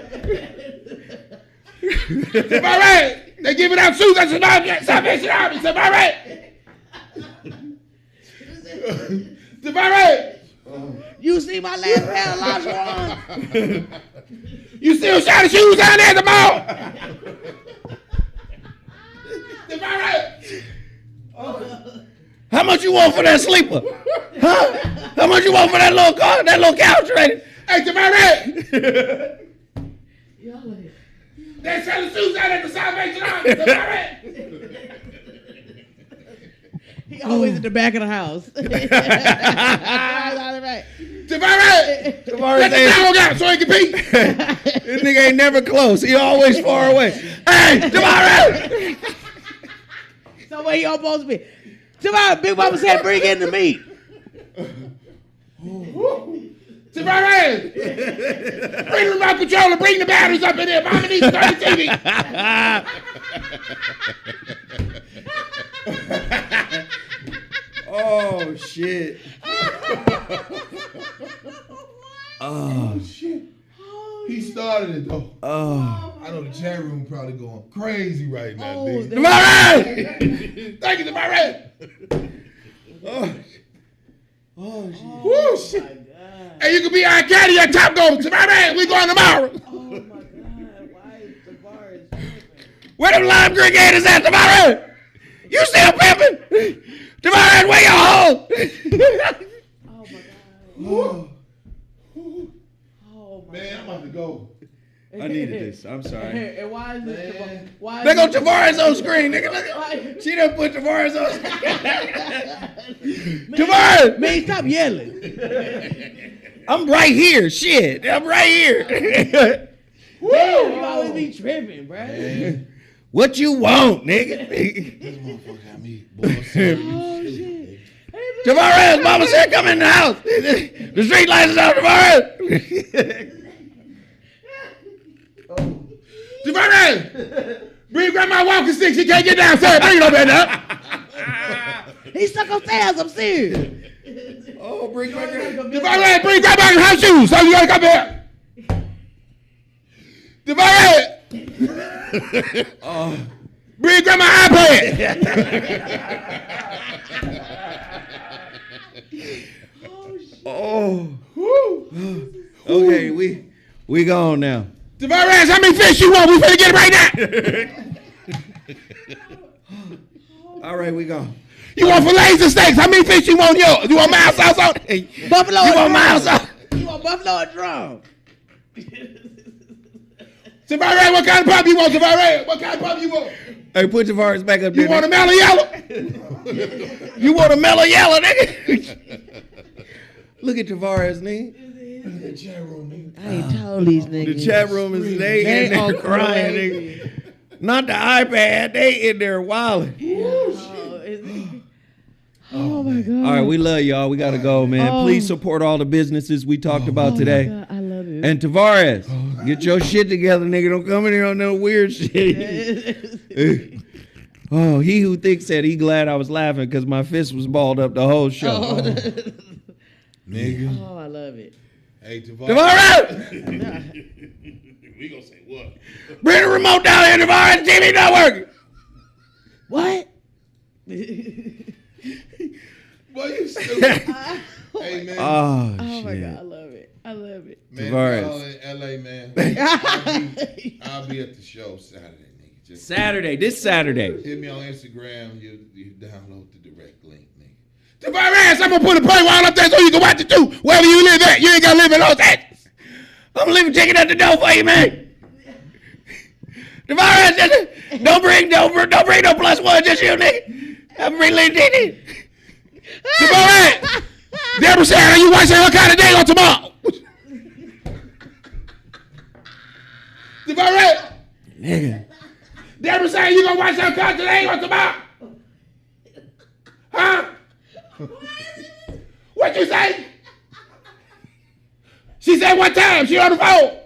Speaker 3: Tavares, they giving out shoes at Salvation Army. Tavares. Tavares.
Speaker 1: You see my last pair of Longhorns?
Speaker 3: You still shining shoes down there at the mall? Tavares.
Speaker 2: How much you want for that sleeper? Huh? How much you want for that little car, that little couch right?
Speaker 3: Hey, Tavares.
Speaker 1: Y'all like,
Speaker 3: They selling shoes out at the Salvation Army. Tavares.
Speaker 1: he always at the back of the house.
Speaker 3: Tavares.
Speaker 2: Tavares
Speaker 3: Let the dog out so he can pee.
Speaker 2: This nigga ain't never close. He always far away. Hey, Tavares!
Speaker 1: So where you supposed to be? Tomorrow, Big Mama said bring in the meat.
Speaker 3: Tavares! Bring the remote controller, bring the batteries up in there. Mama needs to turn the TV.
Speaker 2: Oh, shit. Oh,
Speaker 3: shit. He started it though.
Speaker 2: Oh.
Speaker 3: I know the chat room probably going crazy right now,
Speaker 1: Oh,
Speaker 3: nigga.
Speaker 2: Tavares!
Speaker 3: Thank you, Tavares.
Speaker 2: Oh, oh, shit.
Speaker 3: Woo, shit. Hey, you can be our caddy at Top Golf. Tavares, we going tomorrow.
Speaker 1: Oh my God, why is Tavares tripping?
Speaker 2: Where them lime green gators at, Tavares? You still pimping? Tavares, where your hole?
Speaker 1: Oh my God.
Speaker 3: Woo.
Speaker 1: Oh my
Speaker 3: Man, I'm about to go.
Speaker 2: I needed this. I'm sorry.
Speaker 1: And why is this?
Speaker 3: Man.
Speaker 1: Why
Speaker 2: There
Speaker 1: is
Speaker 2: go
Speaker 1: this-
Speaker 2: Tavares on screen, nigga. Look
Speaker 1: Why-
Speaker 2: at, she done put Tavares on screen. Tavares!
Speaker 1: Man, stop yelling.
Speaker 2: I'm right here. Shit. I'm right here.
Speaker 1: Woo! You always be tripping, bro.
Speaker 3: Man,
Speaker 2: What you want, nigga?
Speaker 3: this motherfucker got me. Boy,
Speaker 1: Oh shit.
Speaker 2: Tavares, mama said come in the house. The street lights is out, Tavares.
Speaker 3: Tavares! Bring grandma walking stick. She can't get downstairs. Bring it over here now.
Speaker 1: He stuck upstairs. I'm serious.
Speaker 2: Oh, bring my
Speaker 3: Tavares, bring grandma in her shoes. So you gotta come here. Tavares! Bring grandma iPad.
Speaker 2: Oh.
Speaker 3: Woo.
Speaker 2: Okay, we gone now.
Speaker 3: Tavares, how many fish you want? We finna get it right now.
Speaker 2: All right, we gone.
Speaker 3: You want fillets and steaks? How many fish you want? You want mild sauce on?
Speaker 1: Buffalo.
Speaker 3: You
Speaker 1: and
Speaker 3: want mild
Speaker 1: drum.
Speaker 3: sauce?
Speaker 1: You want buffalo and drum?
Speaker 3: Tavares, what kind of pup you want? Tavares, what kind of pup you want?
Speaker 2: Hey, put Tavares back up there.
Speaker 3: You want a mellow yellow?
Speaker 2: You want a mellow yellow, nigga? Look at Tavares, nigga.
Speaker 1: I ain't told these niggas.
Speaker 2: The chat room is they in there
Speaker 1: are
Speaker 2: crying,
Speaker 1: crazy.
Speaker 2: nigga. Not the iPad, they in there wilding.
Speaker 1: Oh my God.
Speaker 2: All right, we love y'all. We gotta go, man.
Speaker 1: Oh.
Speaker 2: Please support all the businesses we talked about today.
Speaker 1: God, I love it.
Speaker 2: And Tavares, get your shit together, nigga. Don't come in here on no weird shit. Oh, he who thinks that he glad I was laughing because my fist was balled up the whole show.
Speaker 3: Nigga.
Speaker 1: Oh, I love it.
Speaker 3: Hey, Tavares.
Speaker 2: Tavares,
Speaker 3: We gonna say what?
Speaker 2: bring the remote down here, Tavares. TV not working.
Speaker 1: What?
Speaker 3: Boy, you stupid. Hey, man.
Speaker 2: Oh,
Speaker 1: Oh my
Speaker 2: shit.
Speaker 1: God, I love it. I love it.
Speaker 3: Man,
Speaker 2: Tavares.
Speaker 3: y'all in LA, man. I'll be at the show Saturday, nigga. Just
Speaker 2: Saturday, this Saturday.
Speaker 3: hit me on Instagram. You download the direct link, nigga. Tavares, I'm gonna put a paywall up there so you can watch it too. Wherever you live at, you ain't gotta live in Los Angeles.
Speaker 2: I'm leaving ticket at the door for you, man. Tavares, don't bring no +1, just you, nigga. I'm bringing Titi.
Speaker 3: Tavares, Deborah said, are you watching her kind of day on tomorrow? Tavares,
Speaker 2: Nigga.
Speaker 3: Deborah said you gonna watch her kind of day on tomorrow? Huh? What you say? She said what time? She on the phone.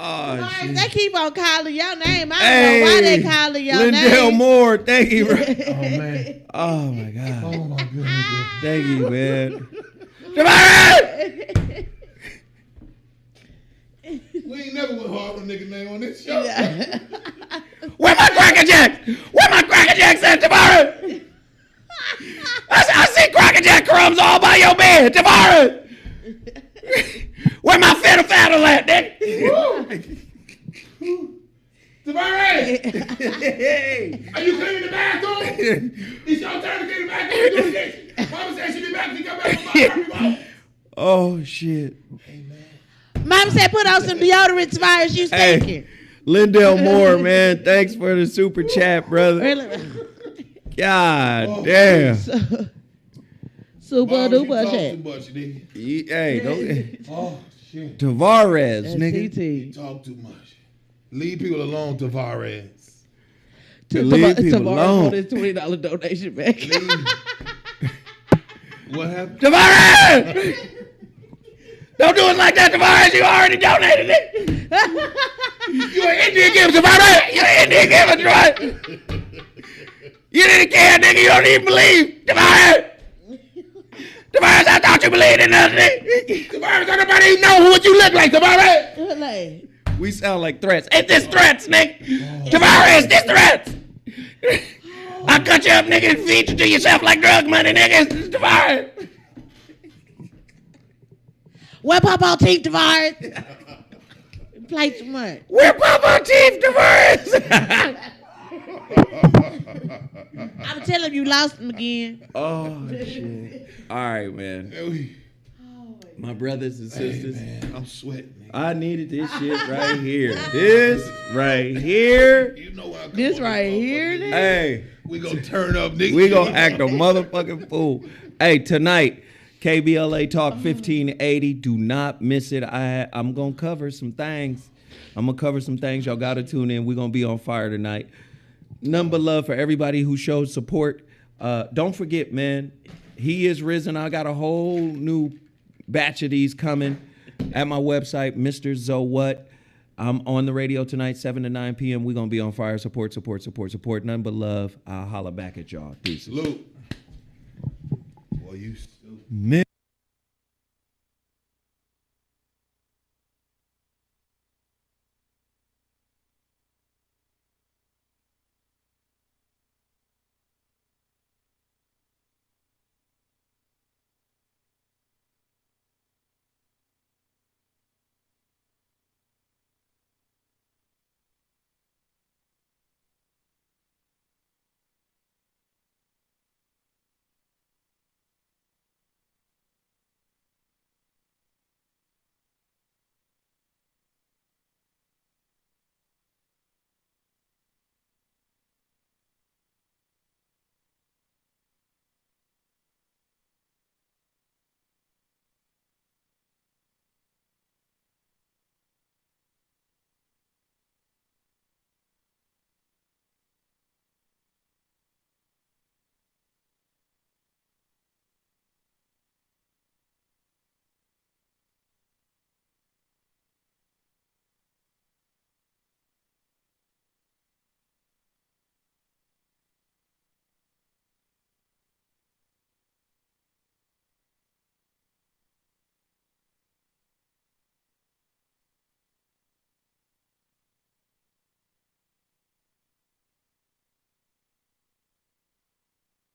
Speaker 1: Mars,
Speaker 2: shit.
Speaker 1: they keep on calling your name. I don't
Speaker 2: Hey,
Speaker 1: know why they calling your
Speaker 2: Lindell
Speaker 1: name.
Speaker 2: Moore, thank you. bro.
Speaker 3: Oh man.
Speaker 2: Oh my God.
Speaker 3: Oh my goodness.
Speaker 2: Thank you, man. Tavares!
Speaker 3: We ain't never went hard on nigga name on this show.
Speaker 2: Where my Cracker Jacks? Where my Cracker Jacks at, Tavares? I see Cracker Jack crumbs all by your bed, Tavares. Where my fiddle faddle at, nigga?
Speaker 3: Tavares!
Speaker 2: Hey.
Speaker 3: Are you cleaning the bathroom? It's your turn to clean the bathroom. You do this. Mama said she be back to come back from my
Speaker 2: Oh shit.
Speaker 1: Mom said put on some deodorant, Tavares. You stinking.
Speaker 2: Lindell Moore, man, thanks for the super chat, brother.
Speaker 1: Really?
Speaker 2: God damn.
Speaker 1: Super
Speaker 3: Mom, you
Speaker 1: duper
Speaker 3: talk too
Speaker 1: shit.
Speaker 3: much, nigga.
Speaker 2: Hey, don't.
Speaker 3: Oh shit.
Speaker 2: Tavares,
Speaker 1: That's
Speaker 2: nigga.
Speaker 1: CT.
Speaker 3: Talk too much. Leave people alone, Tavares.
Speaker 2: To leave people
Speaker 1: Tavares
Speaker 2: alone.
Speaker 1: want his $20 donation back.
Speaker 3: Leave. What happened?
Speaker 2: Tavares! Don't do it like that, Tavares. You already donated it. You an Indian giver, Tavares. You an Indian giver, Tavares. You didn't care, nigga. You don't even believe, Tavares. Tavares, I thought you believed in nothing.
Speaker 3: Tavares, don't nobody even know what you look like, Tavares.
Speaker 1: Like,
Speaker 2: We sound like threats. Ain't this threats, nigga? Tavares, this threats. I cut you up, nigga, and feed you to yourself like drug money, nigga. Tavares.
Speaker 1: where Papa teeth, Tavares? Play too much.
Speaker 2: Where Papa Teeth, Tavares?
Speaker 1: I'm telling you, lost him again.
Speaker 2: Oh, shit. All right, man. My brothers and sisters.
Speaker 3: Man, I'm sweating. Nigga.
Speaker 2: I needed this shit right here. This right here.
Speaker 3: You know I come
Speaker 1: This
Speaker 3: on
Speaker 1: right
Speaker 3: motherfucker,
Speaker 1: here,
Speaker 3: nigga.
Speaker 2: Hey,
Speaker 3: We gonna turn up, nigga.
Speaker 2: we gonna act a motherfucking fool. Hey, tonight, KBLA Talk 1580. Do not miss it. I'm gonna cover some things. Y'all gotta tune in. We're gonna be on fire tonight. None but love for everybody who showed support. Don't forget, man, he is risen. I got a whole new batch of these coming at my website, Mr. Zowhat. I'm on the radio tonight, 7 to 9 p.m. We're going to be on fire. Support. None but love. I'll holla back at y'all. Peace.
Speaker 3: Salute. Boy, you stupid.
Speaker 2: Man.